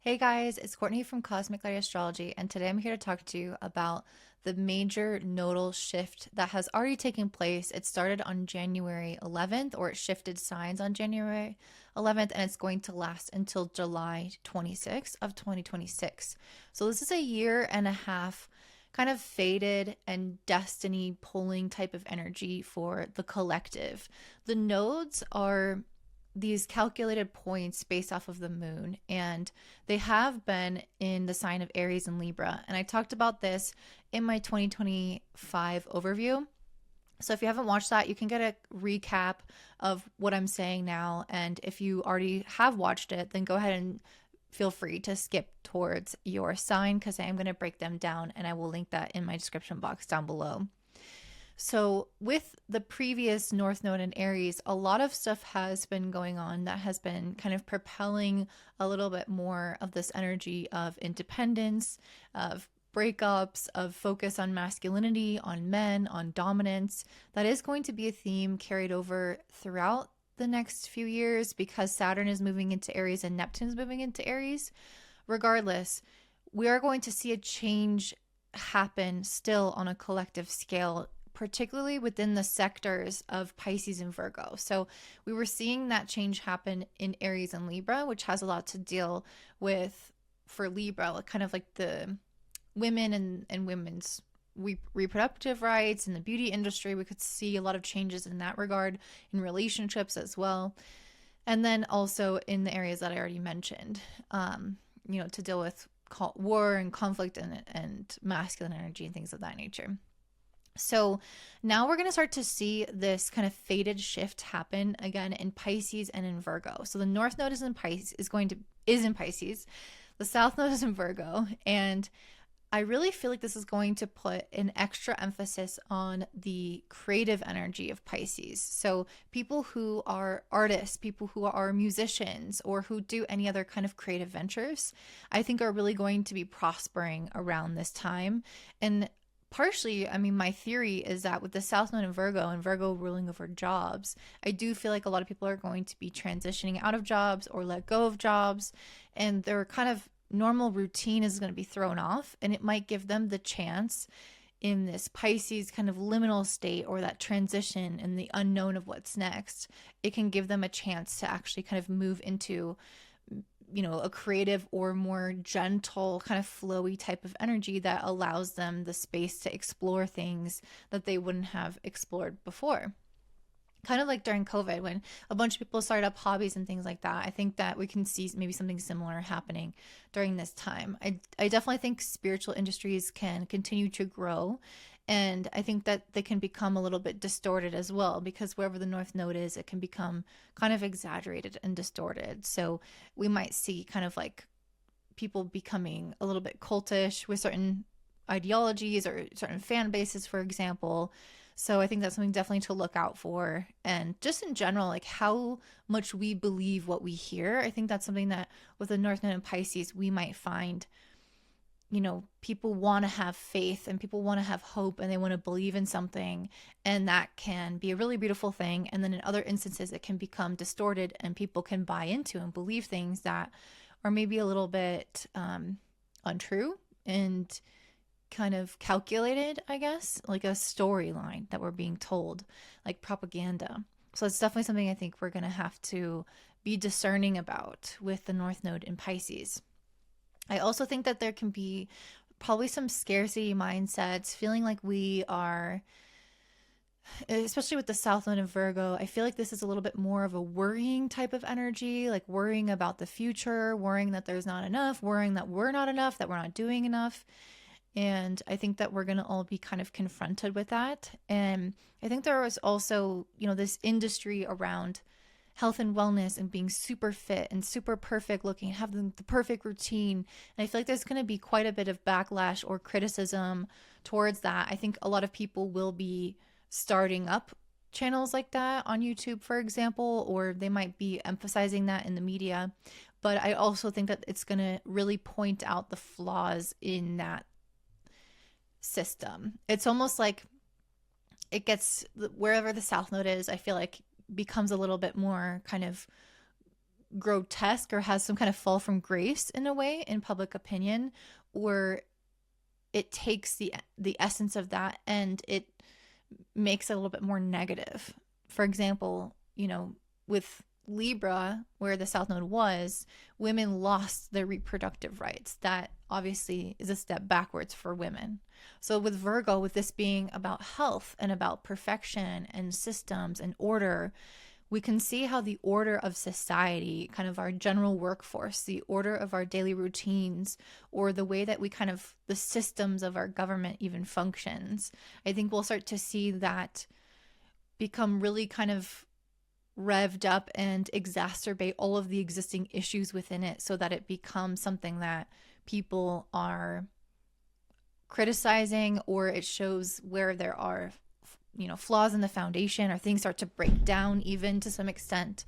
Hey guys, it's Courtney from Cosmic Light Astrology, and today I'm here to talk to you about the major nodal shift that has already taken place. It started on January 11th, or it shifted signs on January 11th, and it's going to last until July 26th of 2026. So this is a year and a half kind of faded and destiny pulling type of energy for the collective. The nodes are these calculated points based off of the moon, and they have been in the sign of Aries and Libra. And I talked about this in my 2025 overview. So if you haven't watched that, you can get a recap of what I'm saying now. And if you already have watched it, then go ahead and feel free to skip towards your sign because I am going to break them down, and I will link that in my description box down below. So, with the previous North Node in Aries, a lot of stuff has been going on that has been kind of propelling a little bit more of this energy of independence, of breakups, of focus on masculinity, on men, on dominance. That is going to be a theme carried over throughout the next few years because Saturn is moving into Aries and Neptune is moving into Aries. Regardless, we are going to see a change happen still on a collective scale, particularly within the sectors of Pisces and Virgo. So we were seeing that change happen in Aries and Libra, which has a lot to deal with for Libra, kind of like the women and women's reproductive rights in the beauty industry. We could see a lot of changes in that regard in relationships as well. And then also in the areas that I already mentioned, to deal with war and conflict and masculine energy and things of that nature. So now we're going to start to see this kind of faded shift happen again in Pisces and in Virgo. So the North Node is in Pisces, is in Pisces. The South Node is in Virgo, and I really feel like this is going to put an extra emphasis on the creative energy of Pisces. So people who are artists, people who are musicians, or who do any other kind of creative ventures, I think are really going to be prospering around this time. And partially, I mean, my theory is that with the South Node in Virgo and Virgo ruling over jobs, I do feel like a lot of people are going to be transitioning out of jobs or let go of jobs, and their kind of normal routine is going to be thrown off, and it might give them the chance in this Pisces kind of liminal state or that transition and the unknown of what's next. It can give them a chance to actually kind of move into a creative or more gentle kind of flowy type of energy that allows them the space to explore things that they wouldn't have explored before. Kind of like during COVID when a bunch of people started up hobbies and things like that. I think that we can see maybe something similar happening during this time. I definitely think spiritual industries can continue to grow, and I think that they can become a little bit distorted as well because wherever the North Node is, it can become kind of exaggerated and distorted. So we might see kind of like people becoming a little bit cultish with certain ideologies or certain fan bases, for example. So I think that's something definitely to look out for. And just in general, like how much we believe what we hear. I think that's something that with the North Node and Pisces, we might find, people want to have faith and people want to have hope and they want to believe in something. And that can be a really beautiful thing. And then in other instances, it can become distorted and people can buy into and believe things that are maybe a little bit untrue and kind of calculated, I guess, like a storyline that we're being told, like propaganda. So it's definitely something I think we're going to have to be discerning about with the North Node in Pisces. I also think that there can be probably some scarcity mindsets, feeling like we are, especially with the South Node in Virgo, I feel like this is a little bit more of a worrying type of energy, like worrying about the future, worrying that there's not enough, worrying that we're not enough, that we're not doing enough. And I think that we're going to all be kind of confronted with that. And I think there was also, this industry around health and wellness and being super fit and super perfect looking, having the perfect routine. And I feel like there's going to be quite a bit of backlash or criticism towards that. I think a lot of people will be starting up channels like that on YouTube, for example, or they might be emphasizing that in the media. But I also think that it's going to really point out the flaws in that system. It's almost like it gets wherever the South Node is, I feel like becomes a little bit more kind of grotesque or has some kind of fall from grace in a way in public opinion, or it takes the essence of that and it makes it a little bit more negative. For example, with Libra, where the South Node was, women lost their reproductive rights. That obviously is a step backwards for women. So with Virgo, with this being about health and about perfection and systems and order, we can see how the order of society, kind of our general workforce, the order of our daily routines, or the way that we kind of, the systems of our government even functions, I think we'll start to see that become really kind of revved up and exacerbate all of the existing issues within it so that it becomes something that people are criticizing, or it shows where there are flaws in the foundation, or things start to break down even to some extent.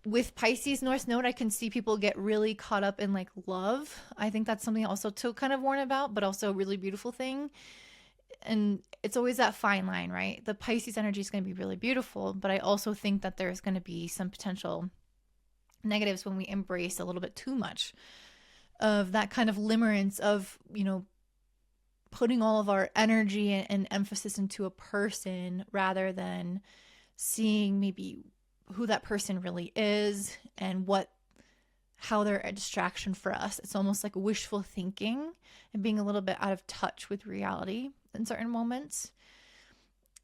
With Pisces North Node, I can see people get really caught up in like love. I think that's something also to kind of warn about, but also a really beautiful thing. And it's always that fine line, right? The Pisces energy is going to be really beautiful, but I also think that there's going to be some potential negatives when we embrace a little bit too much of that kind of limerence of, putting all of our energy and emphasis into a person rather than seeing maybe who that person really is and how they're a distraction for us. It's almost like wishful thinking and being a little bit out of touch with reality in certain moments.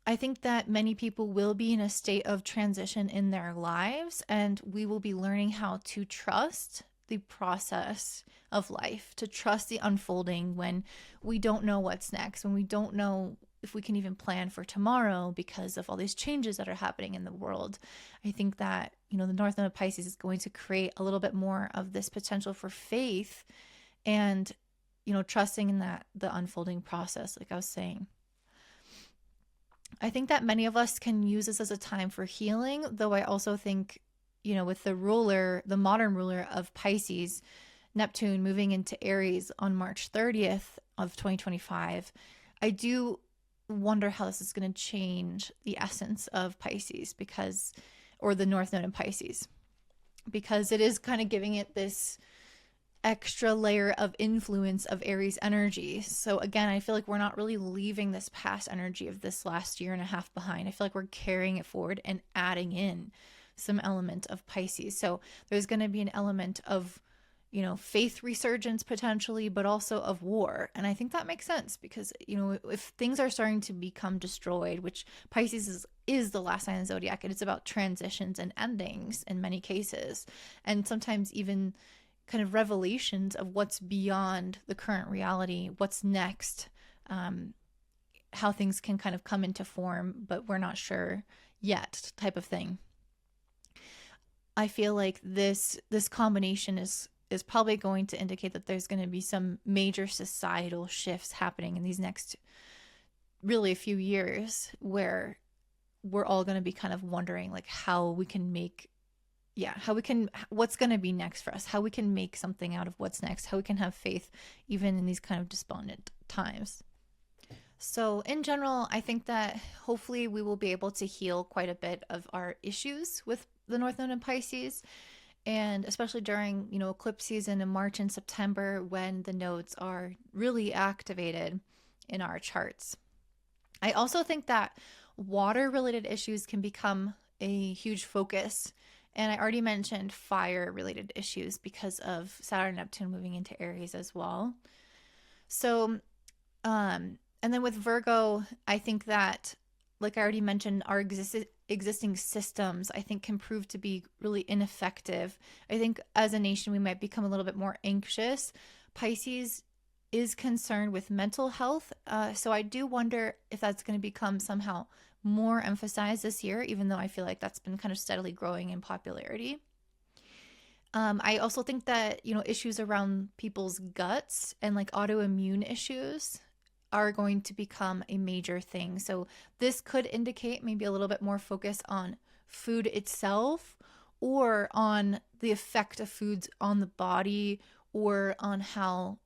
I think that many people will be in a state of transition in their lives, and we will be learning how to trust the process of life, to trust the unfolding when we don't know what's next, when we don't know if we can even plan for tomorrow because of all these changes that are happening in the world. I think that, the North Node of Pisces is going to create a little bit more of this potential for faith and, trusting in the unfolding process, like I was saying. I think that many of us can use this as a time for healing, though I also think, with the modern ruler of Pisces, Neptune, moving into Aries on March 30th of 2025, I do wonder how this is going to change the essence of Pisces or the North Node in Pisces, because it is kind of giving it this extra layer of influence of Aries energy. So again, I feel like we're not really leaving this past energy of this last year and a half behind. I feel like we're carrying it forward and adding in some element of Pisces. So there's going to be an element of, faith resurgence potentially, but also of war. And I think that makes sense because, if things are starting to become destroyed, which Pisces is the last sign of the zodiac, and it's about transitions and endings in many cases, and sometimes even kind of revelations of what's beyond the current reality, what's next, how things can kind of come into form, but we're not sure yet, type of thing. I feel like this combination is probably going to indicate that there's going to be some major societal shifts happening in these next really a few years, where we're all going to be kind of wondering like what's going to be next for us, how we can make something out of what's next, how we can have faith even in these kind of despondent times. So in general, I think that hopefully we will be able to heal quite a bit of our issues with the North Node in Pisces, and especially during, eclipse season in March and September when the nodes are really activated in our charts. I also think that water-related issues can become a huge focus. And I already mentioned fire-related issues because of Saturn and Neptune moving into Aries as well. So, and then with Virgo, I think that, like I already mentioned, our existing systems, I think, can prove to be really ineffective. I think as a nation, we might become a little bit more anxious. Pisces is concerned with mental health. So I do wonder if that's going to become somehow more emphasized this year, even though I feel like that's been kind of steadily growing in popularity. I also think that, issues around people's guts and like autoimmune issues are going to become a major thing. So this could indicate maybe a little bit more focus on food itself, or on the effect of foods on the body, or on how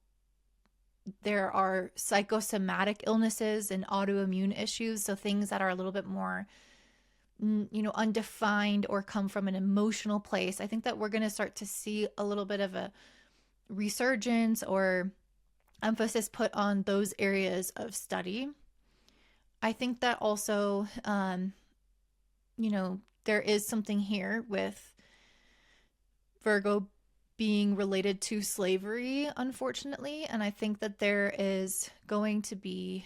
there are psychosomatic illnesses and autoimmune issues. So things that are a little bit more undefined or come from an emotional place. I think that we're going to start to see a little bit of a resurgence or emphasis put on those areas of study. I think that also, there is something here with Virgo being related to slavery, unfortunately. And I think that there is going to be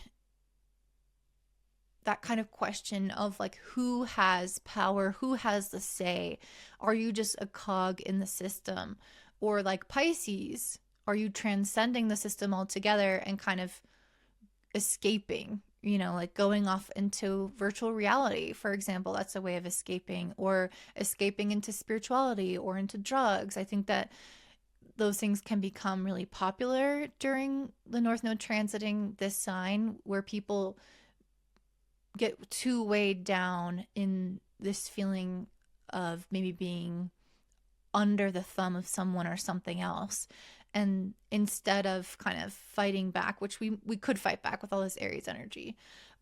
that kind of question of like, who has power, who has the say? Are you just a cog in the system? Or like Pisces, are you transcending the system altogether and kind of escaping, like going off into virtual reality, for example? That's a way of escaping, or escaping into spirituality or into drugs. I think that those things can become really popular during the North Node transiting this sign, where people get too weighed down in this feeling of maybe being under the thumb of someone or something else. And instead of kind of fighting back, which we could fight back with all this Aries energy,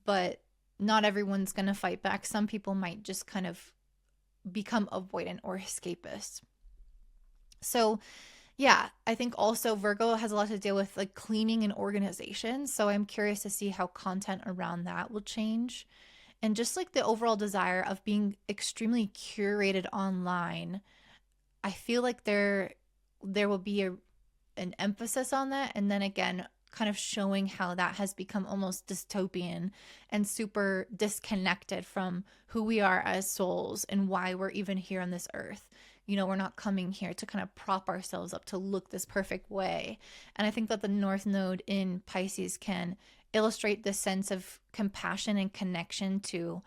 but not everyone's going to fight back. Some people might just kind of become avoidant or escapist. So yeah, I think also Virgo has a lot to deal with like cleaning and organization. So I'm curious to see how content around that will change. And just like the overall desire of being extremely curated online, I feel like there will be an emphasis on that. And then again, kind of showing how that has become almost dystopian and super disconnected from who we are as souls and why we're even here on this earth. We're not coming here to kind of prop ourselves up to look this perfect way. And I think that the North Node in Pisces can illustrate this sense of compassion and connection to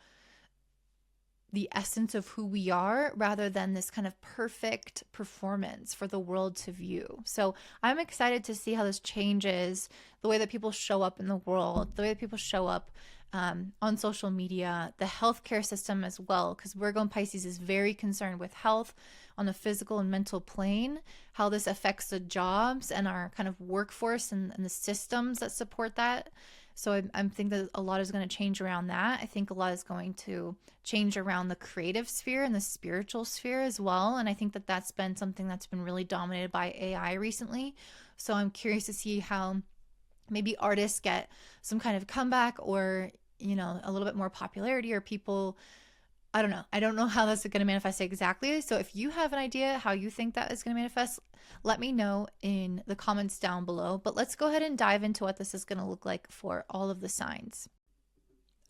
the essence of who we are, rather than this kind of perfect performance for the world to view. So I'm excited to see how this changes the way that people show up in the world, the way that people show up on social media, the healthcare system as well, because Virgo and Pisces is very concerned with health on the physical and mental plane, how this affects the jobs and our kind of workforce and the systems that support that. So I think that a lot is going to change around that. I think a lot is going to change around the creative sphere and the spiritual sphere as well. And I think that that's been something that's been really dominated by AI recently. So I'm curious to see how maybe artists get some kind of comeback, or, a little bit more popularity, or people, I don't know. I don't know how that's going to manifest exactly. So if you have an idea how you think that is going to manifest, let me know in the comments down below. But let's go ahead and dive into what this is going to look like for all of the signs.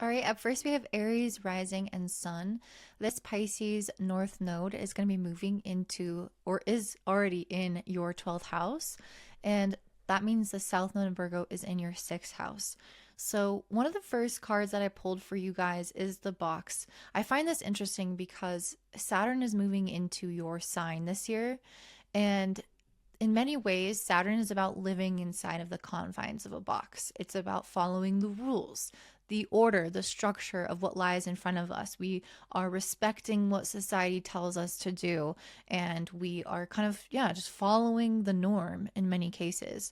All right, up first we have Aries, rising, and sun. This Pisces North Node is going to be moving into, or is already in, your 12th house. And that means the South Node in Virgo is in your 6th house. So one of the first cards that I pulled for you guys is the box. I find this interesting because Saturn is moving into your sign this year. And in many ways, Saturn is about living inside of the confines of a box. It's about following the rules, the order, the structure of what lies in front of us. We are respecting what society tells us to do, and we are kind of, just following the norm in many cases.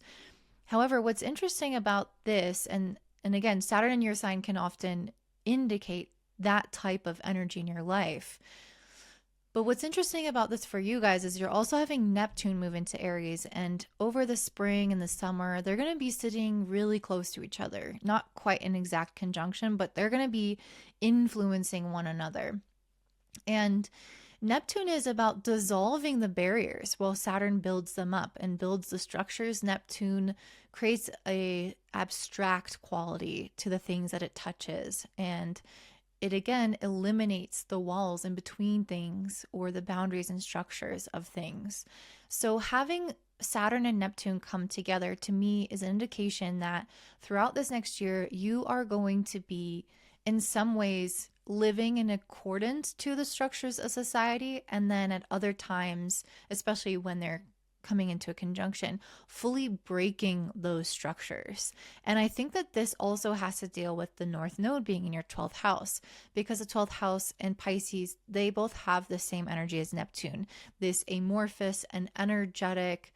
However, what's interesting about this, and again, Saturn in your sign can often indicate that type of energy in your life. But what's interesting about this for you guys is you're also having Neptune move into Aries, and over the spring and the summer, they're going to be sitting really close to each other. Not quite an exact conjunction, but they're going to be influencing one another. And Neptune is about dissolving the barriers while Saturn builds them up and builds the structures. Neptune creates a abstract quality to the things that it touches, and it again eliminates the walls in between things, or the boundaries and structures of things. So having Saturn and Neptune come together, to me, is an indication that throughout this next year, you are going to be in some ways living in accordance to the structures of society, and then at other times, especially when they're coming into a conjunction, fully breaking those structures. And I think that this also has to deal with the North Node being in your 12th house, because the 12th house and Pisces, they both have the same energy as Neptune, this amorphous and energetic,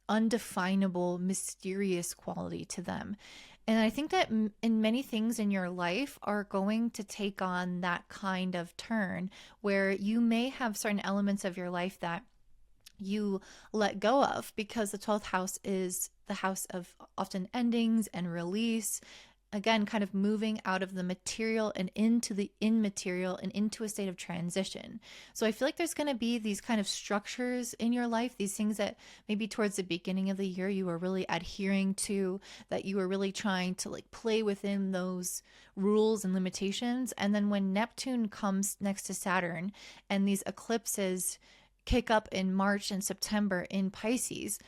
undefinable, mysterious quality to them. And I think that in many things in your life are going to take on that kind of turn where you may have certain elements of your life that you let go of, because the 12th house is the house of often endings and release. Again, kind of moving out of the material and into the immaterial and into a state of transition. So I feel like there's going to be these kind of structures in your life, these things that maybe towards the beginning of the year you were really adhering to, that you were really trying to like play within those rules and limitations. And then when Neptune comes next to Saturn and these eclipses kick up in March and September in Pisces,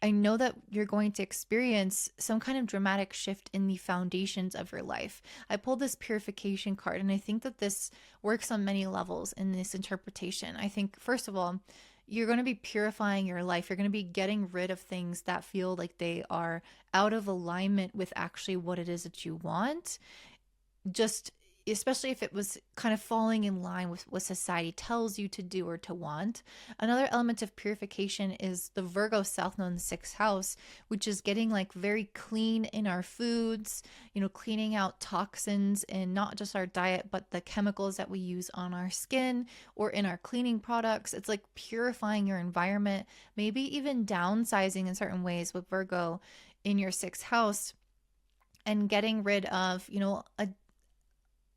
I know that you're going to experience some kind of dramatic shift in the foundations of your life. I pulled this purification card, and I think that this works on many levels in this interpretation. I think, first of all, you're going to be purifying your life. You're going to be getting rid of things that feel like they are out of alignment with actually what it is that you want. Just especially if it was kind of falling in line with what society tells you to do or to want. Another element of purification is the Virgo South Node in the sixth house, which is getting like very clean in our foods, cleaning out toxins in not just our diet, but the chemicals that we use on our skin or in our cleaning products. It's like purifying your environment, maybe even downsizing in certain ways with Virgo in your sixth house, and getting rid of, a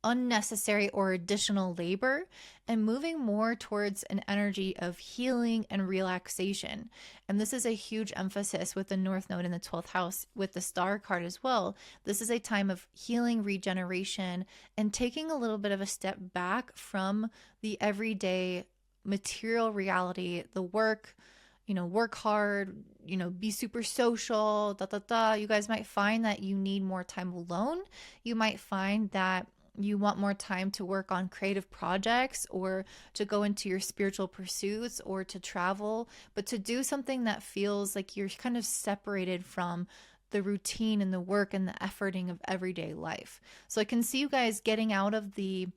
unnecessary or additional labor, and moving more towards an energy of healing and relaxation. And this is a huge emphasis with the North Node in the 12th house with the star card as well. This is a time of healing, regeneration, and taking a little bit of a step back from the everyday material reality, the work, work hard, be super social, You guys might find that you need more time alone. You might find that you want more time to work on creative projects or to go into your spiritual pursuits or to travel, but to do something that feels like you're kind of separated from the routine and the work and the efforting of everyday life. So I can see you guys getting out of the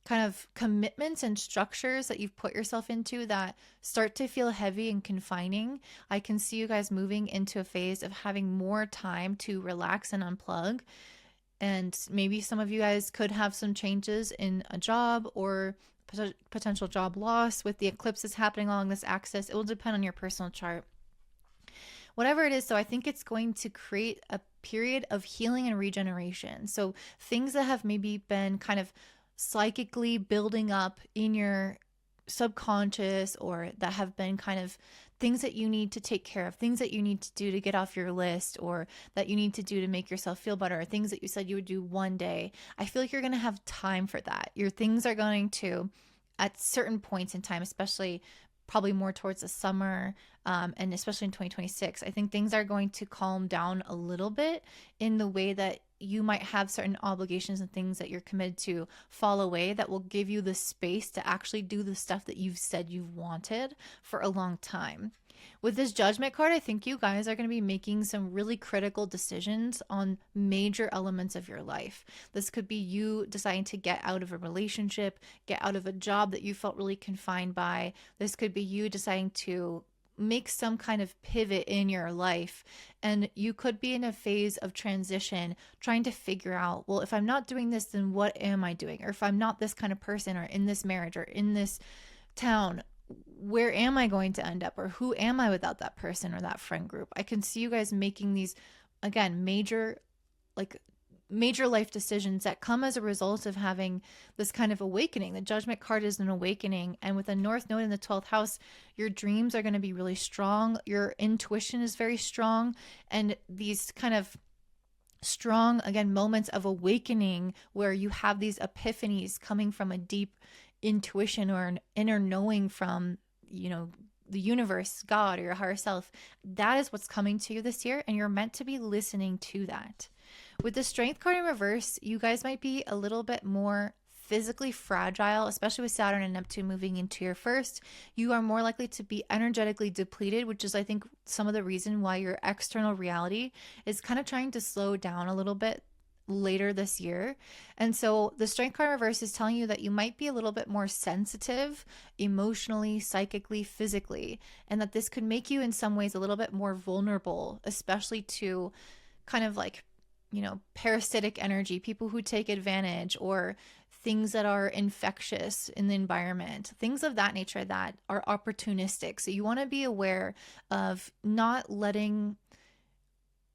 kind of commitments and structures that you've put yourself into that start to feel heavy and confining. I can see you guys moving into a phase of having more time to relax and unplug. And maybe some of you guys could have some changes in a job or potential job loss with the eclipses happening along this axis. It will depend on your personal chart. Whatever it is, so I think it's going to create a period of healing and regeneration. So things that have maybe been kind of psychically building up in your subconscious, or that have been kind of things that you need to take care of, things that you need to do to get off your list, or that you need to do to make yourself feel better, or things that you said you would do one day. I feel like you're going to have time for that. Your things are going to, at certain points in time, especially probably more towards the summer, and especially in 2026, I think things are going to calm down a little bit in the way that you might have certain obligations and things that you're committed to fall away, that will give you the space to actually do the stuff that you've said you've wanted for a long time. With this Judgment card, I think you guys are going to be making some really critical decisions on major elements of your life. This could be you deciding to get out of a relationship, get out of a job that you felt really confined by. This could be you deciding to make some kind of pivot in your life, and you could be in a phase of transition trying to figure out, well, if I'm not doing this, then what am I doing? Or if I'm not this kind of person, or in this marriage, or in this town, where am I going to end up? Or who am I without that person or that friend group? I can see you guys making these, again, major life decisions that come as a result of having this kind of awakening. The Judgment card is an awakening. And with a North Node in the 12th house, your dreams are going to be really strong. Your intuition is very strong. And these kind of strong, again, moments of awakening where you have these epiphanies coming from a deep intuition or an inner knowing from, the universe, God, or your higher self. That is what's coming to you this year. And you're meant to be listening to that. With the Strength card in reverse, you guys might be a little bit more physically fragile, especially with Saturn and Neptune moving into your first. You are more likely to be energetically depleted, which is, I think, some of the reason why your external reality is kind of trying to slow down a little bit later this year. And so the Strength card in reverse is telling you that you might be a little bit more sensitive emotionally, psychically, physically, and that this could make you in some ways a little bit more vulnerable, especially to kind of like parasitic energy, people who take advantage, or things that are infectious in the environment, things of that nature that are opportunistic. So you want to be aware of not letting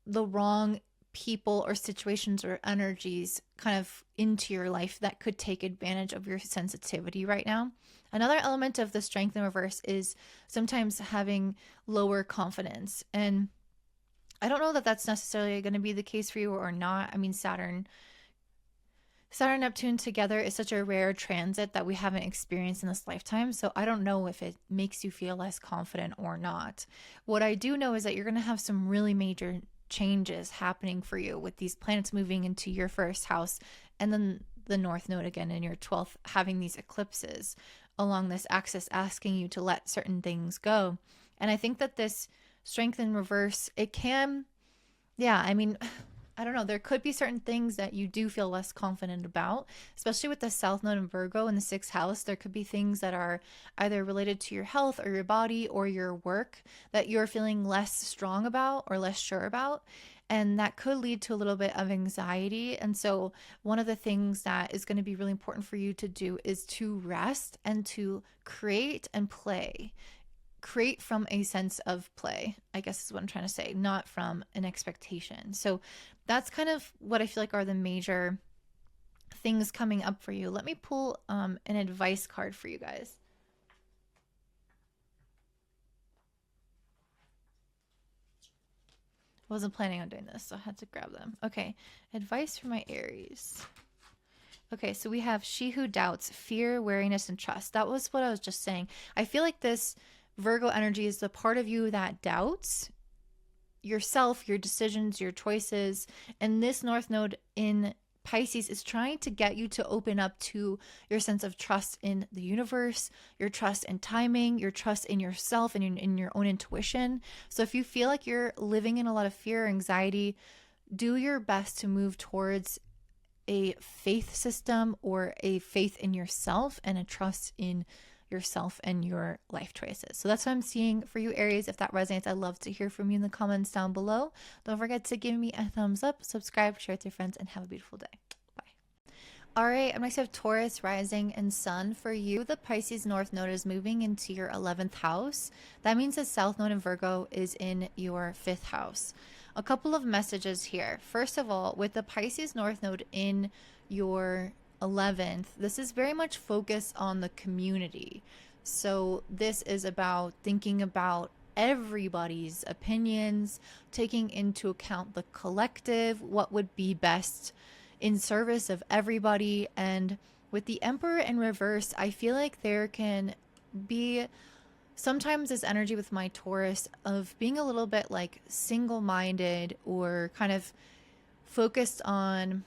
the wrong people or situations or energies kind of into your life that could take advantage of your sensitivity right now. Another element of the strength in reverse is sometimes having lower confidence. And I don't know that that's necessarily going to be the case for you or not. I mean, Saturn Neptune together is such a rare transit that we haven't experienced in this lifetime. So I don't know if it makes you feel less confident or not. What I do know is that you're going to have some really major changes happening for you with these planets moving into your first house, and then the North Node again in your 12th having these eclipses along this axis, asking you to let certain things go. And I think that this strength in reverse, it can, yeah, I mean, I don't know. There could be certain things that you do feel less confident about, especially with the South Node in Virgo in the 6th house. There could be things that are either related to your health or your body or your work that you're feeling less strong about or less sure about. And that could lead to a little bit of anxiety. And so, one of the things that is going to be really important for you to do is to rest and to create and play. Create from a sense of play, I guess is what I'm trying to say, not from an expectation. So that's kind of what I feel like are the major things coming up for you. Let me pull an advice card for you guys. I wasn't planning on doing this, so I had to grab them. Okay, advice for my Aries. Okay, so we have she who doubts, fear, wariness, and trust. That was what I was just saying. I feel like this Virgo energy is the part of you that doubts yourself, your decisions, your choices. And this North Node in Pisces is trying to get you to open up to your sense of trust in the universe, your trust in timing, your trust in yourself and in your own intuition. So if you feel like you're living in a lot of fear or anxiety, do your best to move towards a faith system or a faith in yourself and a trust in yourself and your life choices. So that's what I'm seeing for you, Aries. If that resonates, I'd love to hear from you in the comments down below. Don't forget to give me a thumbs up, subscribe, share with your friends, and have a beautiful day. Bye. All right, I'm next to have Taurus, rising, and sun. For you, the Pisces North Node is moving into your 11th house. That means the South Node in Virgo is in your 5th house. A couple of messages here. First of all, with the Pisces North Node in your 11th, this is very much focused on the community. So this is about thinking about everybody's opinions, taking into account the collective, what would be best in service of everybody. And with the Emperor in reverse, I feel like there can be sometimes this energy with my Taurus of being a little bit like single-minded or kind of focused on,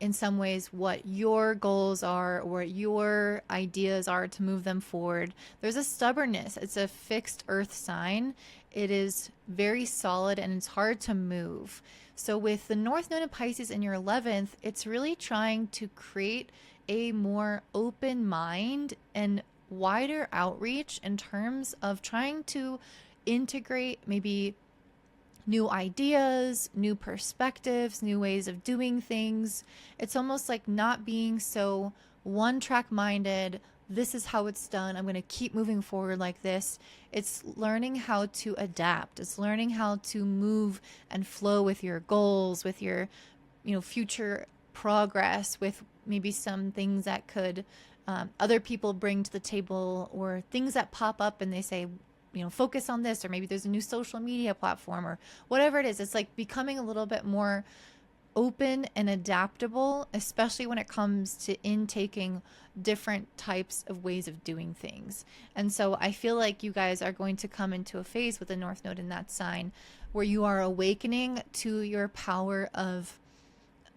in some ways, what your goals are or what your ideas are to move them forward. There's a stubbornness. It's a fixed earth sign. It is very solid and it's hard to move. So with the North Node in Pisces in your 11th, it's really trying to create a more open mind and wider outreach in terms of trying to integrate maybe new ideas, new perspectives, new ways of doing things. It's almost like not being so one-track minded. This is how it's done. I'm going to keep moving forward like this. It's learning how to adapt. It's learning how to move and flow with your goals, with your, future progress, with maybe some things that could other people bring to the table, or things that pop up and they say, focus on this, or maybe there's a new social media platform or whatever it is. It's like becoming a little bit more open and adaptable, especially when it comes to intaking different types of ways of doing things. And so I feel like you guys are going to come into a phase with the North Node in that sign where you are awakening to your power of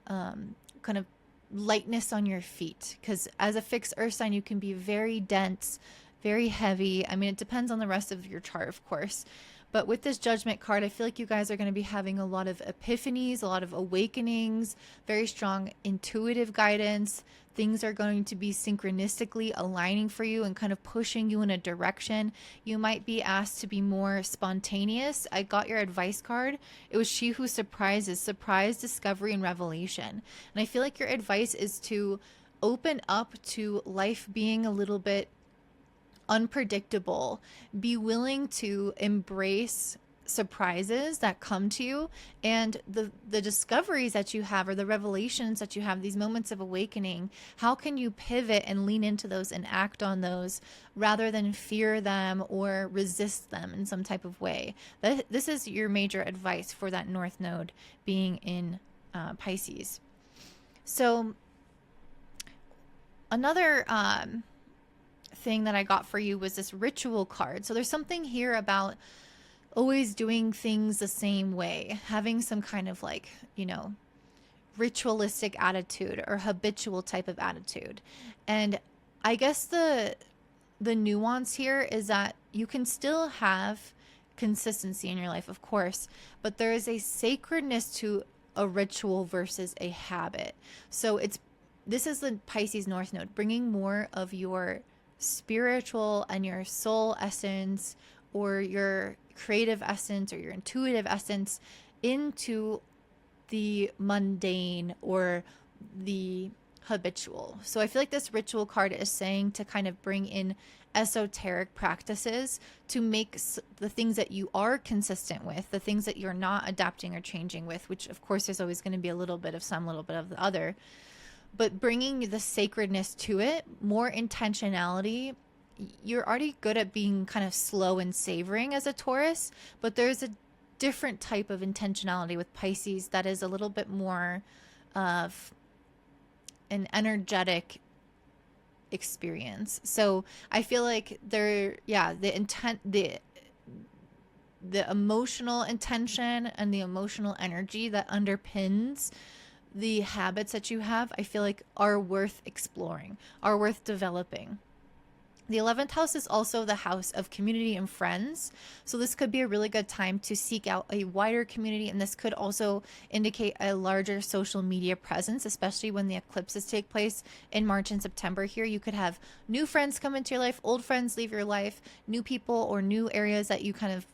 kind of lightness on your feet. Because as a fixed earth sign, you can be very dense, very heavy. I mean, it depends on the rest of your chart, of course. But with this Judgment card, I feel like you guys are going to be having a lot of epiphanies, a lot of awakenings, very strong intuitive guidance. Things are going to be synchronistically aligning for you and kind of pushing you in a direction. You might be asked to be more spontaneous. I got your advice card. It was she who surprises, surprise, discovery, and revelation. And I feel like your advice is to open up to life being a little bit unpredictable. Be willing to embrace surprises that come to you, and the discoveries that you have, or the revelations that you have, these moments of awakening. How can you pivot and lean into those and act on those rather than fear them or resist them in some type of way? This is your major advice for that North Node being in Pisces. So another thing that I got for you was this ritual card. So there's something here about always doing things the same way, having some kind of like, you know, ritualistic attitude or habitual type of attitude. And I guess the nuance here is that you can still have consistency in your life, of course, but there is a sacredness to a ritual versus a habit. So this is the Pisces North Node, bringing more of your spiritual and your soul essence, or your creative essence, or your intuitive essence into the mundane or the habitual. So I feel like this ritual card is saying to kind of bring in esoteric practices to make the things that you are consistent with, the things that you're not adapting or changing with, which of course there's always going to be a little bit of some, little bit of the other, but bringing the sacredness to it, more intentionality. You're already good at being kind of slow and savoring as a Taurus, but there's a different type of intentionality with Pisces that is a little bit more of an energetic experience. So I feel like the emotional intention and the emotional energy that underpins the habits that you have, I feel like are worth exploring, are worth developing. The 11th house is also the house of community and friends. So this could be a really good time to seek out a wider community. And this could also indicate a larger social media presence, especially when the eclipses take place in March and September here. You could have new friends come into your life, old friends leave your life, new people or new areas that you kind of,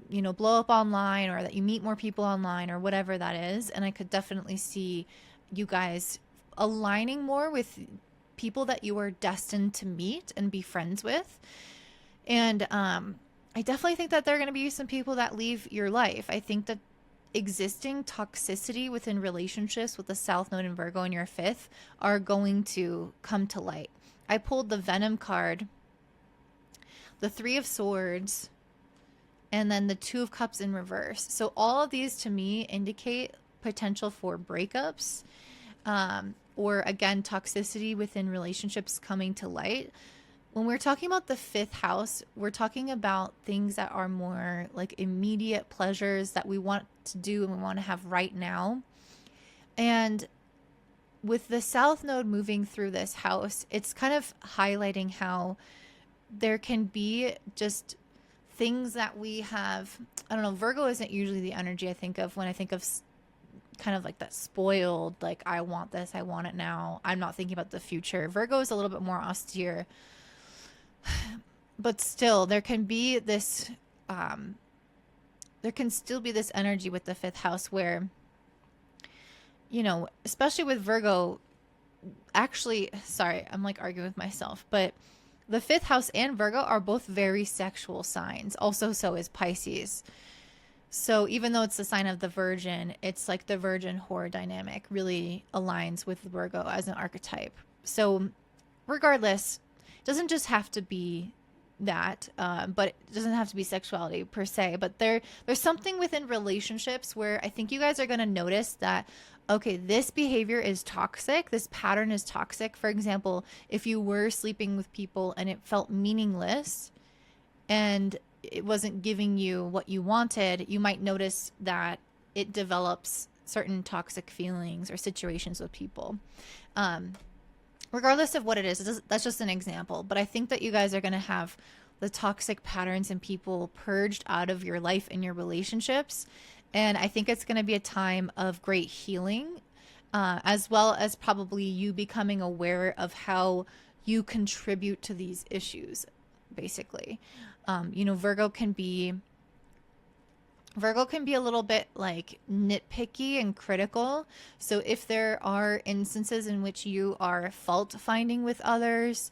you know, blow up online, or that you meet more people online, or whatever that is. And I could definitely see you guys aligning more with people that you are destined to meet and be friends with. And I definitely think that there are going to be some people that leave your life. I think that existing toxicity within relationships with the South Node and Virgo in your 5th are going to come to light. I pulled the Venom card, the 3 of Swords, and then the 2 of Cups in reverse. So all of these to me indicate potential for breakups, or again, toxicity within relationships coming to light. When we're talking about the 5th house, we're talking about things that are more like immediate pleasures that we want to do and we want to have right now. And with the South Node moving through this house, it's kind of highlighting how there can be just things that we have. I don't know, Virgo isn't usually the energy I think of when I think of kind of like that spoiled, like I want this, I want it now, I'm not thinking about the future. Virgo is a little bit more austere, but still there can be this there can still be this energy with the 5th house where, you know, especially with Virgo, actually, sorry, I'm like arguing with myself, but the 5th house and Virgo are both very sexual signs. Also, so is Pisces. So even though it's the sign of the Virgin, it's like the Virgin whore dynamic really aligns with Virgo as an archetype. So regardless, it doesn't just have to be that, but it doesn't have to be sexuality per se. But there's something within relationships where I think you guys are going to notice that, okay, this behavior is toxic. This pattern is toxic. For example, if you were sleeping with people and it felt meaningless and it wasn't giving you what you wanted, you might notice that it develops certain toxic feelings or situations with people. Regardless of what it is, that's just an example. But I think that you guys are going to have the toxic patterns and people purged out of your life and your relationships. And I think it's going to be a time of great healing, as well as probably you becoming aware of how you contribute to these issues, basically. You know, Virgo can be a little bit like nitpicky and critical. So if there are instances in which you are fault finding with others,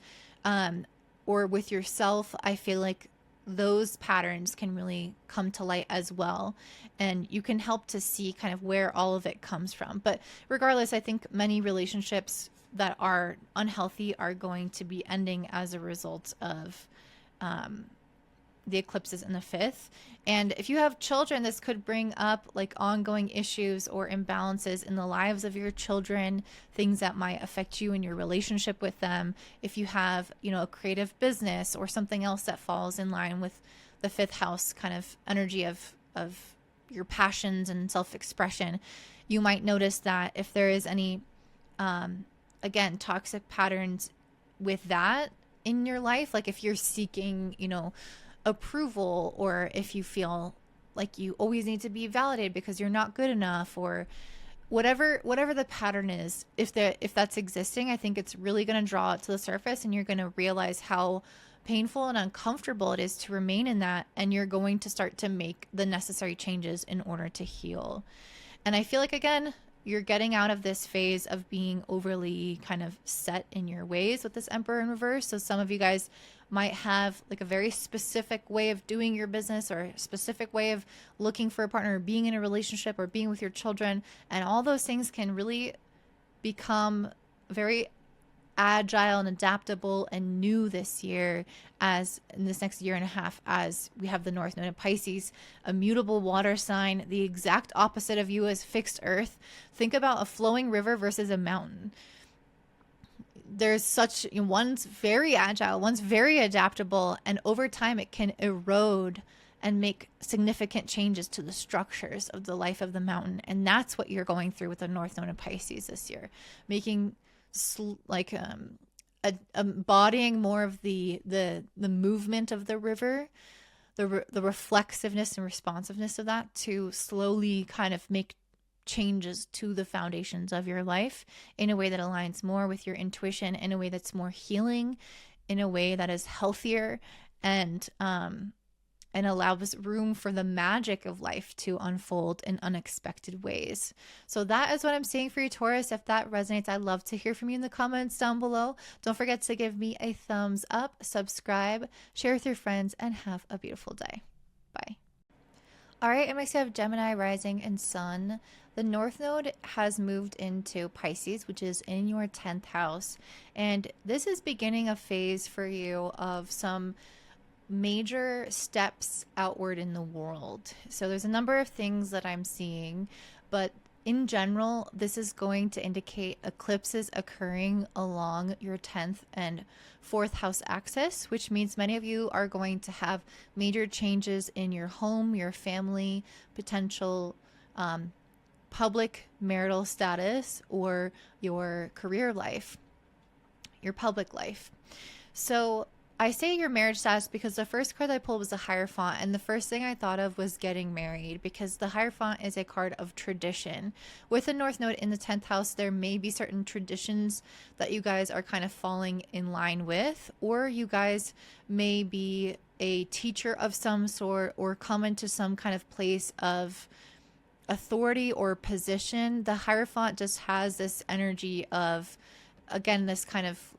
or with yourself, I feel like those patterns can really come to light as well. And you can help to see kind of where all of it comes from. But regardless, I think many relationships that are unhealthy are going to be ending as a result of the eclipses in the 5th. And if you have children, this could bring up like ongoing issues or imbalances in the lives of your children, things that might affect you in your relationship with them. If you have, you know, a creative business or something else that falls in line with the 5th house kind of energy of your passions and self-expression, you might notice that if there is any, again, toxic patterns with that in your life, like if you're seeking, you know, approval, or if you feel like you always need to be validated because you're not good enough, or whatever the pattern is, if that's existing, I think it's really going to draw it to the surface, and you're going to realize how painful and uncomfortable it is to remain in that, and you're going to start to make the necessary changes in order to heal. And I feel like, again, you're getting out of this phase of being overly kind of set in your ways with this Emperor in reverse. So some of you guys might have like a very specific way of doing your business, or a specific way of looking for a partner, or being in a relationship, or being with your children. And all those things can really become very agile and adaptable and new this year, as in this next year and a half, as we have the North Node in Pisces, a mutable water sign. The exact opposite of you is fixed earth. Think about a flowing river versus a mountain. There's such, you know, one's very agile, one's very adaptable, and over time it can erode and make significant changes to the structures of the life of the mountain. And that's what you're going through with the North Node in Pisces this year, making like embodying more of the movement of the river, the reflexiveness and responsiveness of that, to slowly kind of make changes to the foundations of your life in a way that aligns more with your intuition, in a way that's more healing, in a way that is healthier, and allows room for the magic of life to unfold in unexpected ways. So that is what I'm saying for you, Taurus. If that resonates, I'd love to hear from you in the comments down below. Don't forget to give me a thumbs up, subscribe, share with your friends, and have a beautiful day. Bye. All right, it makes you have Gemini rising and sun. The North Node has moved into Pisces, which is in your 10th house. And this is beginning a phase for you of some major steps outward in the world. So there's a number of things that I'm seeing, but in general, this is going to indicate eclipses occurring along your 10th and 4th house axis, which means many of you are going to have major changes in your home, your family, potential public marital status, or your career life, your public life. So I say your marriage status because the first card I pulled was the Hierophant, and the first thing I thought of was getting married, because the Hierophant is a card of tradition. With the North Node in the 10th house, there may be certain traditions that you guys are kind of falling in line with, or you guys may be a teacher of some sort, or come into some kind of place of authority or position. The Hierophant just has this energy of, again, this kind of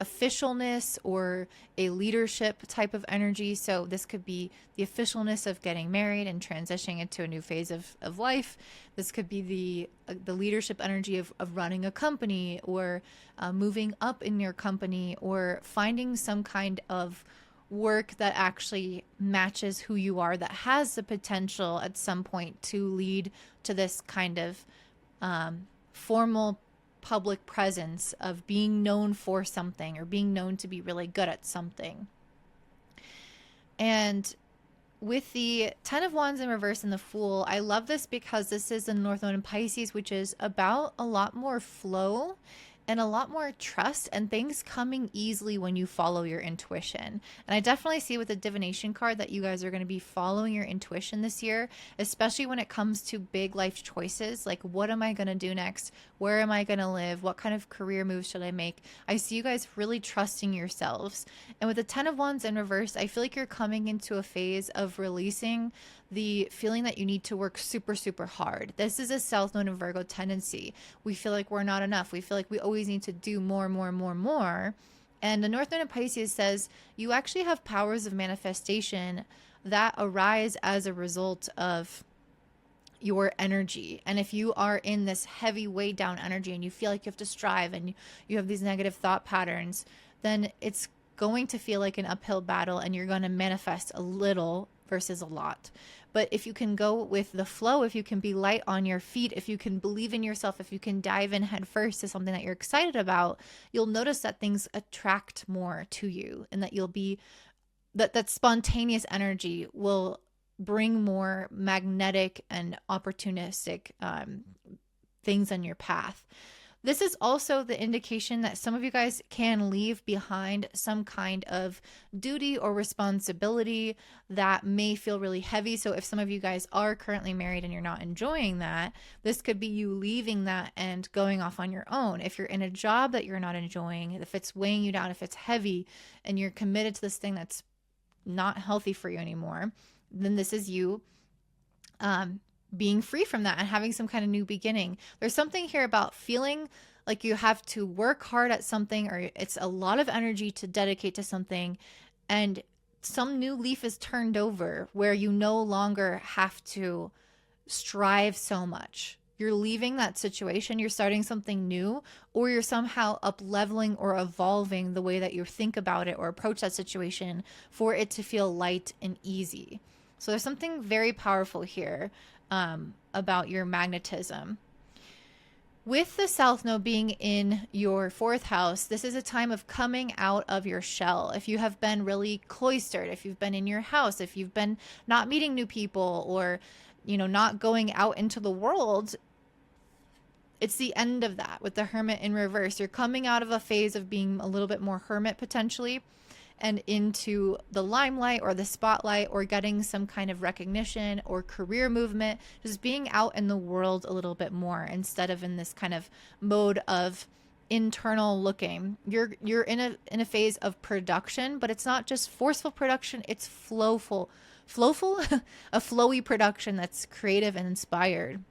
officialness or a leadership type of energy. So this could be the officialness of getting married and transitioning into a new phase of life. This could be the leadership energy of running a company, or moving up in your company, or finding some kind of work that actually matches who you are, that has the potential at some point to lead to this kind of formal public presence of being known for something, or being known to be really good at something. And with the 10 of Wands in reverse and the Fool, I love this because this is the North Node in Pisces, which is about a lot more flow and a lot more trust and things coming easily when you follow your intuition. And I definitely see with the divination card that you guys are going to be following your intuition this year, especially when it comes to big life choices. Like, what am I going to do next? Where am I going to live? What kind of career moves should I make? I see you guys really trusting yourselves. And with the 10 of Wands in reverse, I feel like you're coming into a phase of releasing the feeling that you need to work super, super hard. This is a South Node in Virgo tendency. We feel like we're not enough. We feel like we always need to do more, more, more, more. And the North Node in Pisces says you actually have powers of manifestation that arise as a result of your energy. And if you are in this heavy weighed down energy and you feel like you have to strive and you have these negative thought patterns, then it's going to feel like an uphill battle and you're going to manifest a little versus a lot. But if you can go with the flow, if you can be light on your feet, if you can believe in yourself, if you can dive in head first to something that you're excited about, you'll notice that things attract more to you, and that you'll be that spontaneous energy will bring more magnetic and opportunistic things on your path. This is also the indication that some of you guys can leave behind some kind of duty or responsibility that may feel really heavy. So if some of you guys are currently married and you're not enjoying that, this could be you leaving that and going off on your own. If you're in a job that you're not enjoying, if it's weighing you down, if it's heavy and you're committed to this thing that's not healthy for you anymore, then this is you being free from that and having some kind of new beginning. There's something here about feeling like you have to work hard at something, or it's a lot of energy to dedicate to something, and some new leaf is turned over where you no longer have to strive so much. You're leaving that situation, you're starting something new, or you're somehow up leveling or evolving the way that you think about it or approach that situation for it to feel light and easy. So there's something very powerful here about your magnetism. With the South Node being in your fourth house, this is a time of coming out of your shell. If you have been really cloistered, if you've been in your house, if you've been not meeting new people, or, you know, not going out into the world, it's the end of that with the Hermit in reverse. You're coming out of a phase of being a little bit more hermit potentially, and into the limelight or the spotlight, or getting some kind of recognition or career movement, just being out in the world a little bit more instead of in this kind of mode of internal looking. You're in a phase of production, but it's not just forceful production, it's flowful a flowy production that's creative and inspired.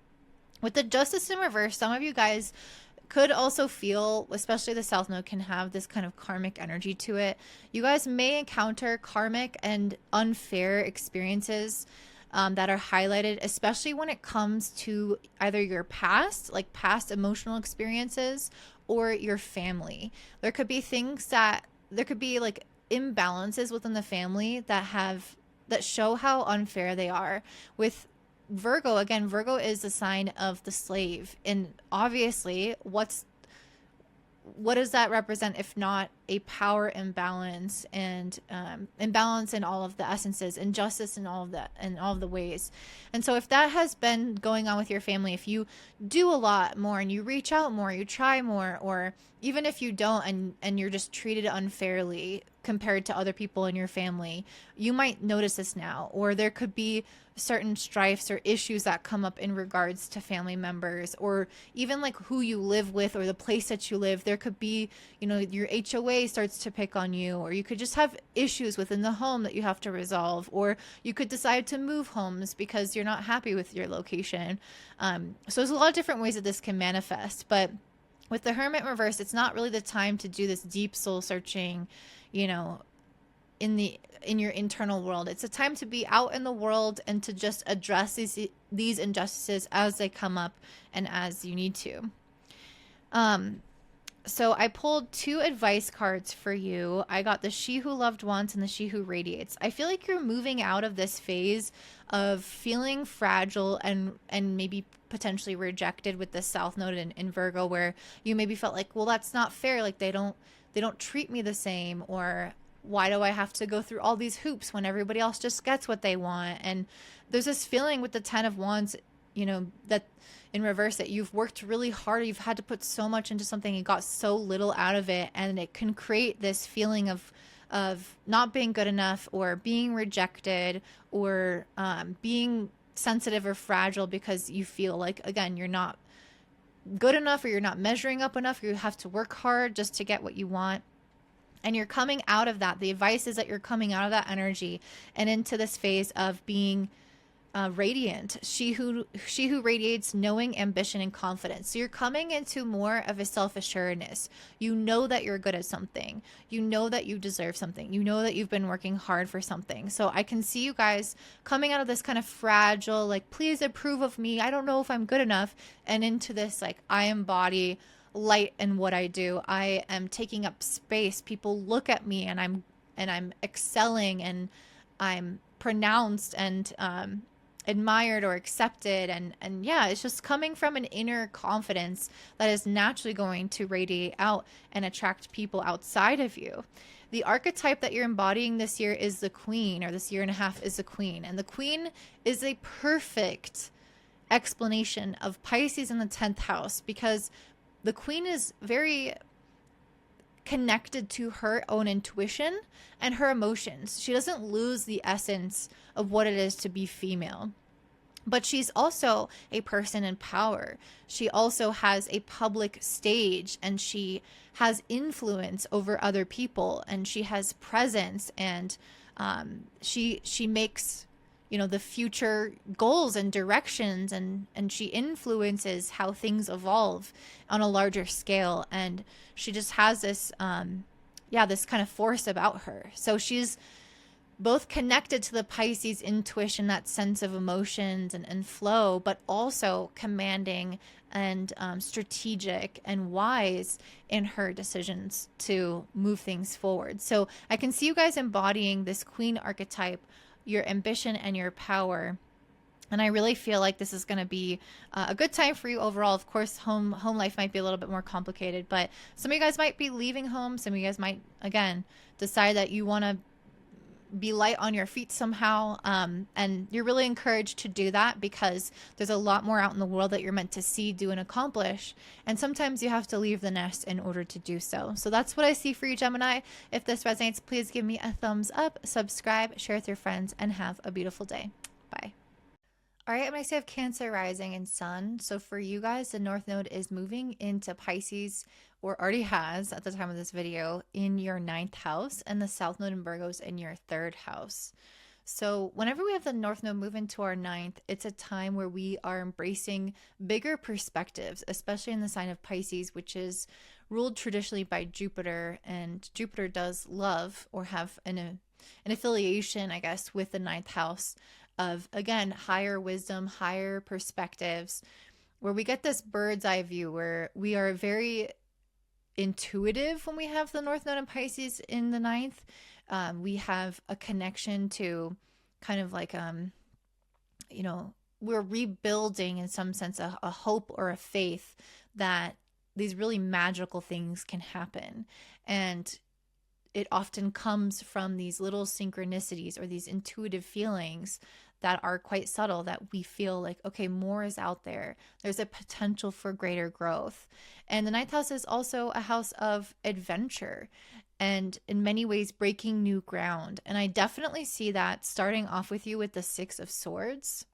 With the Justice in reverse, some of you guys could also feel, especially the South Node can have this kind of karmic energy to it. You guys may encounter karmic and unfair experiences that are highlighted, especially when it comes to either your past, like past emotional experiences, or your family. There could be like imbalances within the family that show how unfair they are. With Virgo, again, Virgo is the sign of the slave. And obviously, what does that represent if not a power imbalance and imbalance in all of the essences, injustice in all of the ways. And so if that has been going on with your family, if you do a lot more and you reach out more, you try more, or even if you don't and you're just treated unfairly compared to other people in your family, you might notice this now. Or there could be certain strifes or issues that come up in regards to family members, or even like who you live with or the place that you live. There could be, you know, your HOA starts to pick on you, or you could just have issues within the home that you have to resolve, or you could decide to move homes because you're not happy with your location. So there's a lot of different ways that this can manifest. But with the Hermit reverse, it's not really the time to do this deep soul searching, you know, in your internal world. It's a time to be out in the world and to just address these injustices as they come up and as you need to. So I pulled 2 advice cards for you. I got the She Who Loved Once and the She Who Radiates. I feel like you're moving out of this phase of feeling fragile and maybe potentially rejected with the South Node in Virgo, where you maybe felt like, well, that's not fair. Like they don't treat me the same, or why do I have to go through all these hoops when everybody else just gets what they want? And there's this feeling with the 10 of Wands that in reverse, that you've worked really hard, you've had to put so much into something and got so little out of it, and it can create this feeling of not being good enough, or being rejected, or being sensitive or fragile, because you feel like, again, you're not good enough, or you're not measuring up enough, or you have to work hard just to get what you want. And you're coming out of that. The advice is that you're coming out of that energy and into this phase of being radiant. She who radiates knowing, ambition, and confidence. So you're coming into more of a self-assuredness. You know that you're good at something. You know that you deserve something. You know that you've been working hard for something. So I can see you guys coming out of this kind of fragile, like, please approve of me, I don't know if I'm good enough, and into this, like, I embody light in what I do. I am taking up space. People look at me, and I'm excelling, and I'm pronounced and admired or accepted. And yeah, it's just coming from an inner confidence that is naturally going to radiate out and attract people outside of you. The archetype that you're embodying this year is the queen, or this year and a half is the queen. And the queen is a perfect explanation of Pisces in the 10th house, because the queen is very connected to her own intuition and her emotions. She doesn't lose the essence of what it is to be female. But she's also a person in power. She also has a public stage, and she has influence over other people, and she has presence, and she makes the future goals and directions, and she influences how things evolve on a larger scale. And she just has this this kind of force about her. So she's both connected to the Pisces intuition, that sense of emotions and flow, but also commanding and strategic and wise in her decisions to move things forward. So I can see you guys embodying this queen archetype, your ambition and your power. And I really feel like this is going to be a good time for you overall. Of course, home life might be a little bit more complicated, but some of you guys might be leaving home. Some of you guys might, again, decide that you want to be light on your feet somehow. And you're really encouraged to do that, because there's a lot more out in the world that you're meant to see, do, and accomplish. And sometimes you have to leave the nest in order to do so. So that's what I see for you, Gemini. If this resonates, please give me a thumbs up, subscribe, share with your friends, and have a beautiful day. Bye. All right, I'm going to have Cancer rising and sun. So for you guys, the North Node is moving into Pisces, or already has at the time of this video, in your 9th house, and the South Node in Virgo is in your 3rd house. So whenever we have the North Node move into our 9th, it's a time where we are embracing bigger perspectives, especially in the sign of Pisces, which is ruled traditionally by Jupiter. And Jupiter does love, or have an affiliation, I guess, with the 9th house of, again, higher wisdom, higher perspectives, where we get this bird's eye view, where we are very intuitive when we have the North Node in Pisces in the 9th. We have a connection to kind of like, we're rebuilding, in some sense, a hope or a faith that these really magical things can happen. And it often comes from these little synchronicities, or these intuitive feelings that are quite subtle, that we feel like, okay, more is out there. There's a potential for greater growth. And the 9th house is also a house of adventure, and in many ways breaking new ground. And I definitely see that starting off with you with the 6 of Swords.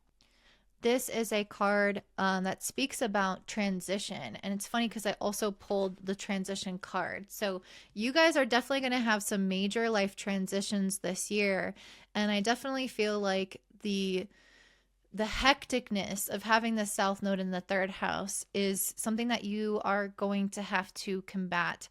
This is a card that speaks about transition. And it's funny because I also pulled the transition card. So you guys are definitely going to have some major life transitions this year. And I definitely feel like the hecticness of having the South Node in the 3rd house is something that you are going to have to combat.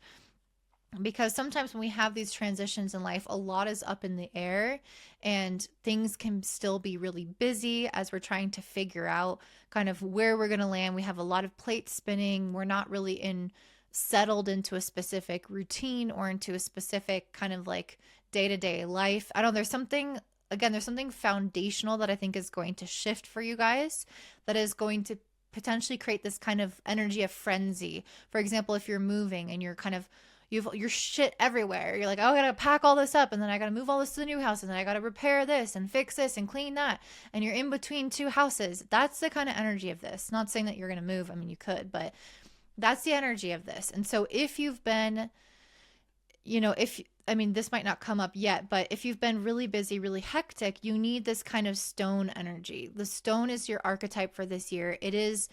Because sometimes when we have these transitions in life, a lot is up in the air, and things can still be really busy as we're trying to figure out kind of where we're going to land. We have a lot of plates spinning. We're not really settled into a specific routine, or into a specific kind of like day-to-day life. I don't know, there's something foundational that I think is going to shift for you guys, that is going to potentially create this kind of energy of frenzy. For example, if you're moving and you're kind of You've your shit everywhere. You're like, oh, I gotta pack all this up, and then I gotta move all this to the new house, and then I gotta repair this and fix this and clean that. And you're in between two houses. That's the kind of energy of this. Not saying that you're gonna move. I mean, you could, but that's the energy of this. And so if you've been, if I mean, this might not come up yet, but if you've been really busy, really hectic, you need this kind of stone energy. The stone is your archetype for this year. It is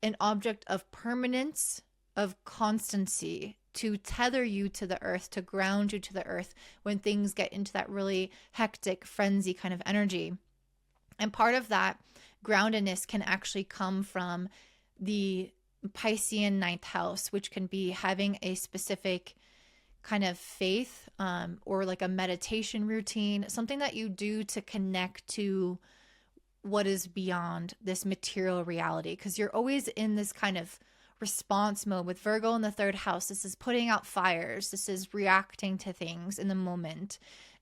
an object of permanence, of constancy, to tether you to the earth, to ground you to the earth when things get into that really hectic, frenzy kind of energy. And part of that groundedness can actually come from the Piscean ninth house, which can be having a specific kind of faith, or like a meditation routine, something that you do to connect to what is beyond this material reality. Because you're always in this kind of response mode with Virgo in the third house. This is putting out fires. This is reacting to things in the moment.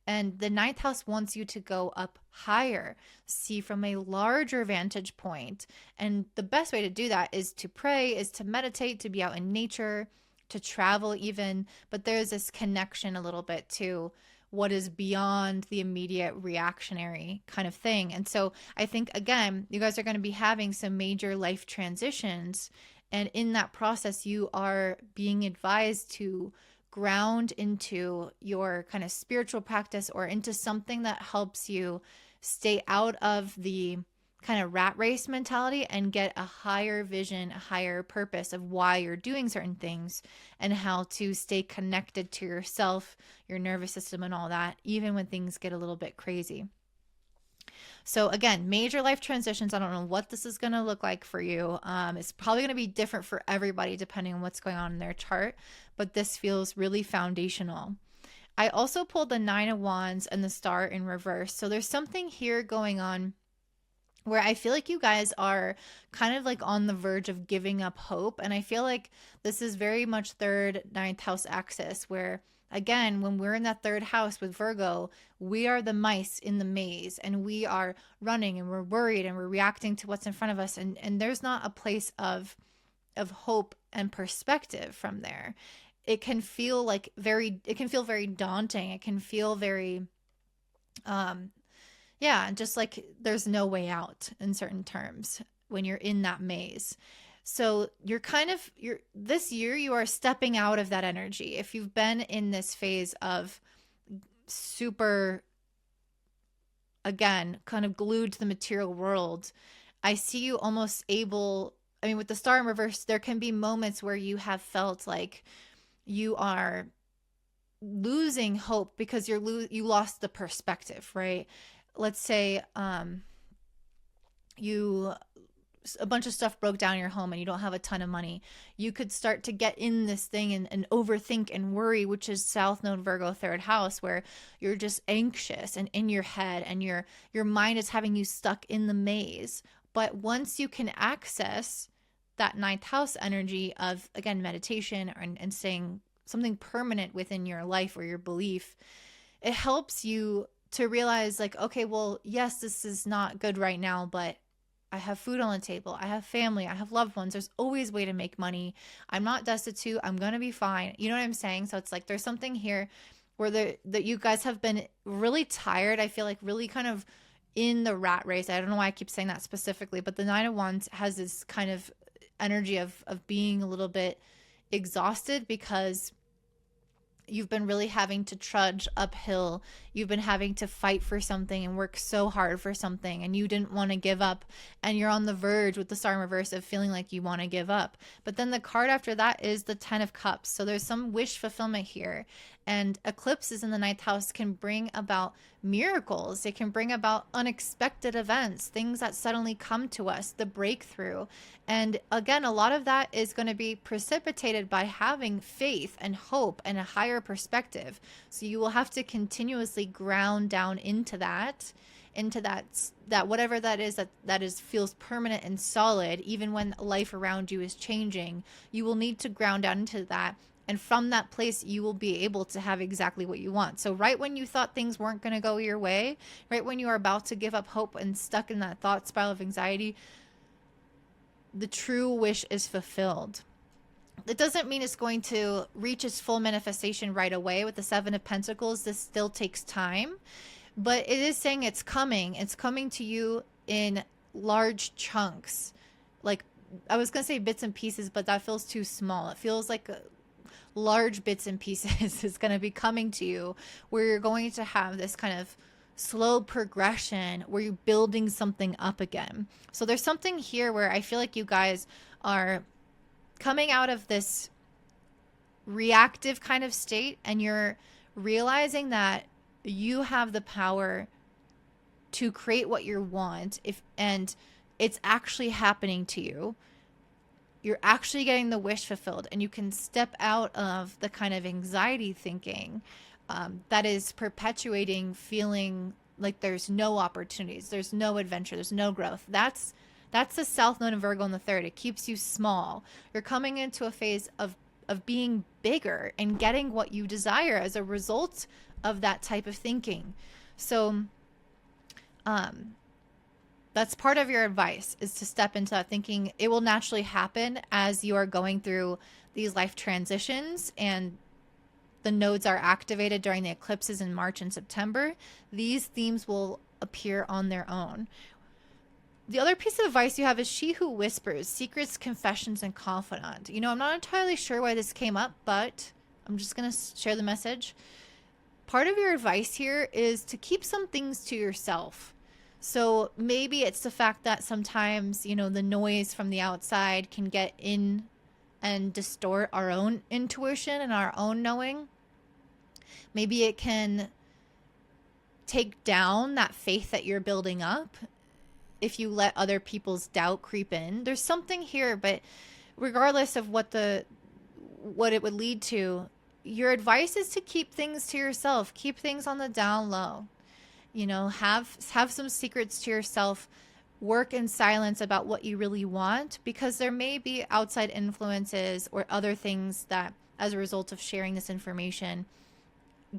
And the ninth house wants you to go up higher, see from a larger vantage point. And the best way to do that is to pray, is to meditate, to be out in nature, to travel even. But there's this connection a little bit to what is beyond the immediate reactionary kind of thing. And so I think, again, you guys are going to be having some major life transitions. And in that process, you are being advised to ground into your kind of spiritual practice, or into something that helps you stay out of the kind of rat race mentality and get a higher vision, a higher purpose of why you're doing certain things, and how to stay connected to yourself, your nervous system, and all that, even when things get a little bit crazy. So again, major life transitions. I don't know what this is going to look like for you. It's probably going to be different for everybody depending on what's going on in their chart, but this feels really foundational. I also pulled the Nine of Wands and the Star in reverse. So there's something here going on where I feel like you guys are kind of like on the verge of giving up hope. And I feel like this is very much third, ninth house axis, where again, when we're in that third house with Virgo, we are the mice in the maze, and we are running, and we're worried, and we're reacting to what's in front of us. And there's not a place of hope and perspective from there. It can feel like it can feel very daunting. It can feel very, just like there's no way out in certain terms when you're in that maze. So this year you are stepping out of that energy. If you've been in this phase of super, again, kind of glued to the material world, I see you almost able, I mean, with the Star in reverse, there can be moments where you have felt like you are losing hope because you lost the perspective, right? Let's say a bunch of stuff broke down in your home and you don't have a ton of money. You could start to get in this thing and overthink and worry, which is South Node Virgo third house, where you're just anxious and in your head, and your mind is having you stuck in the maze. But once you can access that ninth house energy of, again, meditation and saying something permanent within your life or your belief, it helps you to realize, like, okay, well, yes, this is not good right now, but I have food on the table. I have family. I have loved ones. There's always a way to make money. I'm not destitute. I'm going to be fine. You know what I'm saying? So it's like there's something here where that you guys have been really tired. I feel like really kind of in the rat race. I don't know why I keep saying that specifically, but the Nine of Wands has this kind of energy of being a little bit exhausted because you've been really having to trudge uphill. You've been having to fight for something and work so hard for something, and you didn't want to give up. And you're on the verge with the Star in reverse of feeling like you want to give up. But then the card after that is the Ten of Cups. So there's some wish fulfillment here. And eclipses in the ninth house can bring about miracles. It can bring about unexpected events, things that suddenly come to us, the breakthrough. And again, a lot of that is going to be precipitated by having faith and hope and a higher perspective. So you will have to continuously ground down into that whatever that is feels permanent and solid. Even when life around you is changing, you will need to ground down into that. And from that place, you will be able to have exactly what you want. So right when you thought things weren't going to go your way, right when you are about to give up hope and stuck in that thought spiral of anxiety, the true wish is fulfilled. It doesn't mean it's going to reach its full manifestation right away. With the Seven of Pentacles, this still takes time, but it is saying it's coming. It's coming to you in large chunks. Like, I was going to say bits and pieces, but that feels too small. It feels like large bits and pieces is going to be coming to you, where you're going to have this kind of slow progression where you're building something up again. So there's something here where I feel like you guys are coming out of this reactive kind of state, and you're realizing that you have the power to create what you want, if and it's actually happening to you. You're actually getting the wish fulfilled, and you can step out of the kind of anxiety thinking that is perpetuating feeling like there's no opportunities, there's no adventure, there's no growth. That's the South Node in Virgo in the third. It keeps you small. You're coming into a phase of being bigger and getting what you desire as a result of that type of thinking. So that's part of your advice, is to step into that thinking. It will naturally happen as you are going through these life transitions and the nodes are activated during the eclipses in March and September. These themes will appear on their own. The other piece of advice you have is she who whispers, secrets, confessions, and confidant. You know, I'm not entirely sure why this came up, but I'm just going to share the message. Part of your advice here is to keep some things to yourself. So maybe it's the fact that sometimes, you know, the noise from the outside can get in and distort our own intuition and our own knowing. Maybe it can take down that faith that you're building up if you let other people's doubt creep in. There's something here, but regardless of what it would lead to, your advice is to keep things to yourself. Keep things on the down low. You know, have some secrets to yourself. Work in silence about what you really want, because there may be outside influences or other things that, as a result of sharing this information,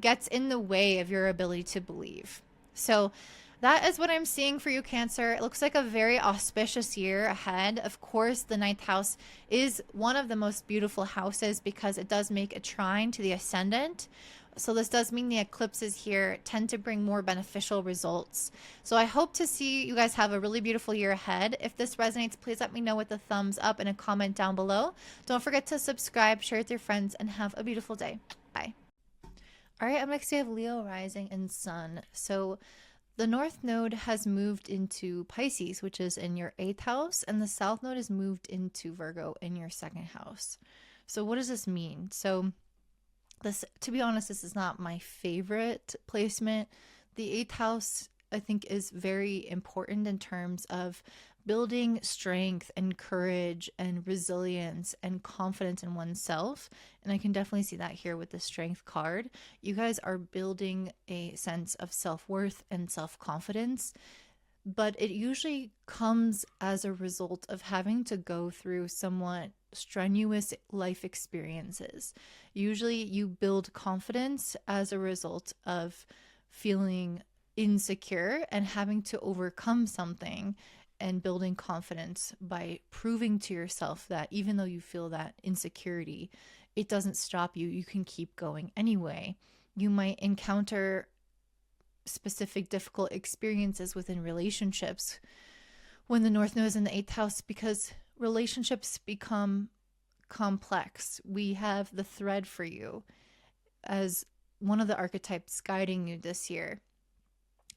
gets in the way of your ability to believe. So that is what I'm seeing for you, Cancer. It looks like a very auspicious year ahead. Of course, the ninth house is one of the most beautiful houses because it does make a trine to the ascendant. So this does mean the eclipses here tend to bring more beneficial results. So I hope to see you guys have a really beautiful year ahead. If this resonates, please let me know with a thumbs up and a comment down below. Don't forget to subscribe, share with your friends, and have a beautiful day. Bye. All right, up next we have Leo rising and sun. So the North Node has moved into Pisces, which is in your 8th house, and the South Node has moved into Virgo in your 2nd house. So what does this mean? So this, to be honest, this is not my favorite placement. The 8th house, I think, is very important in terms of building strength and courage and resilience and confidence in oneself. And I can definitely see that here with the strength card. You guys are building a sense of self-worth and self-confidence, but it usually comes as a result of having to go through somewhat strenuous life experiences. Usually you build confidence as a result of feeling insecure and having to overcome something, and building confidence by proving to yourself that even though you feel that insecurity, it doesn't stop you. You can keep going anyway. You might encounter specific difficult experiences within relationships when the North Node is in the 8th house, because relationships become complex. We have the thread for you as one of the archetypes guiding you this year.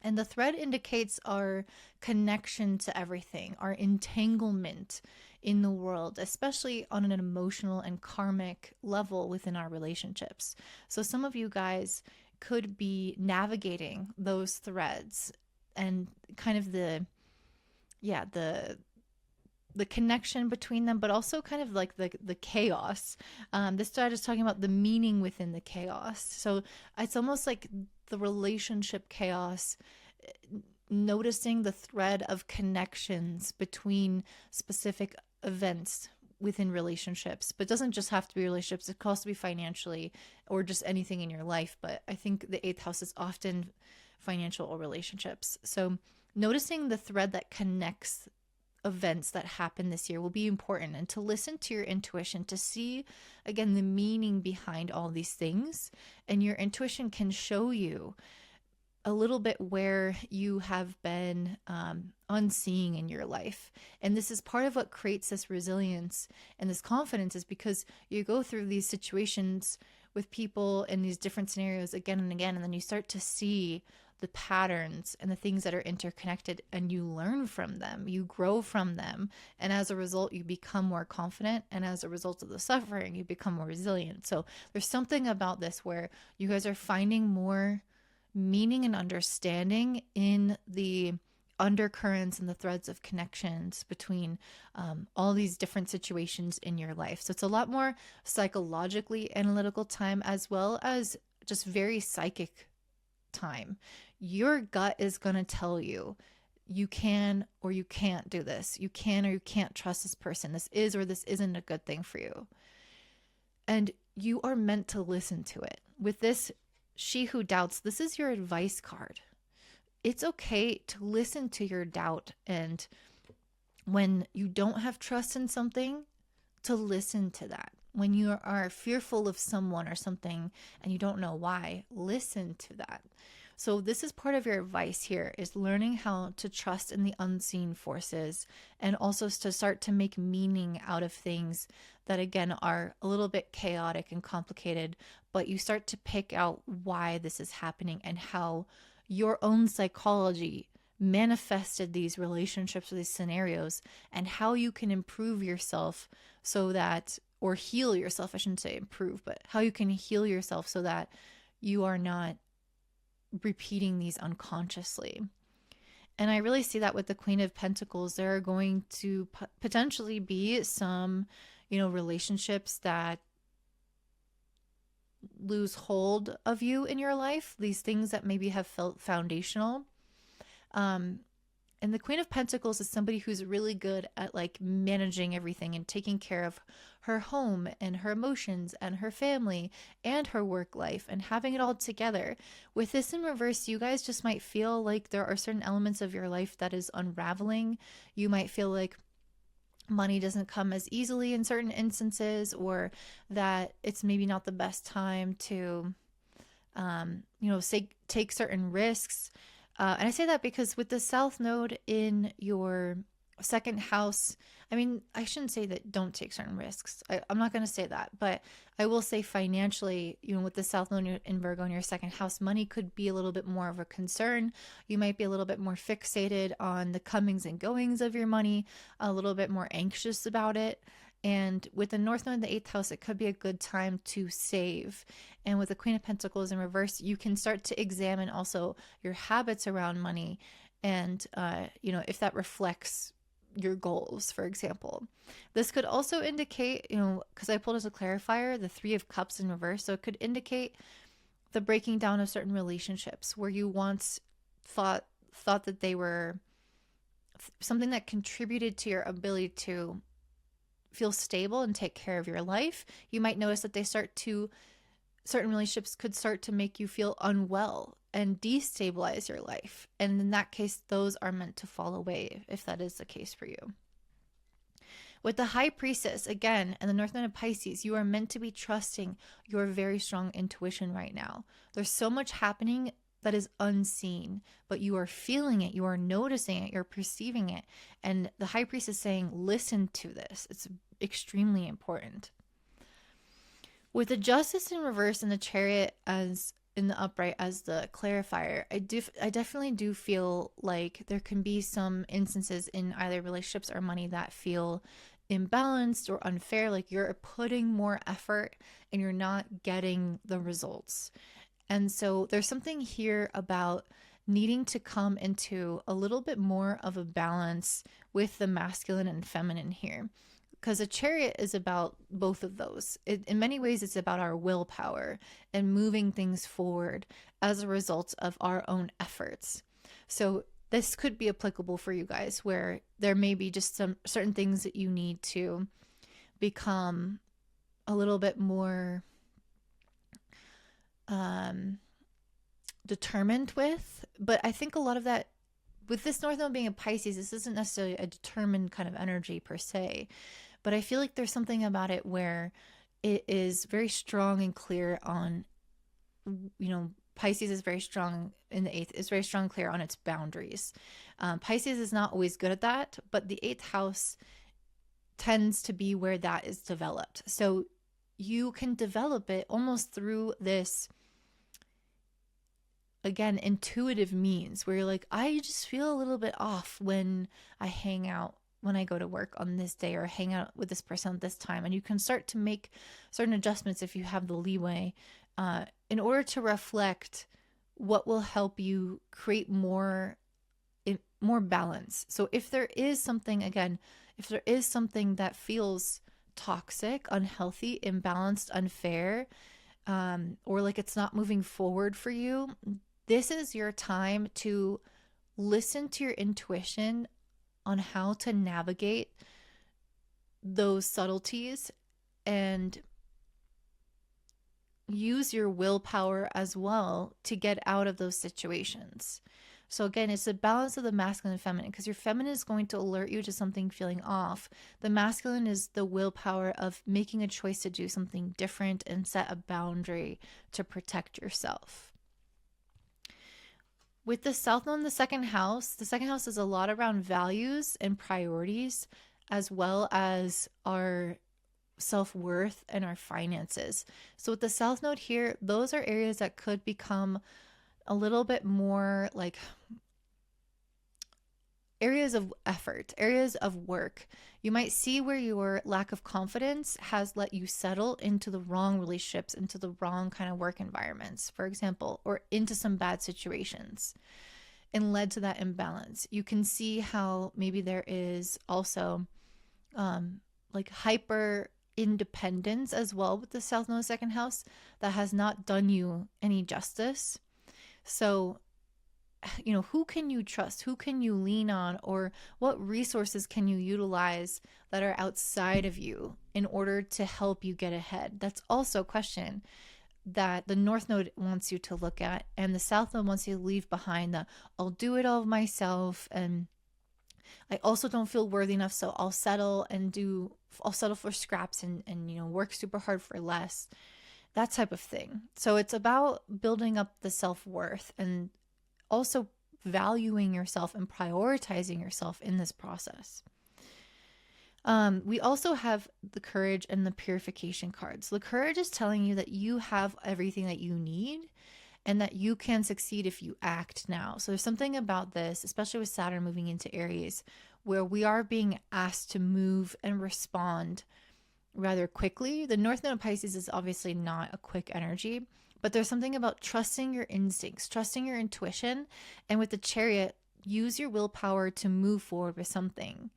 And the thread indicates our connection to everything, our entanglement in the world, especially on an emotional and karmic level within our relationships. So some of you guys could be navigating those threads and kind of the connection between them, but also kind of like the chaos. This thread is talking about the meaning within the chaos. So it's almost like the relationship chaos, noticing the thread of connections between specific events within relationships. But it doesn't just have to be relationships. It can also be financially or just anything in your life. But I think the 8th house is often financial or relationships. So noticing the thread that connects events that happen this year will be important, and to listen to your intuition to see again the meaning behind all these things. And your intuition can show you a little bit where you have been unseeing in your life. And this is part of what creates this resilience and this confidence, is because you go through these situations with people in these different scenarios again and again, and then you start to see the patterns and the things that are interconnected, and you learn from them, you grow from them, and as a result you become more confident, and as a result of the suffering you become more resilient. So there's something about this where you guys are finding more meaning and understanding in the undercurrents and the threads of connections between all these different situations in your life. So it's a lot more psychologically analytical time, as well as just very psychic time. Your gut is going to tell you you can or you can't do this. You can or you can't trust this person. This is or this isn't a good thing for you. And you are meant to listen to it. With this She Who Doubts, this is your advice card. It's okay to listen to your doubt, and when you don't have trust in something, to listen to that. When you are fearful of someone or something and you don't know why, listen to that. So this is part of your advice here, is learning how to trust in the unseen forces, and also to start to make meaning out of things that again are a little bit chaotic and complicated, but you start to pick out why this is happening and how your own psychology manifested these relationships or these scenarios, and how you can improve yourself so that, or heal yourself, I shouldn't say improve, but how you can heal yourself so that you are not repeating these unconsciously. And I really see that with the Queen of Pentacles. There are going to potentially be some, relationships that lose hold of you in your life, these things that maybe have felt foundational. And the Queen of Pentacles is somebody who's really good at like managing everything and taking care of her home and her emotions and her family and her work life and having it all together. With this in reverse, you guys just might feel like there are certain elements of your life that is unraveling. You might feel like money doesn't come as easily in certain instances, or that it's maybe not the best time to, take certain risks. And I say that because with the South Node in your second house, I mean, I shouldn't say that don't take certain risks. I'm not going to say that, but I will say financially, with the South Node in Virgo in your second house, money could be a little bit more of a concern. You might be a little bit more fixated on the comings and goings of your money, a little bit more anxious about it. And with the North Node in the 8th house, it could be a good time to save. And with the Queen of Pentacles in reverse, you can start to examine also your habits around money, and, if that reflects your goals, for example. This could also indicate, because I pulled as a clarifier, the 3 of Cups in reverse. So it could indicate the breaking down of certain relationships where you once thought that they were something that contributed to your ability to feel stable and take care of your life. You might notice that certain relationships could start to make you feel unwell and destabilize your life. And in that case, those are meant to fall away if that is the case for you. With the High Priestess, again, and the North Node of Pisces, you are meant to be trusting your very strong intuition right now. There's so much happening that is unseen, but you are feeling it, you are noticing it, you're perceiving it. And the High Priestess is saying, listen to this. It's extremely important. With the Justice in reverse and the Chariot as in the upright as the clarifier, I definitely do feel like there can be some instances in either relationships or money that feel imbalanced or unfair, like you're putting more effort and you're not getting the results. And so there's something here about needing to come into a little bit more of a balance with the masculine and feminine here. Because a Chariot is about both of those. In many ways, it's about our willpower and moving things forward as a result of our own efforts. So this could be applicable for you guys, where there may be just some certain things that you need to become a little bit more determined with. But I think a lot of that with this North Node being a Pisces, this isn't necessarily a determined kind of energy per se, but I feel like there's something about it where it is very strong and clear on, Pisces is very strong in the eighth, is very strong and clear on its boundaries. Pisces is not always good at that, but the eighth house tends to be where that is developed. So you can develop it almost through this, again, intuitive means where you're like, I just feel a little bit off when I hang out, when I go to work on this day, or hang out with this person at this time. And you can start to make certain adjustments if you have the leeway, in order to reflect what will help you create more balance. So if there is something, again, if there is something that feels toxic, unhealthy, imbalanced, unfair, or like it's not moving forward for you, this is your time to listen to your intuition on how to navigate those subtleties and use your willpower as well to get out of those situations. So again, it's the balance of the masculine and feminine, because your feminine is going to alert you to something feeling off. The masculine is the willpower of making a choice to do something different and set a boundary to protect yourself. With the South Node in the second house is a lot around values and priorities, as well as our self-worth and our finances. So with the South Node here, those are areas that could become a little bit more like areas of effort, areas of work. You might see where your lack of confidence has let you settle into the wrong relationships, into the wrong kind of work environments, for example, or into some bad situations, and led to that imbalance. You can see how maybe there is also like hyper independence as well with the South Node second house that has not done you any justice. So, who can you trust? Who can you lean on? Or what resources can you utilize that are outside of you in order to help you get ahead? That's also a question that the North Node wants you to look at. And the South Node wants you to leave behind the, I'll do it all myself. And I also don't feel worthy enough. So I'll settle for scraps and work super hard for less. That type of thing. So it's about building up the self-worth and also valuing yourself and prioritizing yourself in this process. We also have the courage and the purification cards. The courage is telling you that you have everything that you need and that you can succeed if you act now. So there's something about this, especially with Saturn moving into Aries, where we are being asked to move and respond rather quickly. The North Node of Pisces is obviously not a quick energy, but there's something about trusting your instincts, trusting your intuition, and with the Chariot, use your willpower to move forward with something.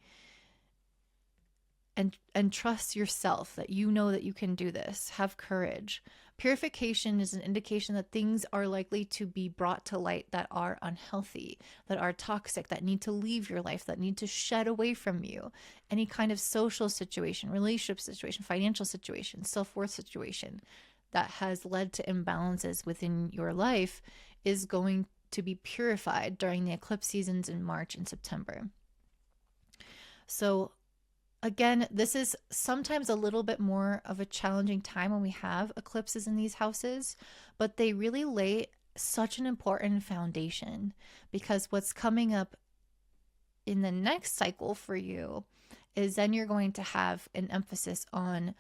And trust yourself that you know that you can do this. Have courage. Purification is an indication that things are likely to be brought to light that are unhealthy, that are toxic, that need to leave your life, that need to shed away from you. Any kind of social situation, relationship situation, financial situation, self-worth situation that has led to imbalances within your life is going to be purified during the eclipse seasons in March and September. So again, this is sometimes a little bit more of a challenging time when we have eclipses in these houses, but they really lay such an important foundation, because what's coming up in the next cycle for you is then you're going to have an emphasis on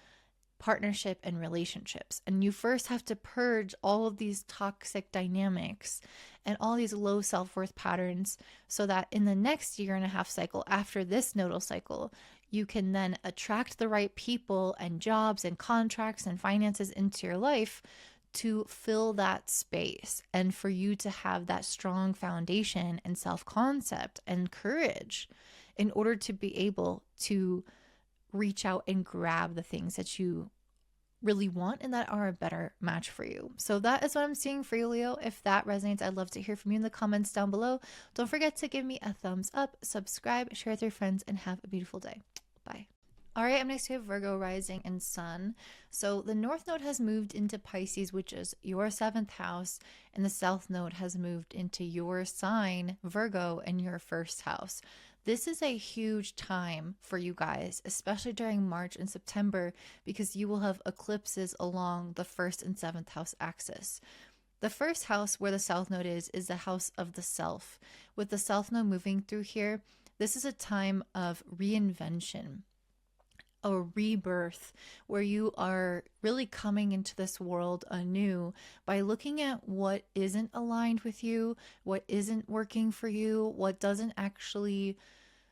partnership and relationships. And you first have to purge all of these toxic dynamics and all these low self-worth patterns so that in the next 1.5 year cycle, after this nodal cycle, you can then attract the right people and jobs and contracts and finances into your life to fill that space, and for you to have that strong foundation and self-concept and courage in order to be able to reach out and grab the things that you really want and that are a better match for you. So that is what I'm seeing for you, Leo. If that resonates, I'd love to hear from you in the comments down below. Don't forget to give me a thumbs up, subscribe, share with your friends, and have a beautiful day. Bye. All right, up next we have Virgo rising and sun. So the North Node has moved into Pisces, which is your seventh house, and the South Node has moved into your sign, Virgo, in your first house. This is a huge time for you guys, especially during March and September, because you will have eclipses along the first and seventh house axis. The first house where the South Node is the house of the self. With the South Node moving through here, this is a time of reinvention, a rebirth, where you are really coming into this world anew by looking at what isn't aligned with you, what isn't working for you, what doesn't actually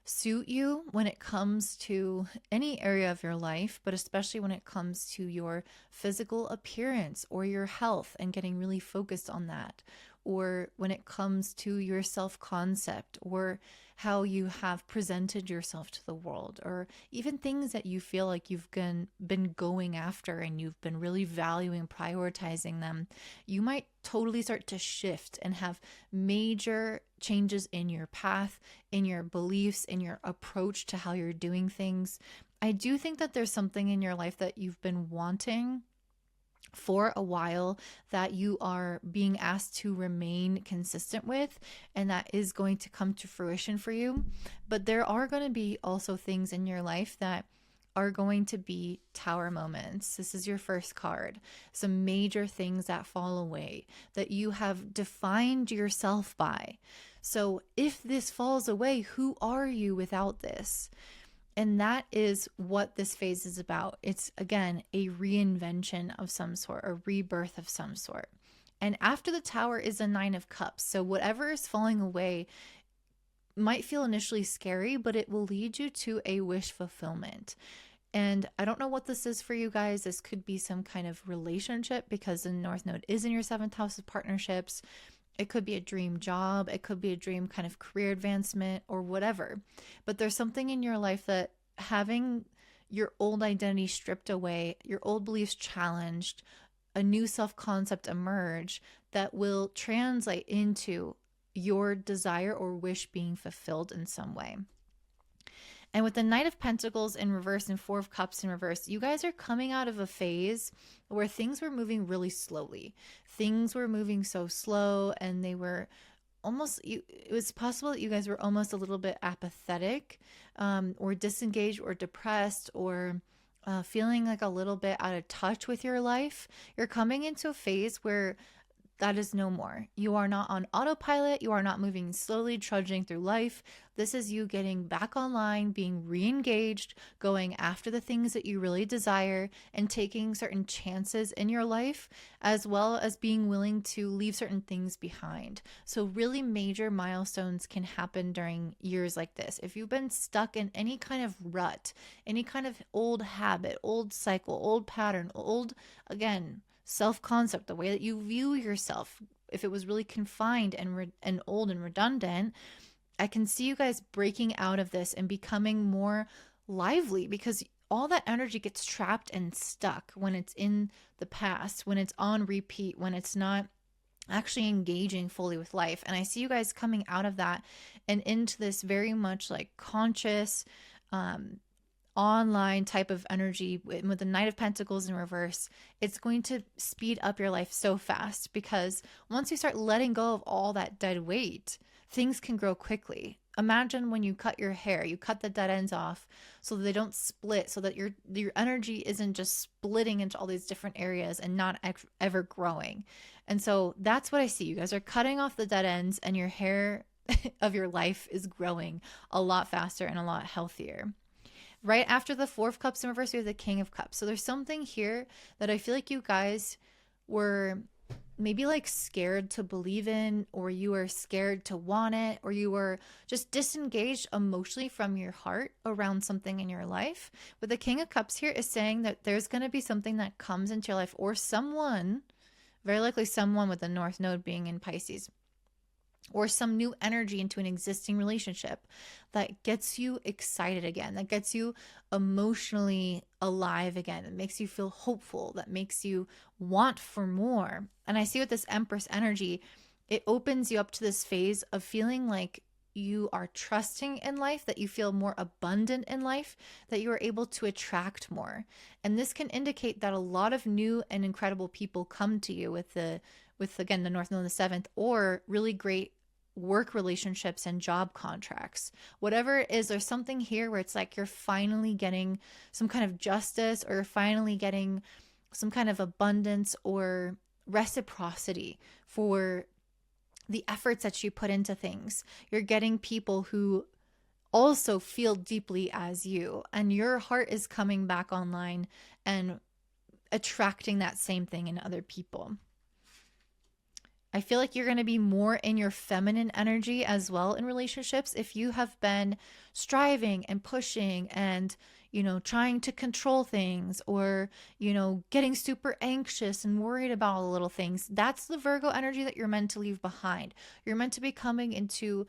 suit you when it comes to any area of your life, but especially when it comes to your physical appearance or your health and getting really focused on that, or when it comes to your self concept or how you have presented yourself to the world, or even things that you feel like you've been going after and you've been really valuing, prioritizing them. You might totally start to shift and have major changes in your path, in your beliefs, in your approach to how you're doing things. I do think that there's something in your life that you've been wanting for a while that you are being asked to remain consistent with, and that is going to come to fruition for you. But there are going to be also things in your life that are going to be tower moments. This is your first card. Some major things that fall away that you have defined yourself by. So if this falls away, who are you without this? And that is what this phase is about. It's, again, a reinvention of some sort, a rebirth of some sort. And after the tower is a Nine of Cups. So whatever is falling away might feel initially scary, but it will lead you to a wish fulfillment. And I don't know what this is for you guys. This could be some kind of relationship, because the North Node is in your seventh house of partnerships. It could be a dream job. It could be a dream kind of career advancement or whatever. But there's something in your life that having your old identity stripped away, your old beliefs challenged, a new self-concept emerge that will translate into your desire or wish being fulfilled in some way. And with the Knight of Pentacles in reverse and Four of Cups in reverse, you guys are coming out of a phase where things were moving really slowly. Things were moving so slow, and they were almost, it was possible that you guys were almost a little bit apathetic, or disengaged or depressed, or feeling like a little bit out of touch with your life. You're coming into a phase where that is no more. You are not on autopilot. You are not moving slowly, trudging through life. This is you getting back online, being re-engaged, going after the things that you really desire, and taking certain chances in your life, as well as being willing to leave certain things behind. So really major milestones can happen during years like this. If you've been stuck in any kind of rut, any kind of old habit, old cycle, old pattern, old, again, self-concept, the way that you view yourself, if it was really confined and old and redundant, I can see you guys breaking out of this and becoming more lively, because all that energy gets trapped and stuck when it's in the past, when it's on repeat, when it's not actually engaging fully with life. And I see you guys coming out of that and into this very much like conscious, online type of energy. With the Knight of Pentacles in reverse, it's going to speed up your life so fast, because once you start letting go of all that dead weight, things can grow quickly. Imagine when you cut your hair, you cut the dead ends off so that they don't split, so that your energy isn't just splitting into all these different areas and not ever growing. And so that's what I see. You guys are cutting off the dead ends, and your hair of your life is growing a lot faster and a lot healthier. Right after the Four of Cups in reverse, we have the King of Cups. So there's something here that I feel like you guys were maybe like scared to believe in, or you were scared to want it, or you were just disengaged emotionally from your heart around something in your life. But the King of Cups here is saying that there's going to be something that comes into your life, or someone, very likely someone with the North Node being in Pisces, or some new energy into an existing relationship that gets you excited again, that gets you emotionally alive again, that makes you feel hopeful, that makes you want for more. And I see with this Empress energy, it opens you up to this phase of feeling like you are trusting in life, that you feel more abundant in life, that you are able to attract more. And this can indicate that a lot of new and incredible people come to you with again, the North Node and the seventh, or really great work relationships and job contracts. Whatever it is, there's something here where it's like you're finally getting some kind of justice, or you're finally getting some kind of abundance or reciprocity for the efforts that you put into things. You're getting people who also feel deeply as you, and your heart is coming back online and attracting that same thing in other people. I feel like you're going to be more in your feminine energy as well in relationships. If you have been striving and pushing and, trying to control things, or, getting super anxious and worried about all the little things, that's the Virgo energy that you're meant to leave behind. You're meant to be coming into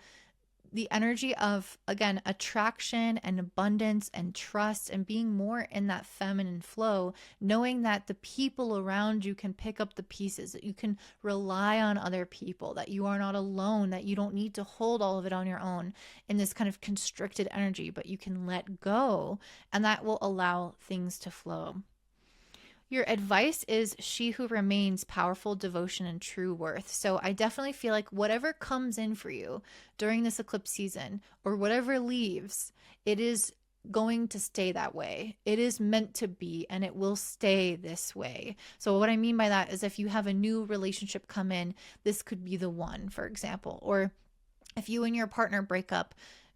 the energy of, again, attraction and abundance and trust, and being more in that feminine flow, knowing that the people around you can pick up the pieces, that you can rely on other people, that you are not alone, that you don't need to hold all of it on your own in this kind of constricted energy, but you can let go, and that will allow things to flow. Your advice is she who remains, powerful devotion and true worth. So I definitely feel like whatever comes in for you during this eclipse season, or whatever leaves, it is going to stay that way. It is meant to be, and it will stay this way. So what I mean by that is, if you have a new relationship come in, this could be the one, for example. Or if you and your partner break up,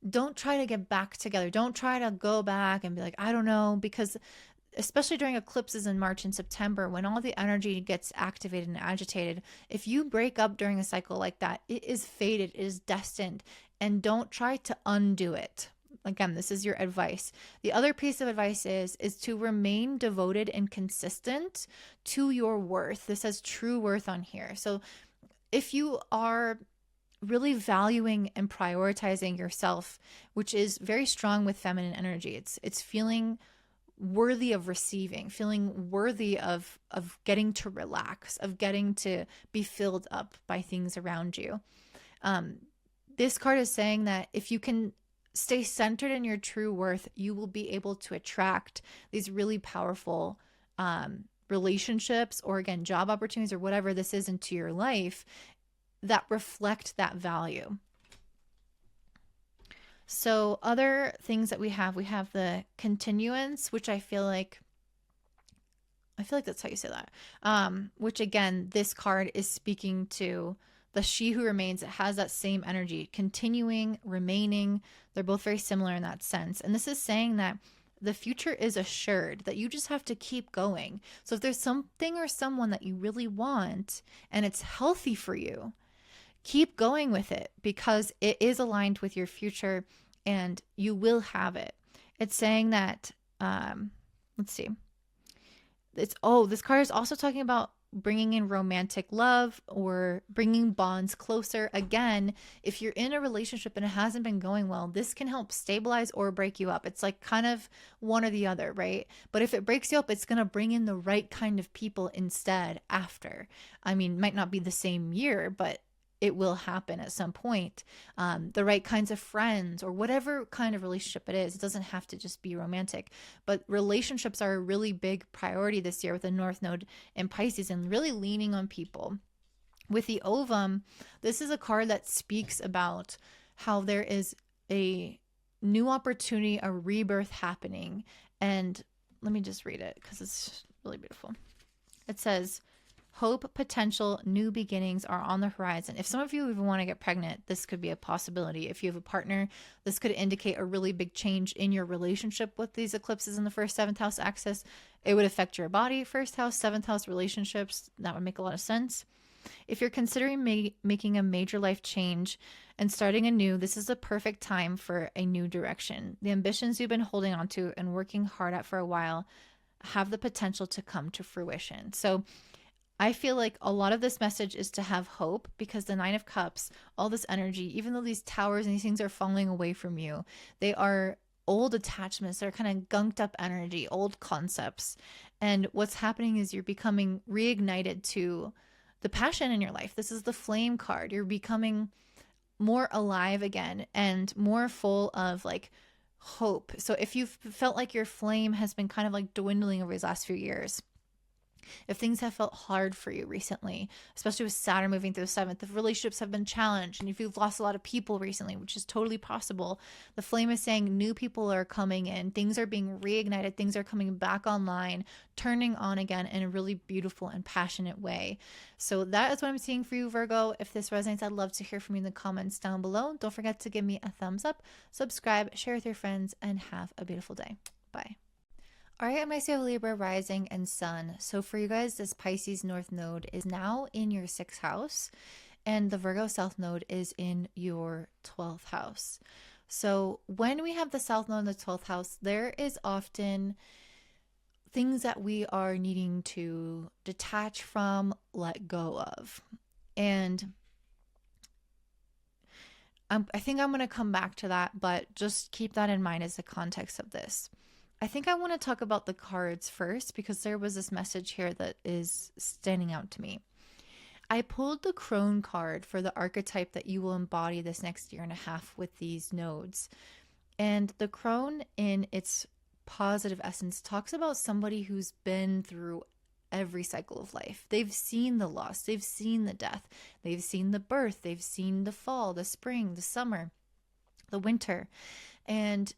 don't try to get back together. Don't try to go back and be like, I don't know, because especially during eclipses in March and September, when all the energy gets activated and agitated, if you break up during a cycle like that, it is fated, it is destined, and don't try to undo it. Again, this is your advice. The other piece of advice is to remain devoted and consistent to your worth. This says true worth on here. So if you are really valuing and prioritizing yourself, which is very strong with feminine energy, it's feeling worthy of receiving, feeling worthy of getting to relax, of getting to be filled up by things around you. This card is saying that if you can stay centered in your true worth, you will be able to attract these really powerful relationships, or again, job opportunities, or whatever this is, into your life that reflect that value. So other things that we have the continuance, which I feel like that's how you say that. Which again, this card is speaking to the she who remains. It has that same energy, continuing, remaining. They're both very similar in that sense. And this is saying that the future is assured, that you just have to keep going. So if there's something or someone that you really want and it's healthy for you, keep going with it, because it is aligned with your future and you will have it. It's saying that, let's see. This card is also talking about bringing in romantic love, or bringing bonds closer. Again, if you're in a relationship and it hasn't been going well, this can help stabilize or break you up. It's like kind of one or the other, right? But if it breaks you up, it's going to bring in the right kind of people instead after. I mean, might not be the same year, but it will happen at some point. The right kinds of friends, or whatever kind of relationship it is. It doesn't have to just be romantic, but relationships are a really big priority this year with the North Node in Pisces, and really leaning on people. With the ovum, this is a card that speaks about how there is a new opportunity, a rebirth happening. And let me just read it because it's really beautiful. It says, hope, potential, new beginnings are on the horizon. If some of you even want to get pregnant, this could be a possibility. If you have a partner, this could indicate a really big change in your relationship with these eclipses in the first, 7th house axis. It would affect your body, 1st house, 7th house relationships. That would make a lot of sense. If you're considering making a major life change and starting anew, this is the perfect time for a new direction. The ambitions you've been holding on to and working hard at for a while have the potential to come to fruition. So I feel like a lot of this message is to have hope, because the 9 of Cups, all this energy, even though these towers and these things are falling away from you, they are old attachments. They're kind of gunked up energy, old concepts. And what's happening is you're becoming reignited to the passion in your life. This is the flame card. You're becoming more alive again and more full of like hope. So if you've felt like your flame has been kind of like dwindling over these last few years, if things have felt hard for you recently, especially with Saturn moving through the seventh, if relationships have been challenged, and if you've lost a lot of people recently, which is totally possible, the flame is saying new people are coming in, things are being reignited, things are coming back online, turning on again in a really beautiful and passionate way. So that is what I'm seeing for you, Virgo. If this resonates, I'd love to hear from you in the comments down below. Don't forget to give me a thumbs up, subscribe, share with your friends, and have a beautiful day. Bye. All right, I might say Libra rising and sun. So for you guys, this Pisces North Node is now in your 6th house, and the Virgo South Node is in your 12th house. So when we have the South Node in the 12th house, there is often things that we are needing to detach from, let go of. And I think I'm going to come back to that, but just keep that in mind as the context of this. I think I want to talk about the cards first because there was this message here that is standing out to me. I pulled the Crone card for the archetype that you will embody this next year and a half with these nodes. And the Crone, in its positive essence, talks about somebody who's been through every cycle of life. They've seen the loss, they've seen the death, they've seen the birth, they've seen the fall, the spring, the summer, the winter. And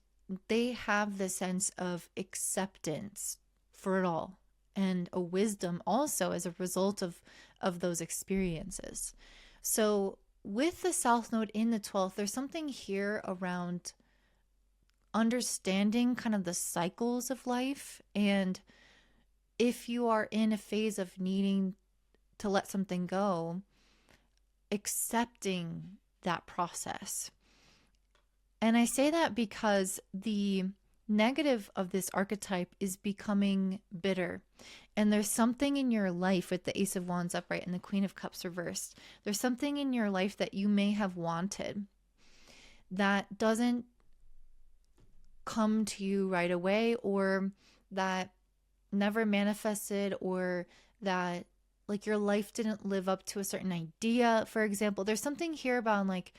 they have the sense of acceptance for it all and a wisdom also as a result of those experiences. So with the South Node in the 12th, there's something here around understanding kind of the cycles of life. And if you are in a phase of needing to let something go, accepting that process. And I say that because the negative of this archetype is becoming bitter. And there's something in your life with the Ace of Wands upright and the Queen of Cups reversed. There's something in your life that you may have wanted that doesn't come to you right away, or that never manifested, or that like your life didn't live up to a certain idea. For example, there's something here about like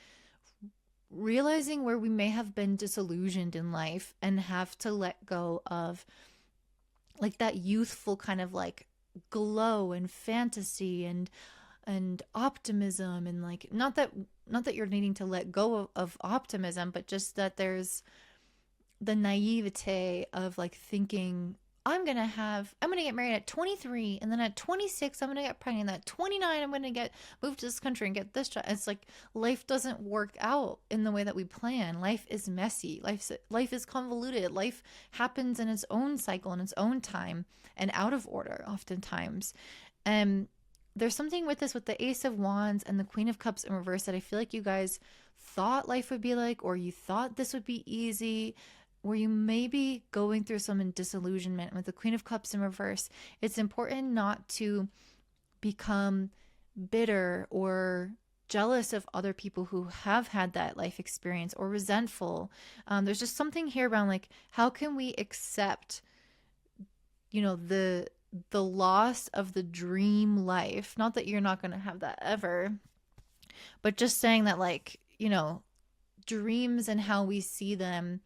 realizing where we may have been disillusioned in life and have to let go of like that youthful kind of like glow and fantasy and optimism, and like not that you're needing to let go of optimism, but just that there's the naivete of like thinking I'm going to get married at 23, and then at 26, I'm going to get pregnant. At 29, I'm going to get moved to this country and get this job. It's like life doesn't work out in the way that we plan. Life is messy. Life is convoluted. Life happens in its own cycle, in its own time, and out of order oftentimes. And there's something with this, with the Ace of Wands and the Queen of Cups in reverse, that I feel like you guys thought life would be like, or you thought this would be easy, where you may be going through some disillusionment. With the Queen of Cups in reverse, it's important not to become bitter or jealous of other people who have had that life experience, or resentful. There's just something here around like, how can we accept, the loss of the dream life? Not that you're not going to have that ever, but just saying that like, dreams and how we see them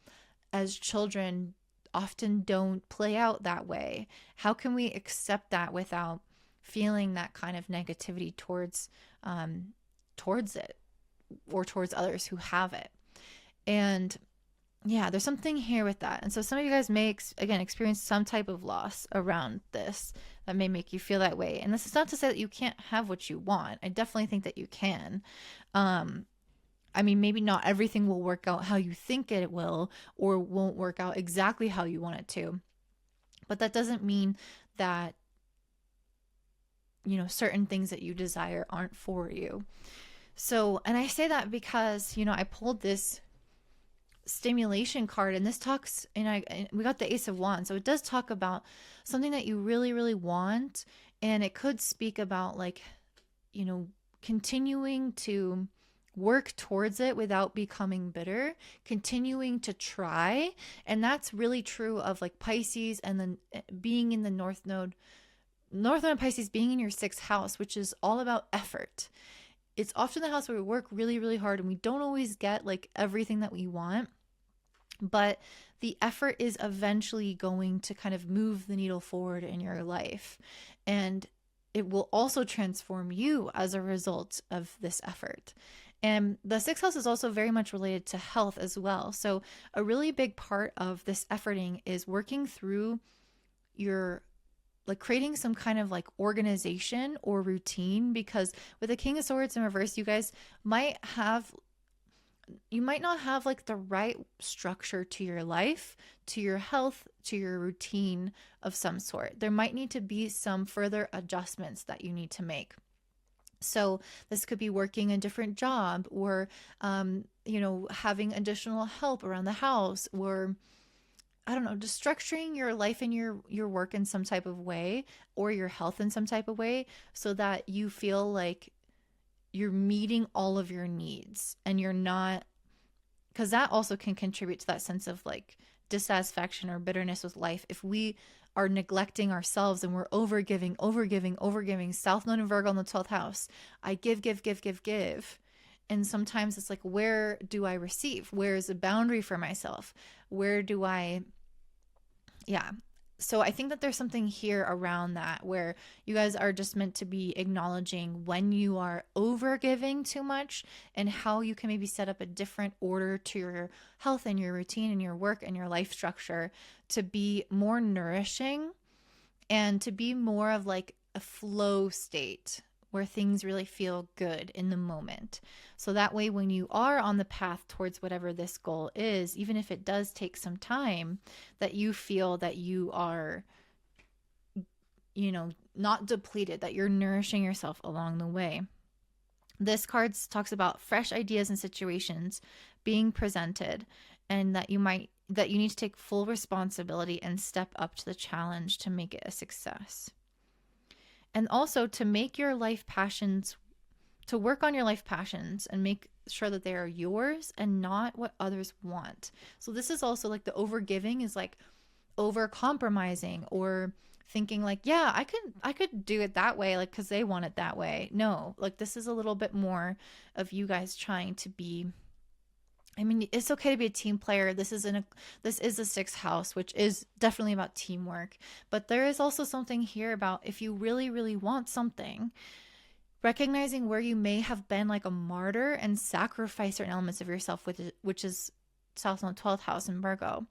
as children often don't play out that way. How can we accept that without feeling that kind of negativity towards it, or towards others who have it? And yeah, there's something here with that. And so some of you guys may experience some type of loss around this that may make you feel that way. And this is not to say that you can't have what you want. I definitely think that you can. Maybe not everything will work out how you think it will, or won't work out exactly how you want it to. But that doesn't mean that, certain things that you desire aren't for you. So, and I say that because, I pulled this stimulation card, and this talks, and we got the Ace of Wands. So it does talk about something that you really, really want. And it could speak about like, continuing to work towards it without becoming bitter, continuing to try. And that's really true of like Pisces, and then being in the North Node and Pisces being in your 6th house, which is all about effort. it's often the house where we work really, really hard and we don't always get like everything that we want, but the effort is eventually going to kind of move the needle forward in your life. And it will also transform you as a result of this effort. And the sixth house is also very much related to health as well. So, a really big part of this efforting is working through your, like, creating some kind of like organization or routine, because with the King of Swords in reverse, you might not have like the right structure to your life, to your health, to your routine of some sort. There might need to be some further adjustments that you need to make. So this could be working a different job, or having additional help around the house, or I don't know, just structuring your life and your work in some type of way, or your health in some type of way, so that you feel like you're meeting all of your needs and you're not, because that also can contribute to that sense of like dissatisfaction or bitterness with life. If we are neglecting ourselves and we're overgiving, South Node and Virgo in the 12th house, I give, give, give, give, give. And sometimes it's like, where do I receive? Where is the boundary for myself? Where do I, yeah. So I think that there's something here around that, where you guys are just meant to be acknowledging when you are over giving too much, and how you can maybe set up a different order to your health and your routine and your work and your life structure to be more nourishing and to be more of like a flow state where things really feel good in the moment. So that way, when you are on the path towards whatever this goal is, even if it does take some time, that you feel that you are, not depleted, that you're nourishing yourself along the way. This card talks about fresh ideas and situations being presented, and that you need to take full responsibility and step up to the challenge to make it a success. And also to make your life passions, to work on your life passions and make sure that they are yours and not what others want. So this is also like the overgiving is like over compromising, or thinking like, yeah, I could do it that way, like, because they want it that way. No, like, this is a little bit more of you guys trying to be, I mean, it's okay to be a team player. This is a sixth house, which is definitely about teamwork. But there is also something here about, if you really, really want something, recognizing where you may have been like a martyr and sacrifice certain elements of yourself, which is South Node 12th house in Virgo,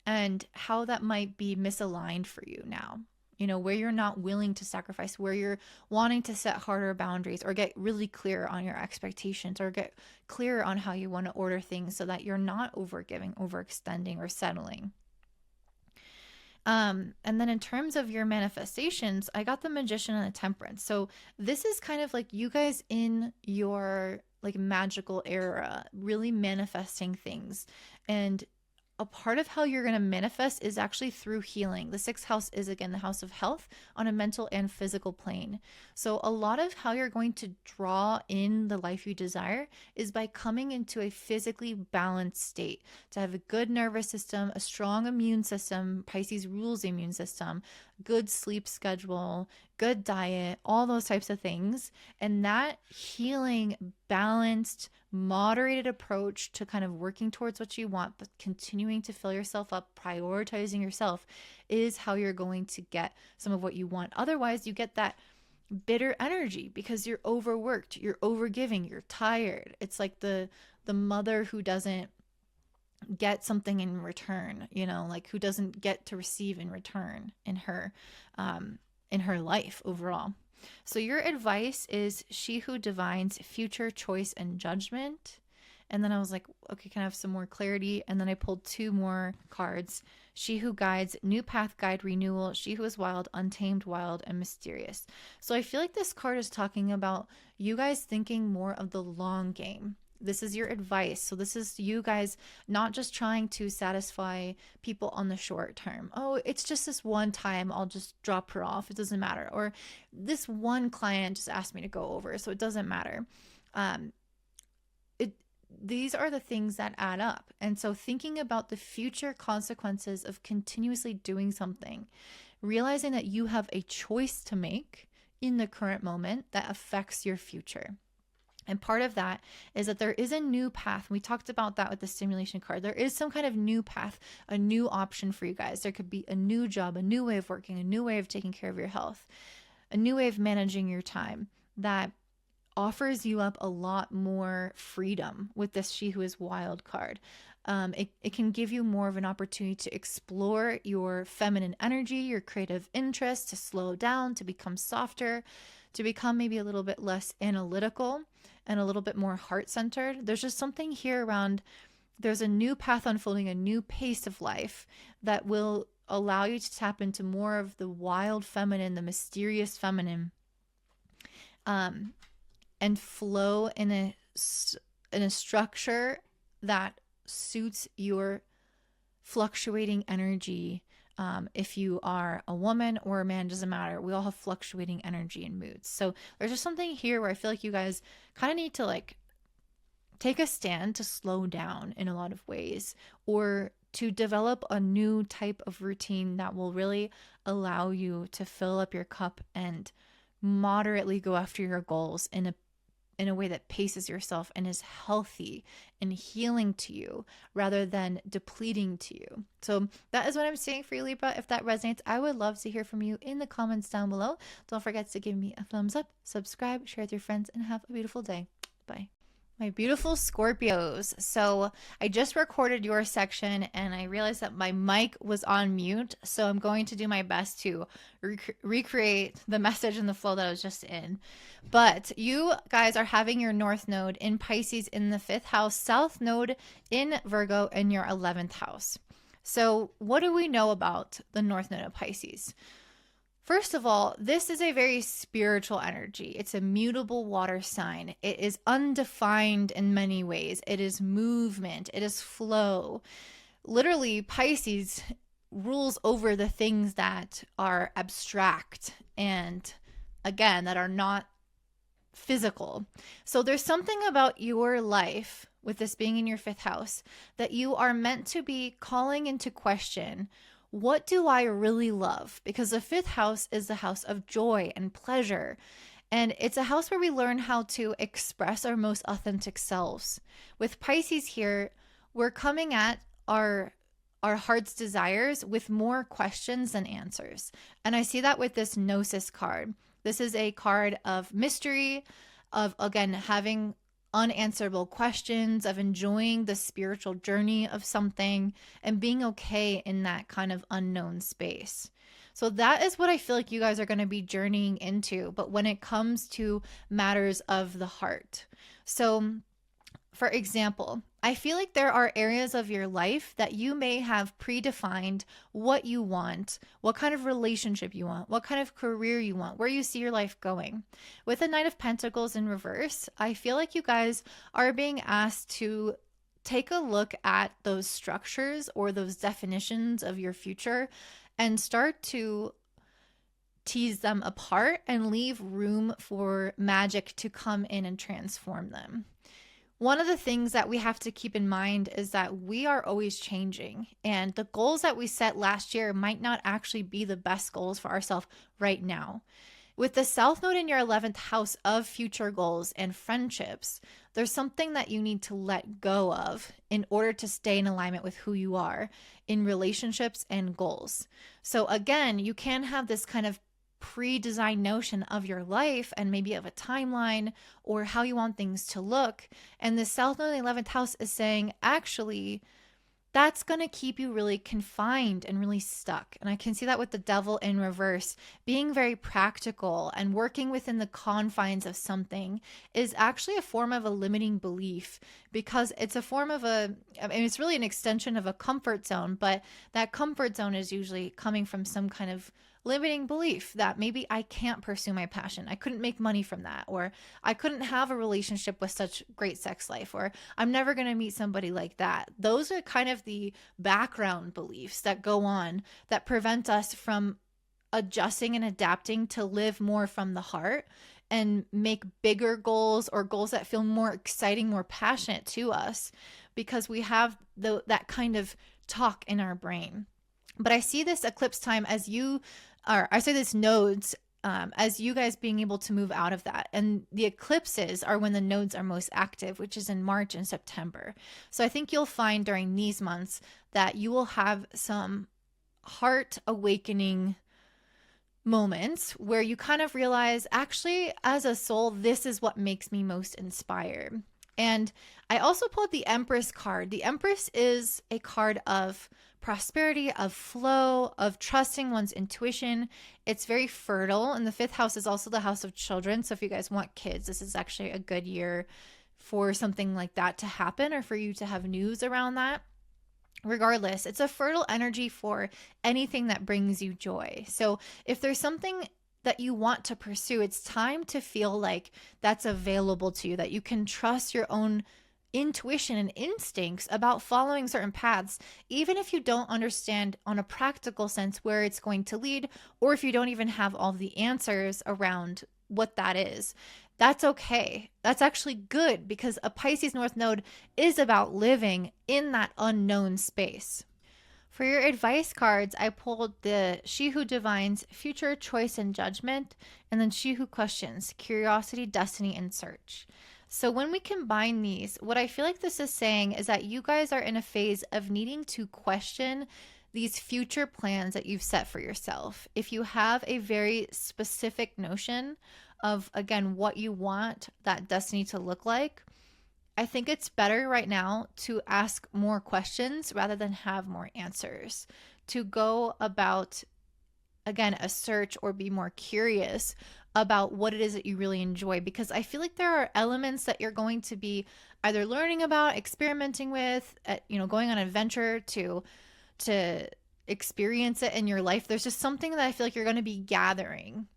and how that might be misaligned for you now. Where you're not willing to sacrifice, where you're wanting to set harder boundaries, or get really clear on your expectations, or get clear on how you want to order things, so that you're not overgiving, overextending, or settling. And then in terms of your manifestations, I got the Magician and the Temperance. So this is kind of like you guys in your like magical era, really manifesting things. And a part of how you're going to manifest is actually through healing. The sixth house is, again, the house of health on a mental and physical plane. So a lot of how you're going to draw in the life you desire is by coming into a physically balanced state, to have a good nervous system, a strong immune system. Pisces rules the immune system, good sleep schedule, good diet, all those types of things. And that healing, balanced, moderated approach to kind of working towards what you want, but continuing to fill yourself up, prioritizing yourself, is how you're going to get some of what you want. Otherwise, you get that bitter energy because you're overworked, you're overgiving, you're tired. It's like the mother who doesn't get something in return, like who doesn't get to receive in return in her life overall. So your advice is she who divines future choice and judgment. And then I was like, okay, can I have some more clarity? And then I pulled two more cards. She who guides, new path guide, renewal. She who is wild, untamed, wild, and mysterious. So I feel like this card is talking about you guys thinking more of the long game. This is your advice. So this is you guys not just trying to satisfy people on the short term. Oh, it's just this one time, I'll just drop her off, it doesn't matter. Or this one client just asked me to go over, so it doesn't matter. These are the things that add up. And so thinking about the future consequences of continuously doing something, realizing that you have a choice to make in the current moment that affects your future. And part of that is that there is a new path. We talked about that with the stimulation card. There is some kind of new path, a new option for you guys. There could be a new job, a new way of working, a new way of taking care of your health, a new way of managing your time that offers you up a lot more freedom with this She Who Is Wild card. It can give you more of an opportunity to explore your feminine energy, your creative interests, to slow down, to become softer, to become maybe a little bit less analytical and a little bit more heart-centered. There's just something here around, there's a new path unfolding, a new pace of life that will allow you to tap into more of the wild feminine, the mysterious feminine, and flow in a structure that suits your fluctuating energy. If you are a woman or a man, doesn't matter. We all have fluctuating energy and moods. So there's just something here where I feel like you guys kind of need to like take a stand to slow down in a lot of ways, or to develop a new type of routine that will really allow you to fill up your cup and moderately go after your goals in a way that paces yourself and is healthy and healing to you rather than depleting to you. So that is what I'm saying for you, Libra. If that resonates, I would love to hear from you in the comments down below. Don't forget to give me a thumbs up, subscribe, share with your friends, and have a beautiful day. Bye. My beautiful Scorpios. So I just recorded your section and I realized that my mic was on mute. So I'm going to do my best to recreate the message and the flow that I was just in. But you guys are having your North Node in Pisces in the 5th house, South Node in Virgo in your 11th house. So what do we know about the North Node of Pisces? First of all, this is a very spiritual energy. It's a mutable water sign. It is undefined in many ways. It is movement. It is flow. Literally, Pisces rules over the things that are abstract and, again, that are not physical. So there's something about your life, with this being in your 5th house, that you are meant to be calling into question. What do I really love? Because the 5th house is the house of joy and pleasure. And it's a house where we learn how to express our most authentic selves. With Pisces here, we're coming at our heart's desires with more questions than answers. And I see that with this Gnosis card. This is a card of mystery, of, again, having unanswerable questions, of enjoying the spiritual journey of something and being okay in that kind of unknown space. So that is what I feel like you guys are going to be journeying into, but when it comes to matters of the heart. So for example, I feel like there are areas of your life that you may have predefined what you want, what kind of relationship you want, what kind of career you want, where you see your life going. With the Knight of Pentacles in reverse, I feel like you guys are being asked to take a look at those structures or those definitions of your future and start to tease them apart and leave room for magic to come in and transform them. One of the things that we have to keep in mind is that we are always changing, and the goals that we set last year might not actually be the best goals for ourselves right now. With the South Node in your 11th house of future goals and friendships, there's something that you need to let go of in order to stay in alignment with who you are in relationships and goals. So again, you can have this kind of pre-designed notion of your life and maybe of a timeline or how you want things to look. And the South Node in the 11th house is saying, actually, that's going to keep you really confined and really stuck. And I can see that with the Devil in reverse. Being very practical and working within the confines of something is actually a form of a limiting belief, because it's a form of it's really an extension of a comfort zone, but that comfort zone is usually coming from some kind of limiting belief that maybe I can't pursue my passion. I couldn't make money from that, or I couldn't have a relationship with such great sex life, or I'm never going to meet somebody like that. Those are kind of the background beliefs that go on that prevent us from adjusting and adapting to live more from the heart and make bigger goals or goals that feel more exciting, more passionate to us, because we have that kind of talk in our brain. But I see this eclipse time as I say this nodes as you guys being able to move out of that. And the eclipses are when the nodes are most active, which is in March and September. So I think you'll find during these months that you will have some heart awakening moments where you kind of realize, actually, as a soul, this is what makes me most inspired. And I also pulled the Empress card. The Empress is a card of prosperity, of flow, of trusting one's intuition. It's very fertile. And the fifth house is also the house of children. So if you guys want kids, this is actually a good year for something like that to happen, or for you to have news around that. Regardless, it's a fertile energy for anything that brings you joy. So if there's something that you want to pursue, it's time to feel like that's available to you, that you can trust your own intuition and instincts about following certain paths, even if you don't understand on a practical sense where it's going to lead, or if you don't even have all the answers around what that is. That's okay. That's actually good, because a Pisces North Node is about living in that unknown space. For your advice cards, I pulled the She Who Divines, Future, Choice, and Judgment, and then She Who Questions, Curiosity, Destiny, and Search. So when we combine these, what I feel like this is saying is that you guys are in a phase of needing to question these future plans that you've set for yourself. If you have a very specific notion of, again, what you want that destiny to look like, I think it's better right now to ask more questions rather than have more answers, to go about, again, a search, or be more curious about what it is that you really enjoy. Because I feel like there are elements that you're going to be either learning about, experimenting with, going on an adventure to experience it in your life. There's just something that I feel like you're going to be gathering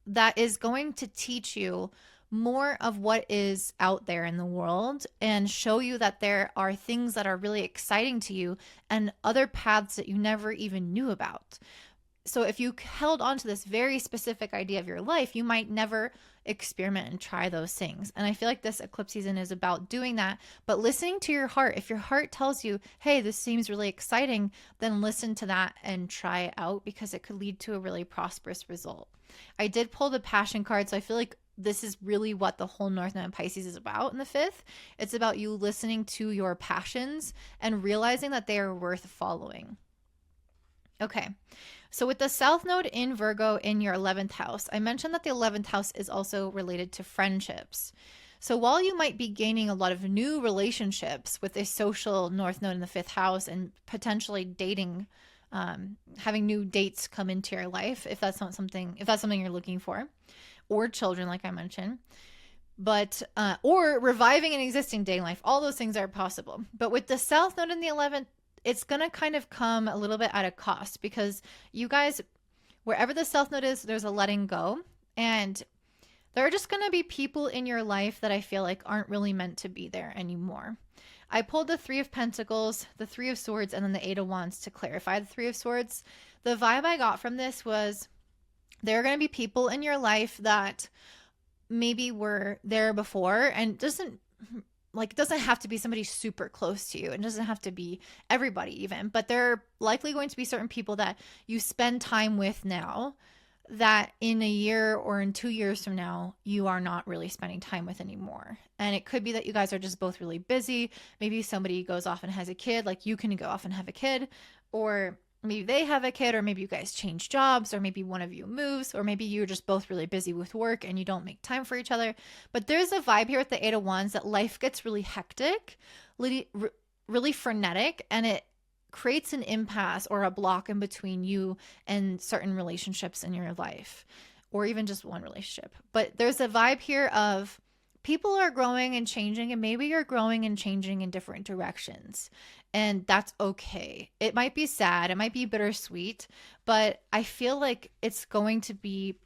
that is going to teach you more of what is out there in the world, and show you that there are things that are really exciting to you and other paths that you never even knew about. So if you held on to this very specific idea of your life, you might never experiment and try those things. And I feel like this eclipse season is about doing that, but listening to your heart. If your heart tells you, hey, this seems really exciting, then listen to that and try it out, because it could lead to a really prosperous result. I did pull the Passion card, so I feel like this is really what the whole North Node in Pisces is about in the fifth. It's about you listening to your passions and realizing that they are worth following. Okay, so with the South Node in Virgo in your 11th house, I mentioned that the 11th house is also related to friendships. So while you might be gaining a lot of new relationships with a social North Node in the 5th house, and potentially dating, having new dates come into your life, if that's something you're looking for, or children, like I mentioned, but or reviving an existing dating life, all those things are possible. But with the South Node in the 11th, it's going to kind of come a little bit at a cost, because you guys, wherever the South Node is, there's a letting go. And there are just going to be people in your life that I feel like aren't really meant to be there anymore. I pulled the Three of Pentacles, the Three of Swords, and then the Eight of Wands to clarify the Three of Swords. The vibe I got from this was there are going to be people in your life that maybe were there before, and it doesn't have to be somebody super close to you. It doesn't have to be everybody even, but there are likely going to be certain people that you spend time with now that in a year or in 2 years from now, you are not really spending time with anymore. And it could be that you guys are just both really busy. Maybe somebody goes off and has a kid, like you can go off and have a kid, or maybe they have a kid, or maybe you guys change jobs, or maybe one of you moves, or maybe you're just both really busy with work and you don't make time for each other. But there's a vibe here with the Eight of Wands that life gets really hectic, really frenetic, and it creates an impasse or a block in between you and certain relationships in your life, or even just one relationship. But there's a vibe here of people are growing and changing, and maybe you're growing and changing in different directions. And that's okay. It might be sad, it might be bittersweet, but I feel like it's going to be,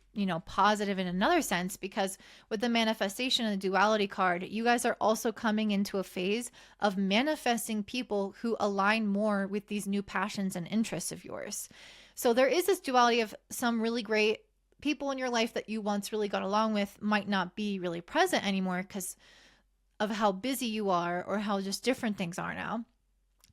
positive in another sense, because with the manifestation and the duality card, you guys are also coming into a phase of manifesting people who align more with these new passions and interests of yours. So there is this duality of some really great people in your life that you once really got along with might not be really present anymore because of how busy you are or how just different things are now.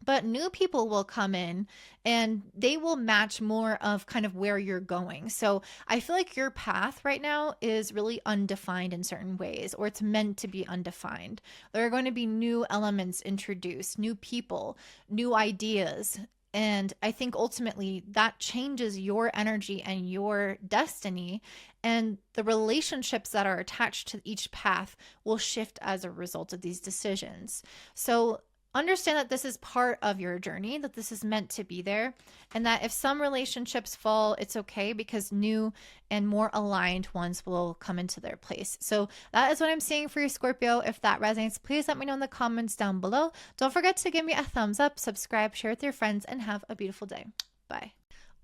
But new people will come in and they will match more of kind of where you're going. So I feel like your path right now is really undefined in certain ways, or it's meant to be undefined. There are going to be new elements introduced, new people, new ideas. And I think ultimately that changes your energy and your destiny. And the relationships that are attached to each path will shift as a result of these decisions. So understand that this is part of your journey, that this is meant to be there, and that if some relationships fall, it's okay because new and more aligned ones will come into their place. So that is what I'm saying for you, Scorpio. If that resonates, please let me know in the comments down below. Don't forget to give me a thumbs up, subscribe, share with your friends, and have a beautiful day. Bye.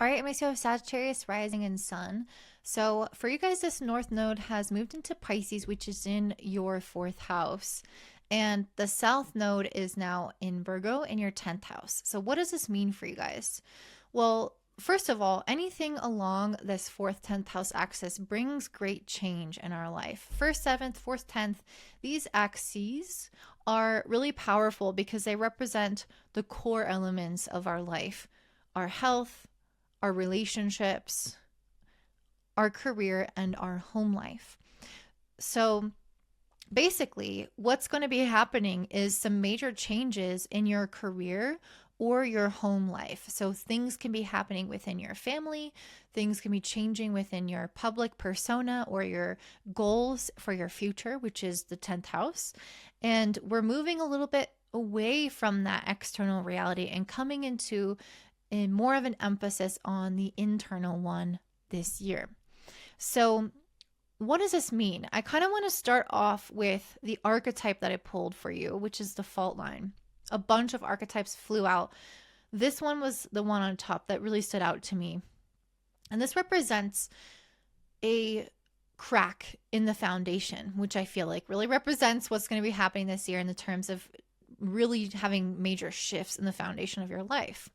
All right, it makes you have Sagittarius rising and sun. So for you guys, this North Node has moved into Pisces, which is in your 4th house. And the South Node is now in Virgo in your 10th house. So what does this mean for you guys? Well, first of all, anything along this 4th, 10th house axis brings great change in our life. 1st, 7th, 4th, 10th, these axes are really powerful because they represent the core elements of our life, our health, our relationships, our career, and our home life. So basically, what's going to be happening is some major changes in your career or your home life. So things can be happening within your family, things can be changing within your public persona or your goals for your future, which is the 10th house. And we're moving a little bit away from that external reality and coming into more of an emphasis on the internal one this year. So what does this mean? I kind of want to start off with the archetype that I pulled for you, which is the fault line. A bunch of archetypes flew out. This one was the one on top that really stood out to me. And this represents a crack in the foundation, which I feel like really represents what's going to be happening this year in the terms of really having major shifts in the foundation of your life.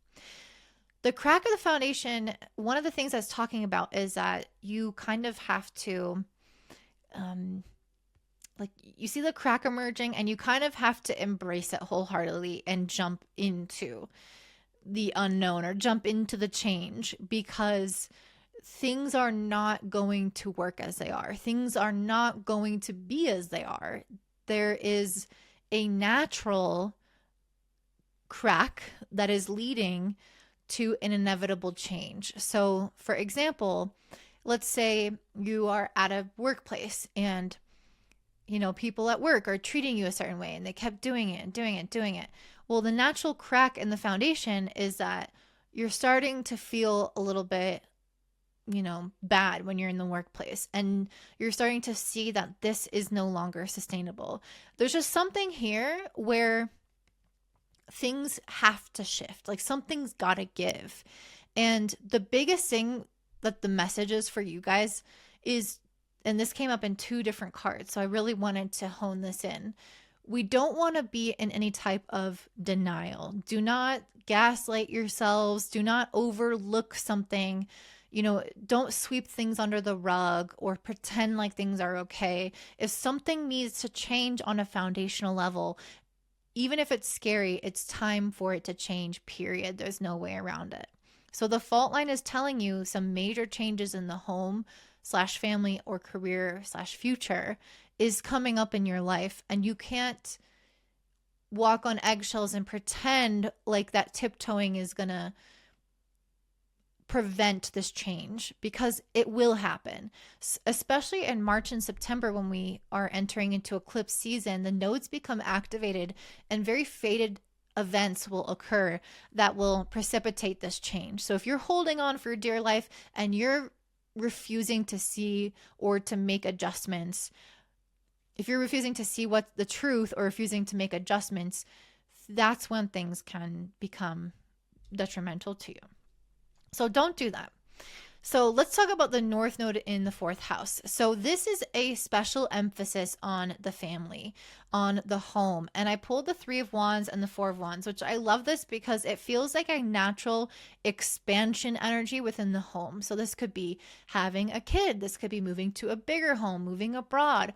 The crack of the foundation, one of the things I was talking about is that you kind of have to like you see the crack emerging and you kind of have to embrace it wholeheartedly and jump into the unknown or jump into the change, because things are not going to work as they are. Things are not going to be as they are. There is a natural crack that is leading to an inevitable change. So, for example, let's say you are at a workplace and people at work are treating you a certain way and they kept doing it and doing it, doing it. Well, the natural crack in the foundation is that you're starting to feel a little bit, bad when you're in the workplace, and you're starting to see that this is no longer sustainable. There's just something here where things have to shift, like something's got to give. And the biggest thing that the message is for you guys is, and this came up in 2 different cards, so I really wanted to hone this in. We don't want to be in any type of denial. Do not gaslight yourselves. Do not overlook something. Don't sweep things under the rug or pretend like things are okay. If something needs to change on a foundational level, even if it's scary, it's time for it to change, period. There's no way around it. So the fault line is telling you some major changes in the home / family or career / future is coming up in your life, and you can't walk on eggshells and pretend like that tiptoeing is going to prevent this change, because it will happen, especially in March and September when we are entering into eclipse season. The nodes become activated and very fated events will occur that will precipitate this change. So if you're holding on for dear life and you're refusing to see or to make adjustments, if you're refusing to see what the truth or refusing to make adjustments, that's when things can become detrimental to you. So don't do that. So let's talk about the North Node in the fourth house. So this is a special emphasis on the family, on the home. And I pulled the Three of Wands and the Four of Wands, which I love this because it feels like a natural expansion energy within the home. So this could be having a kid. This could be moving to a bigger home, moving abroad,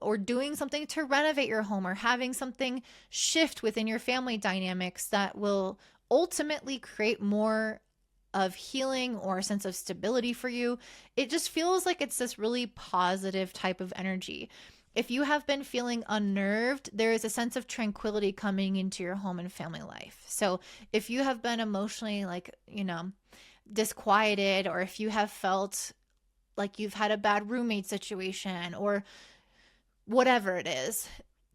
or doing something to renovate your home, or having something shift within your family dynamics that will ultimately create more of healing or a sense of stability for you. It just feels like it's this really positive type of energy. If you have been feeling unnerved, there is a sense of tranquility coming into your home and family life. So if you have been emotionally disquieted, or if you have felt like you've had a bad roommate situation or whatever it is,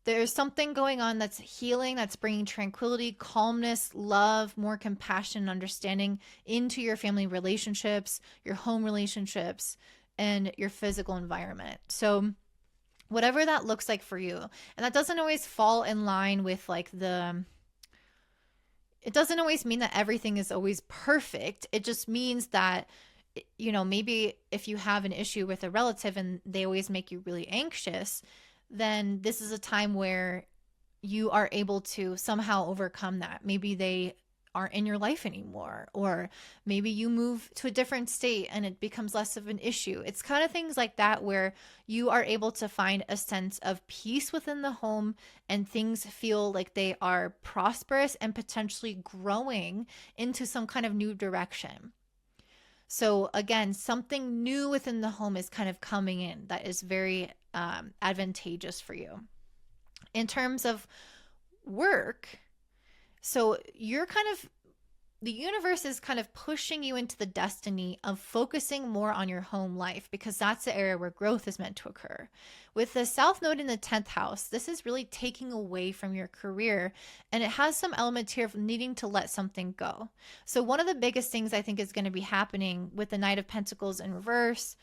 there's something going on that's healing, that's bringing tranquility, calmness, love, more compassion, and understanding into your family relationships, your home relationships, and your physical environment. So whatever that looks like for you. And that doesn't always fall in line with it doesn't always mean that everything is always perfect. It just means that, maybe if you have an issue with a relative and they always make you really anxious, then this is a time where you are able to somehow overcome that. Maybe they aren't in your life anymore, or maybe you move to a different state and it becomes less of an issue. It's kind of things like that where you are able to find a sense of peace within the home, and things feel like they are prosperous and potentially growing into some kind of new direction. So again, something new within the home is kind of coming in that is very advantageous for you. In terms of work, so the universe is kind of pushing you into the destiny of focusing more on your home life, because that's the area where growth is meant to occur. With the South Node in the 10th house, this is really taking away from your career, and it has some elements here of needing to let something go. So one of the biggest things I think is going to be happening with the Knight of Pentacles in reverse,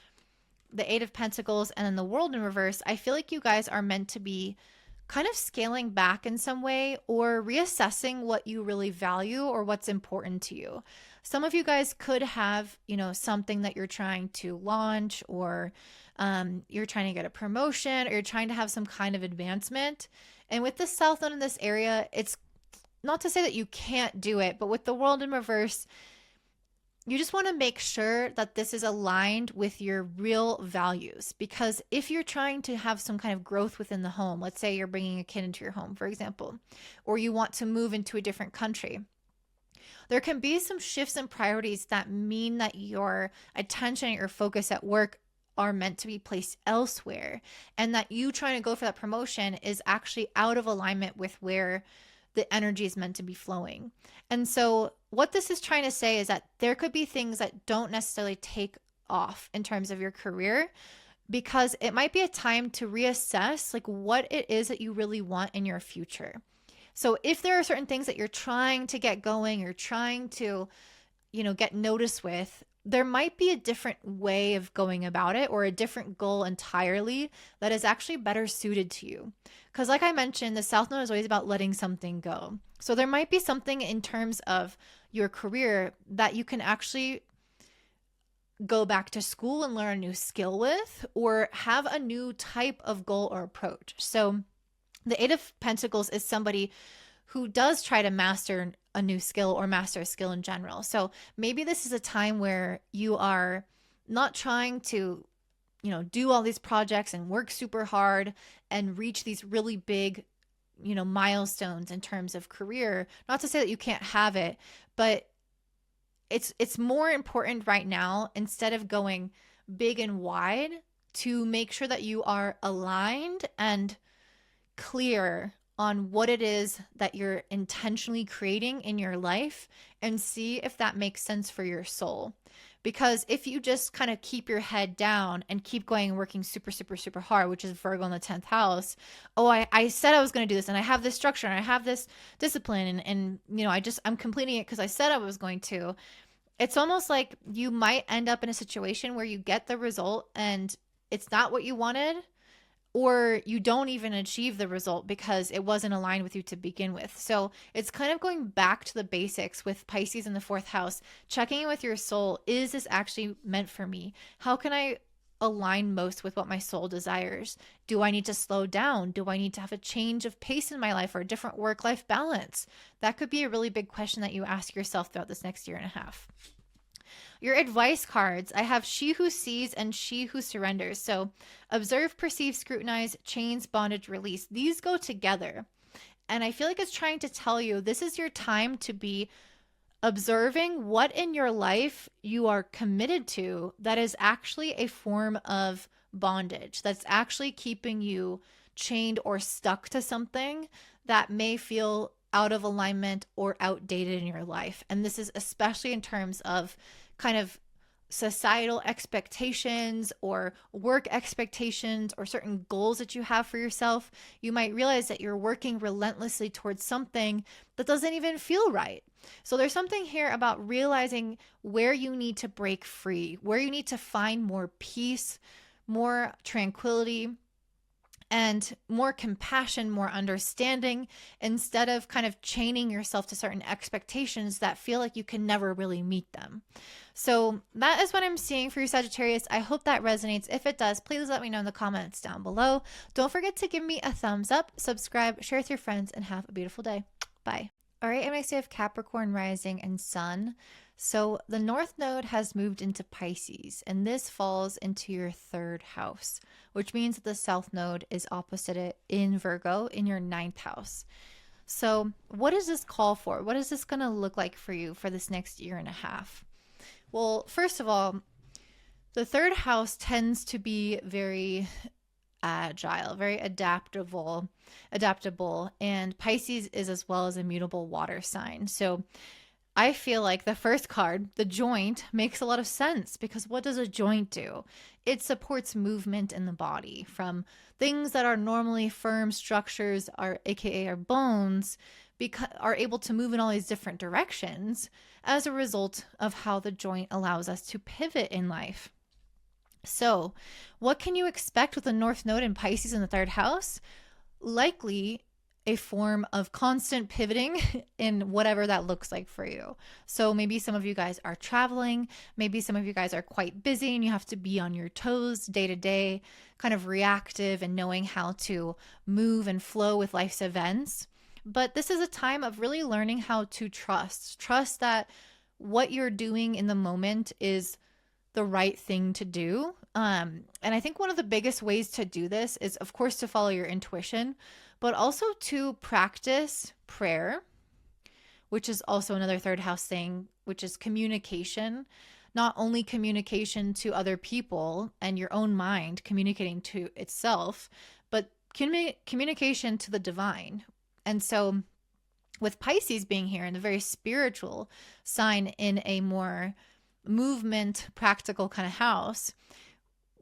the Eight of Pentacles, and then the World in reverse, I feel like you guys are meant to be kind of scaling back in some way, or reassessing what you really value or what's important to you. Some of you guys could have, something that you're trying to launch, or you're trying to get a promotion, or you're trying to have some kind of advancement. And with the South Node in this area, it's not to say that you can't do it, but with the World in reverse, you just want to make sure that this is aligned with your real values. Because if you're trying to have some kind of growth within the home, let's say you're bringing a kid into your home, for example, or you want to move into a different country, there can be some shifts in priorities that mean that your attention and your focus at work are meant to be placed elsewhere, and that you trying to go for that promotion is actually out of alignment with where the energy is meant to be flowing. And so what this is trying to say is that there could be things that don't necessarily take off in terms of your career, because it might be a time to reassess what it is that you really want in your future. So if there are certain things that you're trying to get going, you're trying to, get noticed with, there might be a different way of going about it, or a different goal entirely that is actually better suited to you. Because like I mentioned, the South Node is always about letting something go. So there might be something in terms of your career that you can actually go back to school and learn a new skill with, or have a new type of goal or approach. So the Eight of Pentacles is somebody who does try to master a new skill, or master a skill in general. So maybe this is a time where you are not trying to, do all these projects and work super hard and reach these really big, milestones in terms of career. Not to say that you can't have it, but it's more important right now, instead of going big and wide, to make sure that you are aligned and clear on what it is that you're intentionally creating in your life, and see if that makes sense for your soul. Because if you just kind of keep your head down and keep going and working super, super, super hard, which is Virgo in the 10th house, I said I was going to do this, and I have this structure, and I have this discipline, and I'm completing it because I said I was going to. It's almost like you might end up in a situation where you get the result and it's not what you wanted, or you don't even achieve the result because it wasn't aligned with you to begin with. So it's kind of going back to the basics with Pisces in the fourth house, checking in with your soul. Is this actually meant for me? How can I align most with what my soul desires? Do I need to slow down? Do I need to have a change of pace in my life or a different work-life balance? That could be a really big question that you ask yourself throughout this next year and a half. Your advice cards, I have she who sees and she who surrenders. So observe, perceive, scrutinize, chains, bondage, release. These go together. And I feel like it's trying to tell you this is your time to be observing what in your life you are committed to that is actually a form of bondage, that's actually keeping you chained or stuck to something that may feel out of alignment or outdated in your life. And this is especially in terms of kind of societal expectations or work expectations or certain goals that you have for yourself. You might realize that you're working relentlessly towards something that doesn't even feel right. So there's something here about realizing where you need to break free, where you need to find more peace, more tranquility, and more compassion, more understanding, instead of kind of chaining yourself to certain expectations that feel like you can never really meet them. So that is what I'm seeing for you, Sagittarius. I hope that resonates. If it does, please let me know in the comments down below. Don't forget to give me a thumbs up, subscribe, share with your friends, and have a beautiful day. Bye. All right, and I say of Capricorn rising and sun. So the North Node has moved into Pisces, and this falls into your third house, which means that the South Node is opposite it in Virgo in your ninth house. So what does this call for? What is this going to look like for you for this next year and a half? Well, first of all, the third house tends to be very agile, very adaptable, and Pisces is as well as a mutable water sign. So I feel like the first card, the joint, makes a lot of sense because what does a joint do? It supports movement in the body from things that are normally firm structures, aka our bones, are able to move in all these different directions as a result of how the joint allows us to pivot in life. So what can you expect with the North Node in Pisces in the third house? Likely a form of constant pivoting in whatever that looks like for you. So maybe some of you guys are traveling, maybe some of you guys are quite busy and you have to be on your toes day to day, kind of reactive and knowing how to move and flow with life's events. But this is a time of really learning how to trust that what you're doing in the moment is the right thing to do. And I think one of the biggest ways to do this is, of course, to follow your intuition, but also to practice prayer, which is also another third house thing, which is communication. Not only communication to other people and your own mind communicating to itself, but communication to the divine. And so with Pisces being here in a very spiritual sign in a more movement, practical kind of house,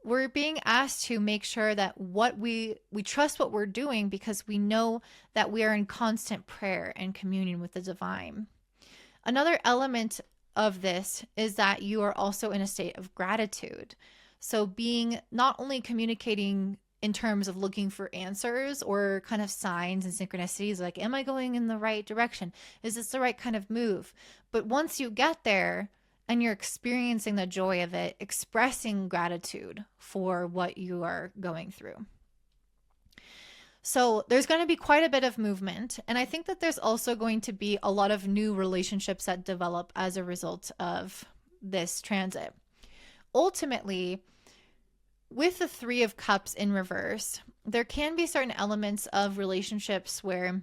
we're being asked to make sure that what we trust what we're doing because we know that we are in constant prayer and communion with the divine. Another element of this is that you are also in a state of gratitude. So being not only communicating in terms of looking for answers or kind of signs and synchronicities, like, am I going in the right direction? Is this the right kind of move? But once you get there, and you're experiencing the joy of it, expressing gratitude for what you are going through. So there's going to be quite a bit of movement. And I think that there's also going to be a lot of new relationships that develop as a result of this transit. Ultimately, with the Three of Cups in reverse, there can be certain elements of relationships where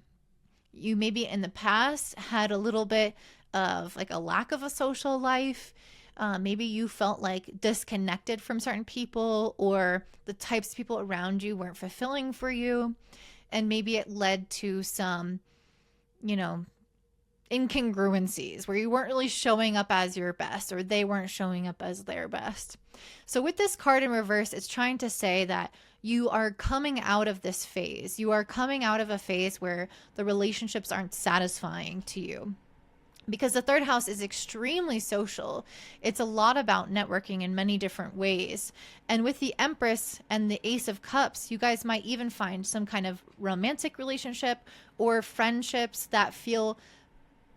you maybe in the past had a little bit of like a lack of a social life. Maybe you felt like disconnected from certain people, or the types of people around you weren't fulfilling for you. And maybe it led to some, incongruencies where you weren't really showing up as your best, or they weren't showing up as their best. So with this card in reverse, it's trying to say that you are coming out of this phase. You are coming out of a phase where the relationships aren't satisfying to you. because the third house is extremely social. It's a lot about networking in many different ways. And with the Empress and the Ace of Cups, you guys might even find some kind of romantic relationship or friendships that feel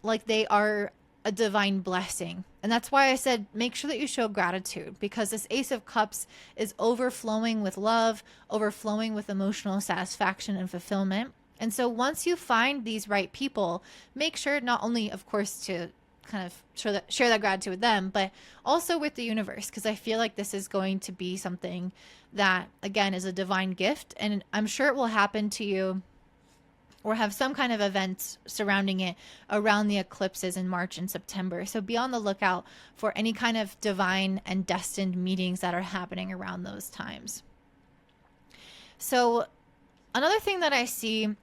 like they are a divine blessing. And that's why I said make sure that you show gratitude, because this Ace of Cups is overflowing with love, overflowing with emotional satisfaction and fulfillment. And so once you find these right people, make sure not only, of course, to kind of share that gratitude with them, but also with the universe, because I feel like this is going to be something that, again, is a divine gift. And I'm sure it will happen to you or have some kind of event surrounding it around the eclipses in March and September. So be on the lookout for any kind of divine and destined meetings that are happening around those times. So another thing that I see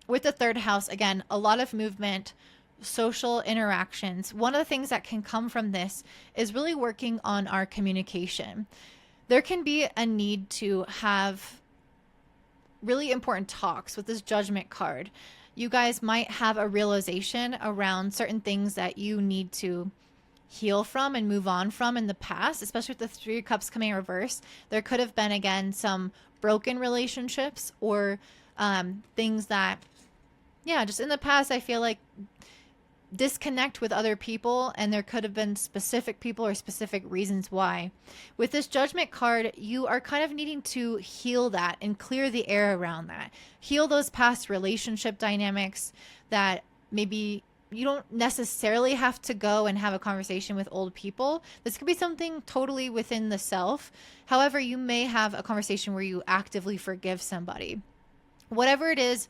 with the third house, again, a lot of movement, social interactions. One of the things that can come from this is really working on our communication. There can be a need to have really important talks with this Judgment card. You guys might have a realization around certain things that you need to heal from and move on from in the past, especially with the Three of Cups coming in reverse. There could have been, again, some broken relationships or things that, yeah, just in the past, I feel like disconnect with other people, and there could have been specific people or specific reasons why. With this Judgment card, you are kind of needing to heal that and clear the air around that. Heal those past relationship dynamics that maybe you don't necessarily have to go and have a conversation with old people. This could be something totally within the self. However, you may have a conversation where you actively forgive somebody. Whatever it is,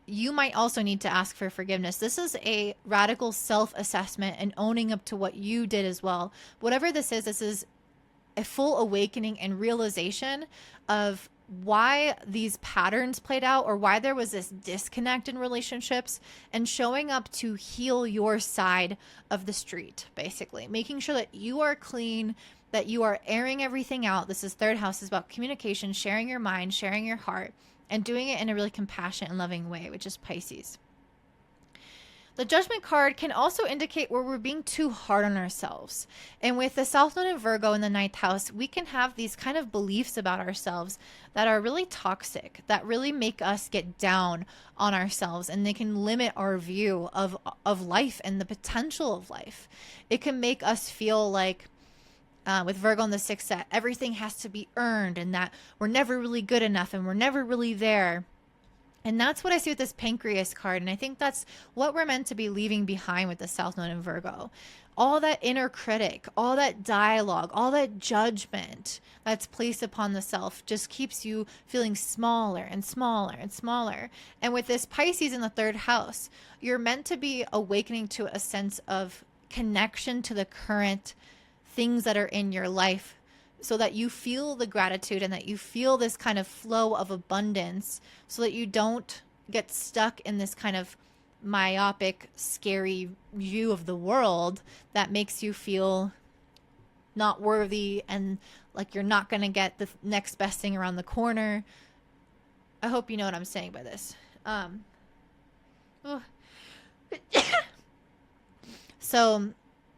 you might also need to ask for forgiveness. This is a radical self-assessment and owning up to what you did as well. Whatever this is a full awakening and realization of why these patterns played out or why there was this disconnect in relationships, and showing up to heal your side of the street, basically. Making sure that you are clean, that you are airing everything out. This is third house, is about communication, sharing your mind, sharing your heart, and doing it in a really compassionate and loving way, which is Pisces. The Judgment card can also indicate where we're being too hard on ourselves. And with the South Node in Virgo in the ninth house, we can have these kind of beliefs about ourselves that are really toxic, that really make us get down on ourselves, and they can limit our view of life and the potential of life. It can make us feel like, with Virgo in the sixth set, everything has to be earned and that we're never really good enough and we're never really there. And that's what I see with this Pancreas card. And I think that's what we're meant to be leaving behind with the South Node in Virgo. All that inner critic, all that dialogue, all that judgment that's placed upon the self just keeps you feeling smaller and smaller and smaller. And with this Pisces in the third house, you're meant to be awakening to a sense of connection to the current things that are in your life, so that you feel the gratitude and that you feel this kind of flow of abundance, so that you don't get stuck in this kind of myopic, scary view of the world that makes you feel not worthy and like you're not going to get the next best thing around the corner. I hope you know what I'm saying by this. So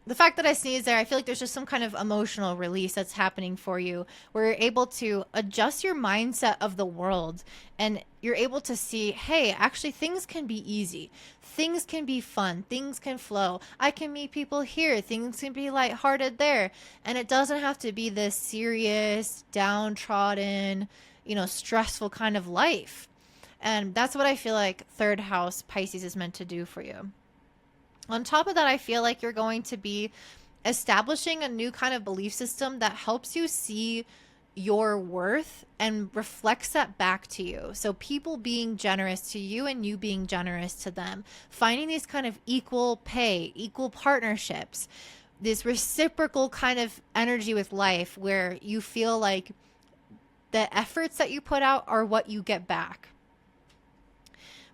the fact that I sneeze there, I feel like there's just some kind of emotional release that's happening for you, where you're able to adjust your mindset of the world, and you're able to see, hey, actually things can be easy. Things can be fun. Things can flow. I can meet people here. Things can be lighthearted there. And it doesn't have to be this serious, downtrodden, stressful kind of life. And that's what I feel like third house Pisces is meant to do for you. On top of that, I feel like you're going to be establishing a new kind of belief system that helps you see your worth and reflects that back to you. So people being generous to you and you being generous to them. Finding these kind of equal pay, equal partnerships, this reciprocal kind of energy with life where you feel like the efforts that you put out are what you get back.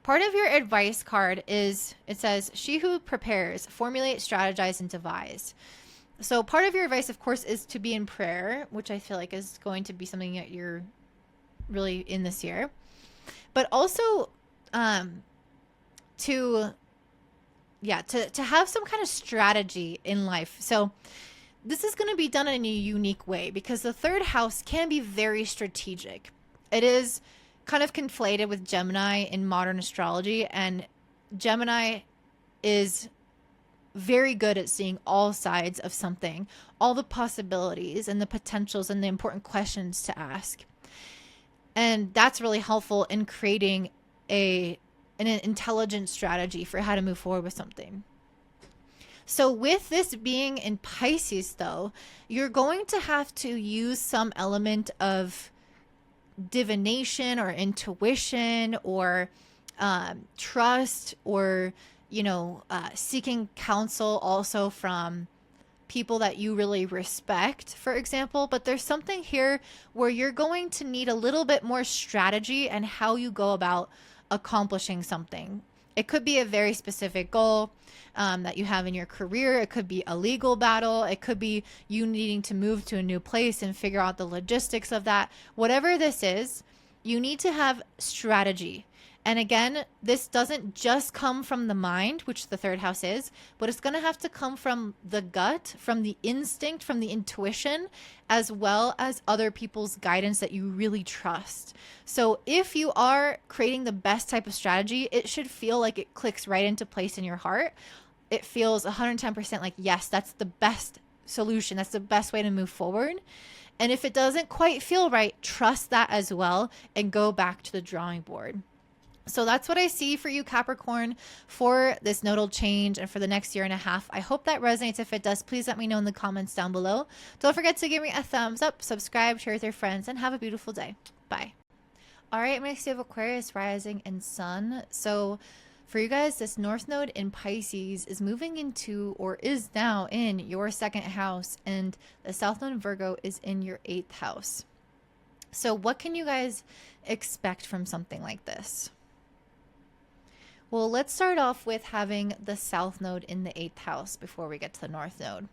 Part of your advice card is, it says, she who prepares, formulate, strategize, and devise. So part of your advice, of course, is to be in prayer, which I feel like is going to be something that you're really in this year. But also to yeah, to have some kind of strategy in life. So this is going to be done in a unique way because the third house can be very strategic. It is kind of conflated with Gemini in modern astrology, and Gemini is very good at seeing all sides of something, all the possibilities and the potentials and the important questions to ask. And that's really helpful in creating an intelligent strategy for how to move forward with something. So with this being in Pisces, though, you're going to have to use some element of divination or intuition or trust, or seeking counsel also from people that you really respect, for example. But there's something here where you're going to need a little bit more strategy and how you go about accomplishing something. It could be a very specific goal that you have in your career. It could be a legal battle. It could be you needing to move to a new place and figure out the logistics of that. Whatever this is, you need to have strategy. And again, this doesn't just come from the mind, which the third house is, but it's going to have to come from the gut, from the instinct, from the intuition, as well as other people's guidance that you really trust. So if you are creating the best type of strategy, it should feel like it clicks right into place in your heart. It feels 110% like, yes, that's the best solution. That's the best way to move forward. And if it doesn't quite feel right, trust that as well and go back to the drawing board. So that's what I see for you, Capricorn, for this nodal change and for the next year and a half. I hope that resonates. If it does, please let me know in the comments down below. Don't forget to give me a thumbs up, subscribe, share with your friends, and have a beautiful day. Bye. All right, next we have Aquarius rising and sun. So for you guys, this North Node in Pisces is moving into, or is now in, your second house, and the South Node in Virgo is in your 8th house. So what can you guys expect from something like this? Well, let's start off with having the South Node in the 8th house before we get to the North Node.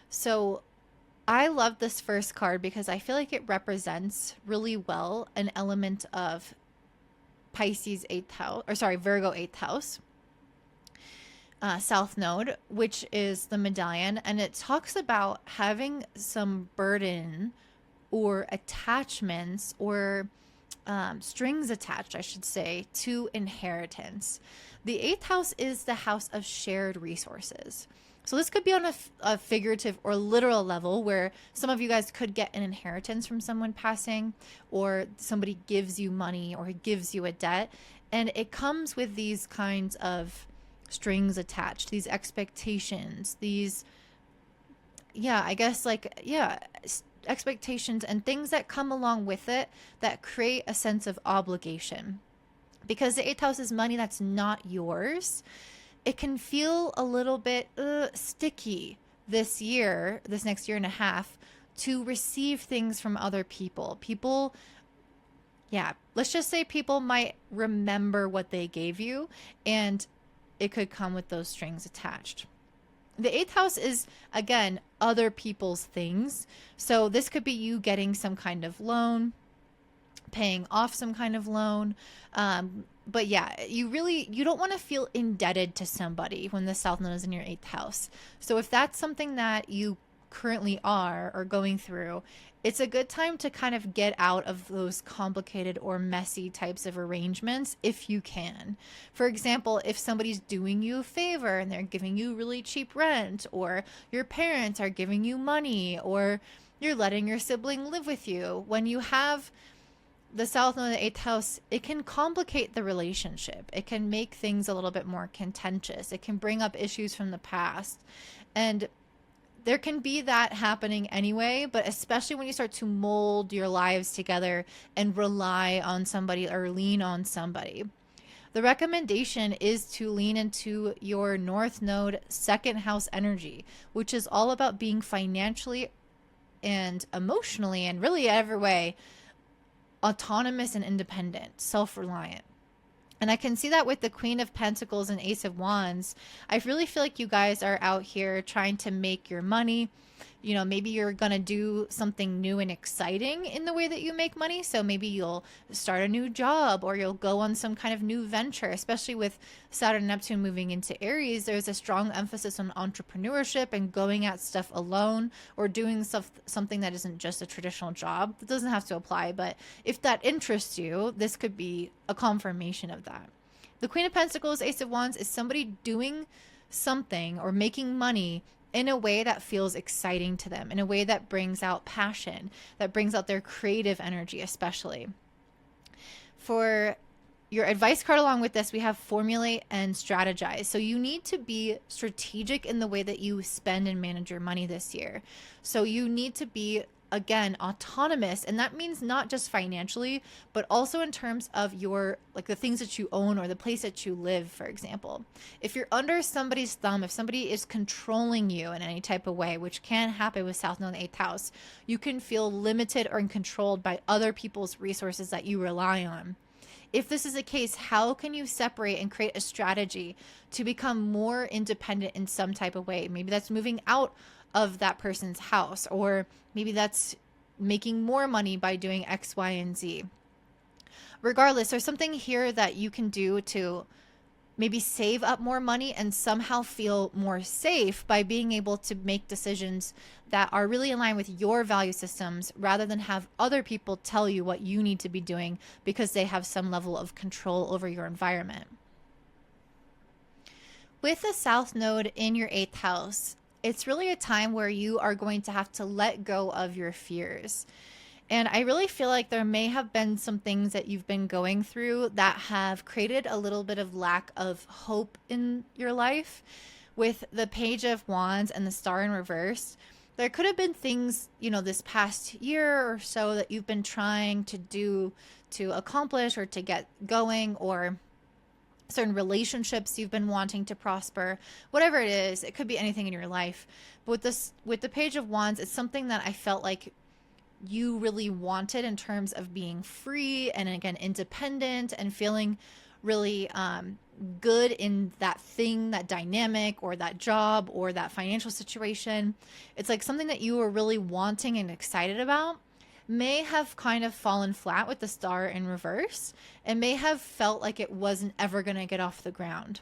So I love this first card because I feel like it represents really well an element of Pisces 8th house, or sorry, Virgo 8th house, South Node, which is the medallion. And it talks about having some burden or attachments or strings attached, I should say, to inheritance. The 8th house is the house of shared resources. So this could be on a figurative or literal level where some of you guys could get an inheritance from someone passing, or somebody gives you money or gives you a debt. And it comes with these kinds of strings attached, these expectations, these, expectations and things that come along with it that create a sense of obligation. Because the 8th house is money that's not yours, it can feel a little bit sticky this next year and a half, to receive things from other people. Let's just say people might remember what they gave you, and it could come with those strings attached. The 8th house is, again, other people's things. So this could be you getting some kind of loan, paying off some kind of loan. But yeah, you don't want to feel indebted to somebody when the South Node is in your 8th house. So if that's something that you currently are or going through, it's a good time to kind of get out of those complicated or messy types of arrangements if you can. For example, if somebody's doing you a favor and they're giving you really cheap rent, or your parents are giving you money, or you're letting your sibling live with you, when you have the South Node in the 8th house, it can complicate the relationship. It can make things a little bit more contentious. It can bring up issues from the past. And there can be that happening anyway, but especially when you start to mold your lives together and rely on somebody or lean on somebody. The recommendation is to lean into your North Node 2nd house energy, which is all about being financially and emotionally and really every way autonomous and independent, self-reliant. And I can see that with the Queen of Pentacles and Ace of Wands. I really feel like you guys are out here trying to make your money, maybe you're going to do something new and exciting in the way that you make money. So maybe you'll start a new job or you'll go on some kind of new venture, especially with Saturn and Neptune moving into Aries. There's a strong emphasis on entrepreneurship and going at stuff alone or doing something that isn't just a traditional job. That doesn't have to apply, but if that interests you, this could be a confirmation of that. The Queen of Pentacles, Ace of Wands is somebody doing something or making money in a way that feels exciting to them, in a way that brings out passion, that brings out their creative energy, especially. For your advice card along with this, we have formulate and strategize. So you need to be strategic in the way that you spend and manage your money this year. So you need to be, again, autonomous, and that means not just financially, but also in terms of your, like, the things that you own or the place that you live. For example, if you're under somebody's thumb, if somebody is controlling you in any type of way, which can happen with South Node in the 8th house, you can feel limited or controlled by other people's resources that you rely on. If this is the case, how can you separate and create a strategy to become more independent in some type of way? Maybe that's moving out of that person's house, or maybe that's making more money by doing X, Y, and Z. Regardless, there's something here that you can do to maybe save up more money and somehow feel more safe by being able to make decisions that are really in line with your value systems, rather than have other people tell you what you need to be doing because they have some level of control over your environment. With the South Node in your 8th house, it's really a time where you are going to have to let go of your fears. And I really feel like there may have been some things that you've been going through that have created a little bit of lack of hope in your life. With the Page of Wands and the Star in reverse, there could have been things, this past year or so that you've been trying to do to accomplish or to get going, or certain relationships you've been wanting to prosper, whatever it is. It could be anything in your life. But with the Page of Wands, it's something that I felt like you really wanted in terms of being free and, again, independent and feeling really good in that thing, that dynamic, or that job, or that financial situation. It's like something that you were really wanting and excited about may have kind of fallen flat with the Star in reverse, and may have felt like it wasn't ever going to get off the ground.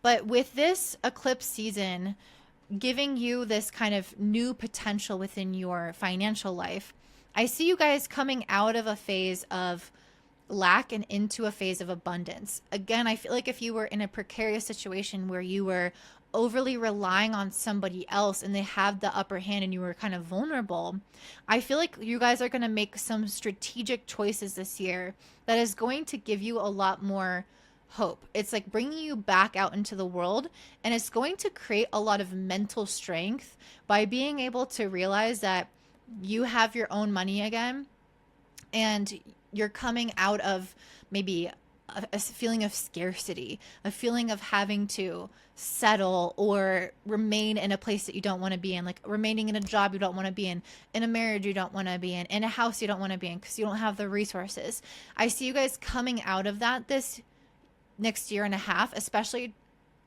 But with this eclipse season giving you this kind of new potential within your financial life, I see you guys coming out of a phase of lack and into a phase of abundance. Again, I feel like if you were in a precarious situation where you were overly relying on somebody else and they have the upper hand and you were kind of vulnerable, I feel like you guys are going to make some strategic choices this year that is going to give you a lot more hope. It's like bringing you back out into the world, and it's going to create a lot of mental strength by being able to realize that you have your own money again, and you're coming out of maybe a feeling of scarcity, a feeling of having to settle or remain in a place that you don't want to be in, like remaining in a job you don't want to be in a marriage you don't want to be in a house you don't want to be in because you don't have the resources. I see you guys coming out of that this next year and a half, especially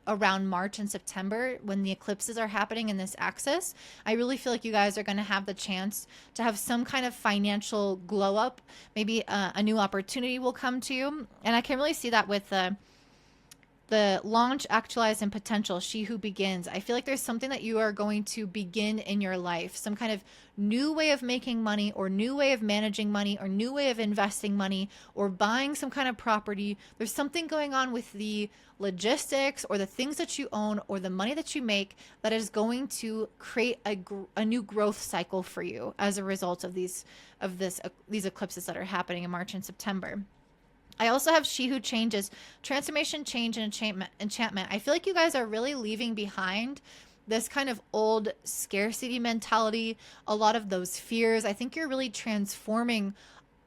around March and September when the eclipses are happening in this axis. I really feel like you guys are going to have the chance to have some kind of financial glow up. Maybe a new opportunity will come to you. And I can really see that with the launch, actualize, and potential, she who begins. I feel like there's something that you are going to begin in your life, some kind of new way of making money, or new way of managing money, or new way of investing money, or buying some kind of property. There's something going on with the logistics or the things that you own or the money that you make that is going to create a new growth cycle for you as a result of these eclipses that are happening in March and September. I also have she who changes, transformation, change, and enchantment. I feel like you guys are really leaving behind this kind of old scarcity mentality, a lot of those fears. I think you're really transforming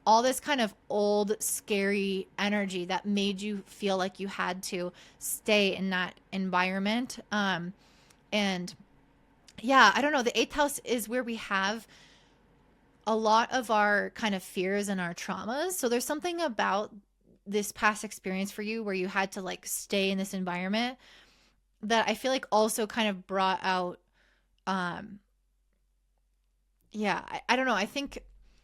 all this kind of old, scary energy that made you feel like you had to stay in that environment. And yeah, I don't know. The 8th house is where we have a lot of our kind of fears and our traumas. So there's something about this past experience for you where you had to like stay in this environment that I feel like also kind of brought out Yeah, I don't know. I think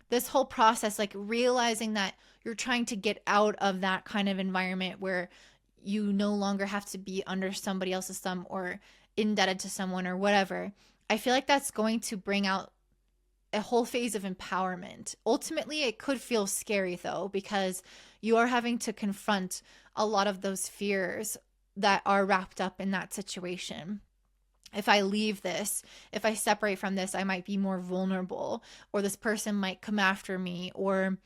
this whole process, like realizing that you're trying to get out of that kind of environment where you no longer have to be under somebody else's thumb or indebted to someone or whatever. I feel like that's going to bring out a whole phase of empowerment. Ultimately, it could feel scary though, because you are having to confront a lot of those fears that are wrapped up in that situation. If I leave this, if I separate from this, I might be more vulnerable, or this person might come after me, or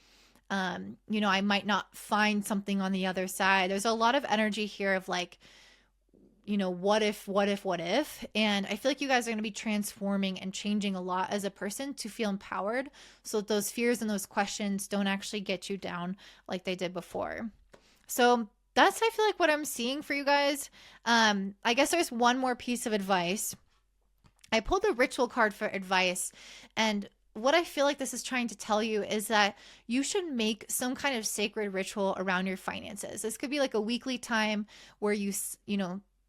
I might not find something on the other side. There's a lot of energy here of like, what if, what if, what if? And I feel like you guys are going to be transforming and changing a lot as a person to feel empowered so that those fears and those questions don't actually get you down like they did before. So that's, I feel like, what I'm seeing for you guys. I guess there's one more piece of advice. I pulled the ritual card for advice, and what I feel like this is trying to tell you is that you should make some kind of sacred ritual around your finances. This could be like a weekly time where you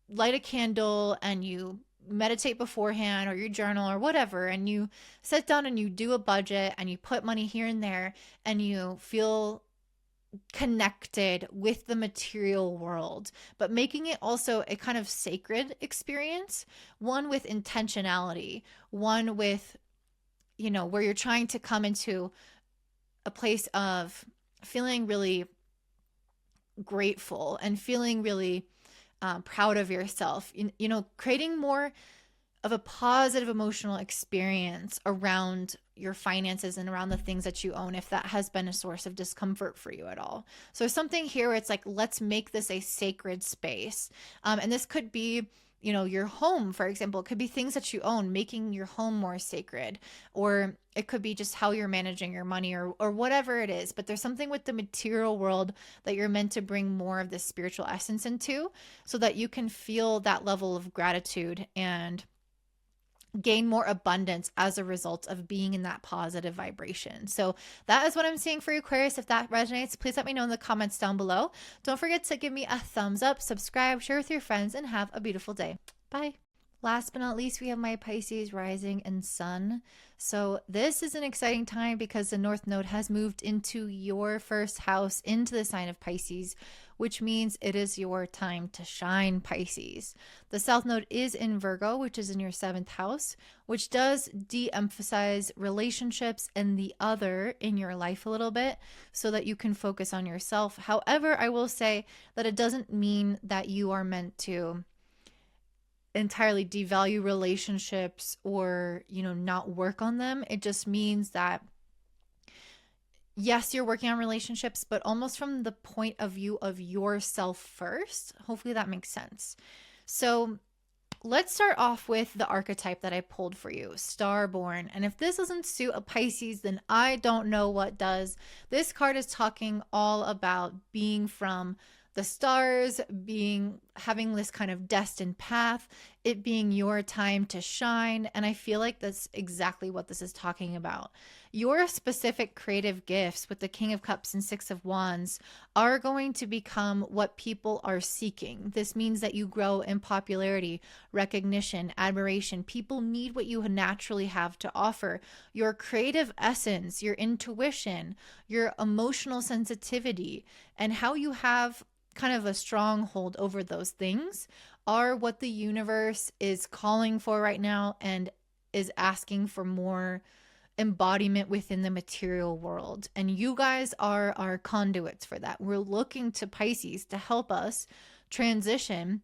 light a candle and you meditate beforehand, or you journal or whatever, and you sit down and you do a budget and you put money here and there, and you feel connected with the material world, but making it also a kind of sacred experience, one with intentionality, one with, where you're trying to come into a place of feeling really grateful and feeling really proud of yourself, creating more of a positive emotional experience around your finances and around the things that you own, if that has been a source of discomfort for you at all. So something here where it's like, let's make this a sacred space. And this could be, your home, for example. It could be things that you own, making your home more sacred, or it could be just how you're managing your money, or whatever it is. But there's something with the material world that you're meant to bring more of this spiritual essence into, so that you can feel that level of gratitude and gain more abundance as a result of being in that positive vibration. So that is what I'm seeing for you, Aquarius. If that resonates, please let me know in the comments down below. Don't forget to give me a thumbs up, subscribe, share with your friends, and have a beautiful day. Bye. Last but not least, we have my Pisces rising and sun. So this is an exciting time because the North Node has moved into your first house, into the sign of Pisces, which means it is your time to shine, Pisces. The South Node is in Virgo, which is in your 7th house, which does de-emphasize relationships and the other in your life a little bit so that you can focus on yourself. However, I will say that it doesn't mean that you are meant to entirely devalue relationships or, not work on them. It just means that yes, you're working on relationships, but almost from the point of view of yourself first. Hopefully that makes sense. So let's start off with the archetype that I pulled for you, Starborn. And if this doesn't suit a Pisces, then I don't know what does. This card is talking all about being from the stars, having this kind of destined path, it being your time to shine. And I feel like that's exactly what this is talking about. Your specific creative gifts with the King of Cups and Six of Wands are going to become what people are seeking. This means that you grow in popularity, recognition, admiration. People need what you naturally have to offer. Your creative essence, your intuition, your emotional sensitivity, and how you have kind of a stronghold over those things are what the universe is calling for right now and is asking for more embodiment within the material world. And you guys are our conduits for that. We're looking to Pisces to help us transition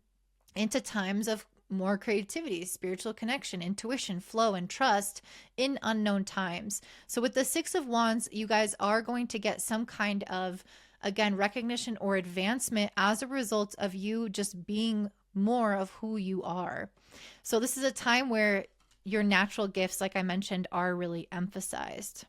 into times of more creativity, spiritual connection, intuition, flow, and trust in unknown times. So with the Six of Wands, you guys are going to get some kind of, again, recognition or advancement as a result of you just being more of who you are. So this is a time where your natural gifts, like I mentioned, are really emphasized.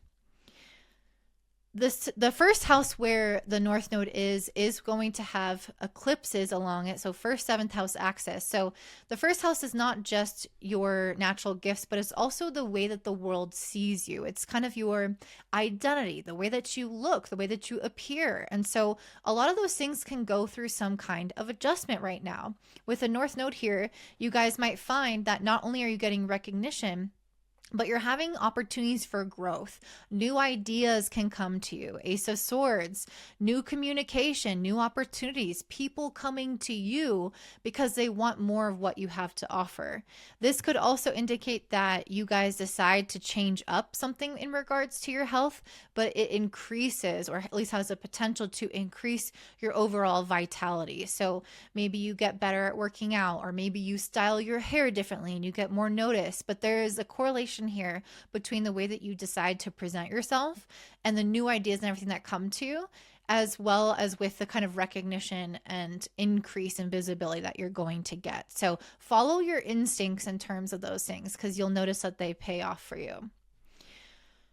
The first house where the North Node is going to have eclipses along it. So first, 7th house axis. So the first house is not just your natural gifts, but it's also the way that the world sees you. It's kind of your identity, the way that you look, the way that you appear. And so a lot of those things can go through some kind of adjustment right now. With the North Node here, you guys might find that not only are you getting recognition but you're having opportunities for growth. New ideas can come to you. Ace of Swords, new communication, new opportunities, people coming to you because they want more of what you have to offer. This could also indicate that you guys decide to change up something in regards to your health, but it increases, or at least has the potential to increase, your overall vitality. So maybe you get better at working out, or maybe you style your hair differently and you get more notice. But there is a correlation here between the way that you decide to present yourself and the new ideas and everything that come to you, as well as with the kind of recognition and increase in visibility that you're going to get. So follow your instincts in terms of those things, because you'll notice that they pay off for you.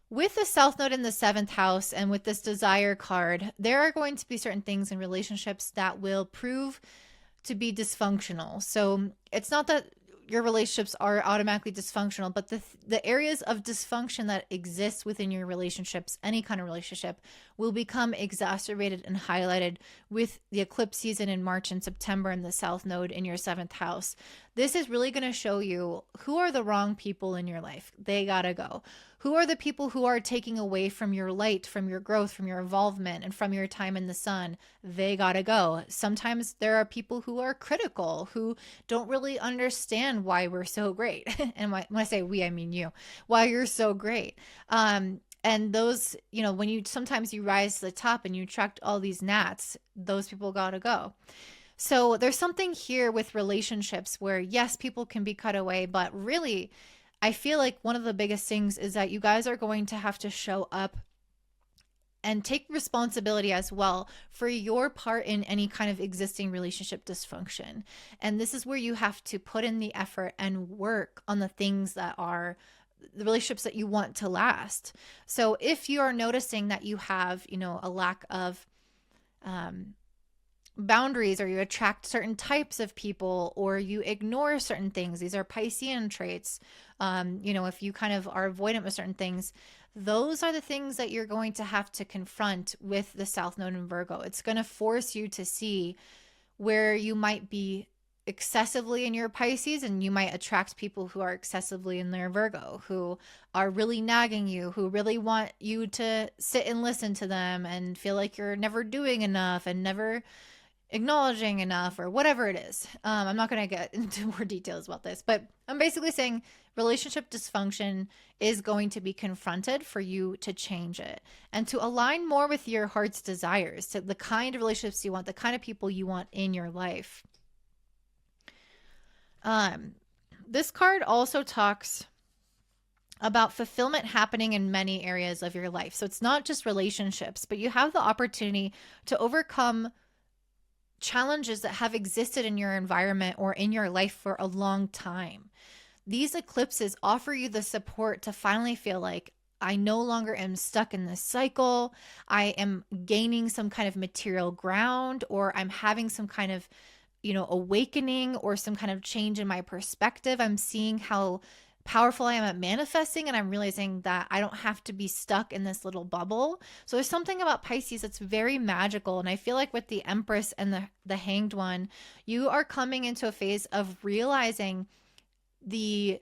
With the South Node in the seventh house and with this desire card, there are going to be certain things in relationships that will prove to be dysfunctional. So it's not that your relationships are automatically dysfunctional, but the areas of dysfunction that exist within your relationships, any kind of relationship, will become exacerbated and highlighted with the eclipse season in March and September and the South Node in your seventh house. This is really going to show you who are the wrong people in your life. They gotta go. Who are the people who are taking away from your light, from your growth, from your involvement, and from your time in the sun? They gotta go. Sometimes there are people who are critical, who don't really understand why we're so great. And when I say we, I mean you. Why you're so great. And those, when you sometimes you rise to the top and you attract all these gnats, those people gotta go. So there's something here with relationships where, yes, people can be cut away, but really, I feel like one of the biggest things is that you guys are going to have to show up and take responsibility as well for your part in any kind of existing relationship dysfunction. And this is where you have to put in the effort and work on the things that are the relationships that you want to last. So if you are noticing that you have, a lack of boundaries, or you attract certain types of people, or you ignore certain things, these are Piscean traits. If you kind of are avoidant with certain things, those are the things that you're going to have to confront with the South Node in Virgo. It's going to force you to see where you might be excessively in your Pisces, and you might attract people who are excessively in their Virgo, who are really nagging you, who really want you to sit and listen to them and feel like you're never doing enough and never acknowledging enough, or whatever it is. I'm not going to get into more details about this, but I'm basically saying relationship dysfunction is going to be confronted for you to change it and to align more with your heart's desires, to the kind of relationships you want, the kind of people you want in your life. This card also talks about fulfillment happening in many areas of your life. So it's not just relationships, but you have the opportunity to overcome challenges that have existed in your environment or in your life for a long time. These eclipses offer you the support to finally feel like, I no longer am stuck in this cycle. I am gaining some kind of material ground, or I'm having some kind of, awakening, or some kind of change in my perspective. I'm seeing how powerful I am at manifesting, and I'm realizing that I don't have to be stuck in this little bubble. So there's something about Pisces that's very magical, and I feel like with the Empress and the Hanged One, you are coming into a phase of realizing the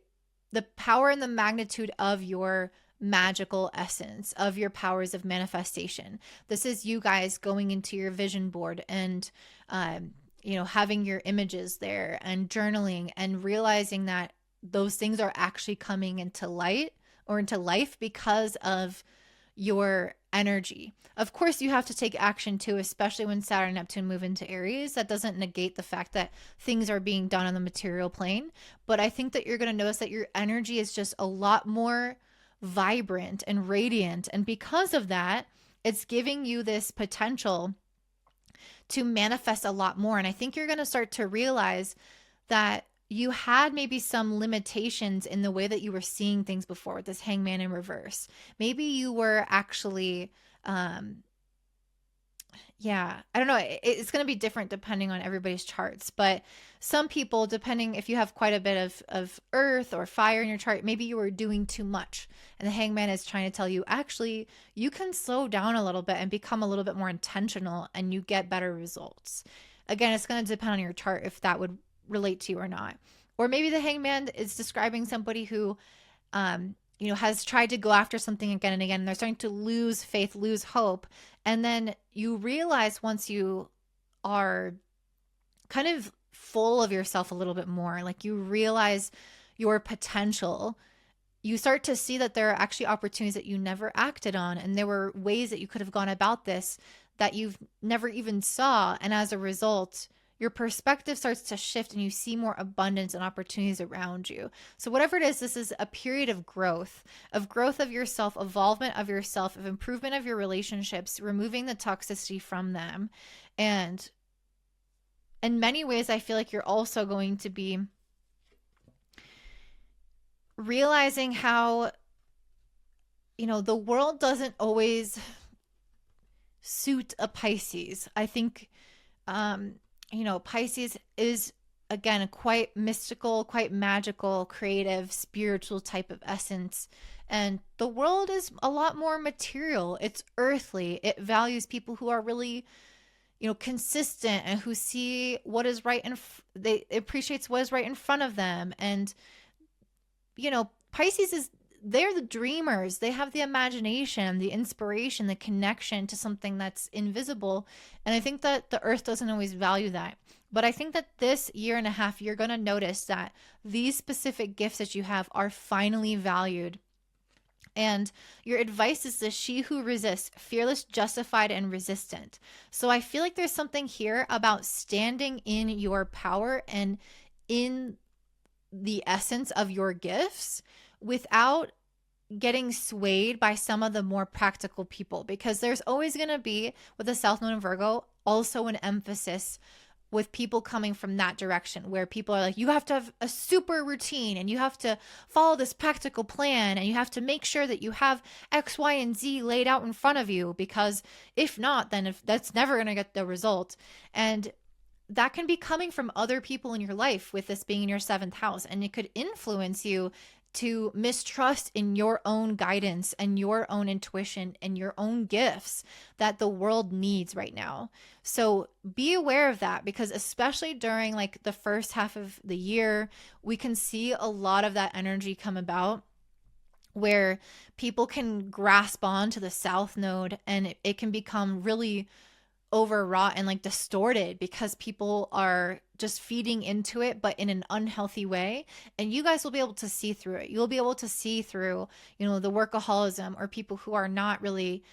power and the magnitude of your magical essence, of your powers of manifestation. This is you guys going into your vision board and having your images there and journaling and realizing that those things are actually coming into light or into life because of your energy. Of course, you have to take action too, especially when Saturn and Neptune move into Aries. That doesn't negate the fact that things are being done on the material plane. But I think that you're going to notice that your energy is just a lot more vibrant and radiant. And because of that, it's giving you this potential to manifest a lot more. And I think you're going to start to realize that you had maybe some limitations in the way that you were seeing things before with this Hangman in reverse. Maybe you were actually, I don't know. It's going to be different depending on everybody's charts. But some people, depending if you have quite a bit of earth or fire in your chart, maybe you were doing too much. And the Hangman is trying to tell you, actually, you can slow down a little bit and become a little bit more intentional, and you get better results. Again, it's going to depend on your chart if that would relate to you or not. Or maybe the Hangman is describing somebody who has tried to go after something again and again. And they're starting to lose faith, lose hope. And then you realize once you are kind of full of yourself a little bit more, like you realize your potential, you start to see that there are actually opportunities that you never acted on. And there were ways that you could have gone about this that you've never even saw. And as a result, your perspective starts to shift and you see more abundance and opportunities around you. So whatever it is, this is a period of growth of yourself, evolvement of yourself, of improvement of your relationships, removing the toxicity from them. And in many ways, I feel like you're also going to be realizing how, the world doesn't always suit a Pisces. I think, Pisces is, again, a quite mystical, quite magical, creative, spiritual type of essence. And the world is a lot more material. It's earthly. It values people who are really, consistent and who see what is right they appreciates what is right in front of them. And, Pisces is, they're the dreamers. They have the imagination, the inspiration, the connection to something that's invisible. And I think that the earth doesn't always value that. But I think that this year and a half, you're going to notice that these specific gifts that you have are finally valued. And your advice is this: she who resists, fearless, justified, and resistant. So I feel like there's something here about standing in your power and in the essence of your gifts without getting swayed by some of the more practical people, because there's always going to be, with the South Node in Virgo, also an emphasis with people coming from that direction where people are like, you have to have a super routine and you have to follow this practical plan and you have to make sure that you have X, Y, and Z laid out in front of you, because if not, then if that's never going to get the result. And that can be coming from other people in your life, with this being in your 7th house, and it could influence you to mistrust in your own guidance and your own intuition and your own gifts that the world needs right now. So be aware of that, because especially during like the first half of the year, we can see a lot of that energy come about, where people can grasp on to the South Node and it can become really overwrought and like distorted, because people are just feeding into it, but in an unhealthy way. And you guys will be able to see through it. You'll be able to see through, the workaholism, or people who are not really,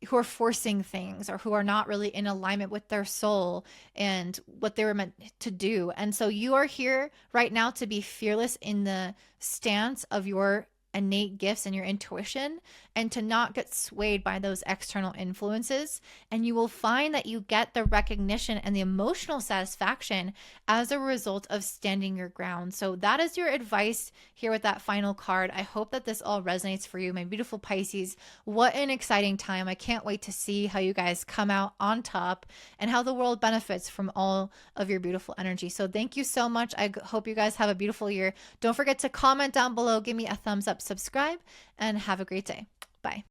who are forcing things, or who are not really in alignment with their soul and what they were meant to do. And so you are here right now to be fearless in the stance of your innate gifts and your intuition, and to not get swayed by those external influences. And you will find that you get the recognition and the emotional satisfaction as a result of standing your ground. So that is your advice here with that final card. I hope that this all resonates for you, my beautiful Pisces. What an exciting time. I can't wait to see how you guys come out on top and how the world benefits from all of your beautiful energy. So thank you so much. I hope you guys have a beautiful year. Don't forget to comment down below, give me a thumbs up, subscribe, and have a great day. Bye.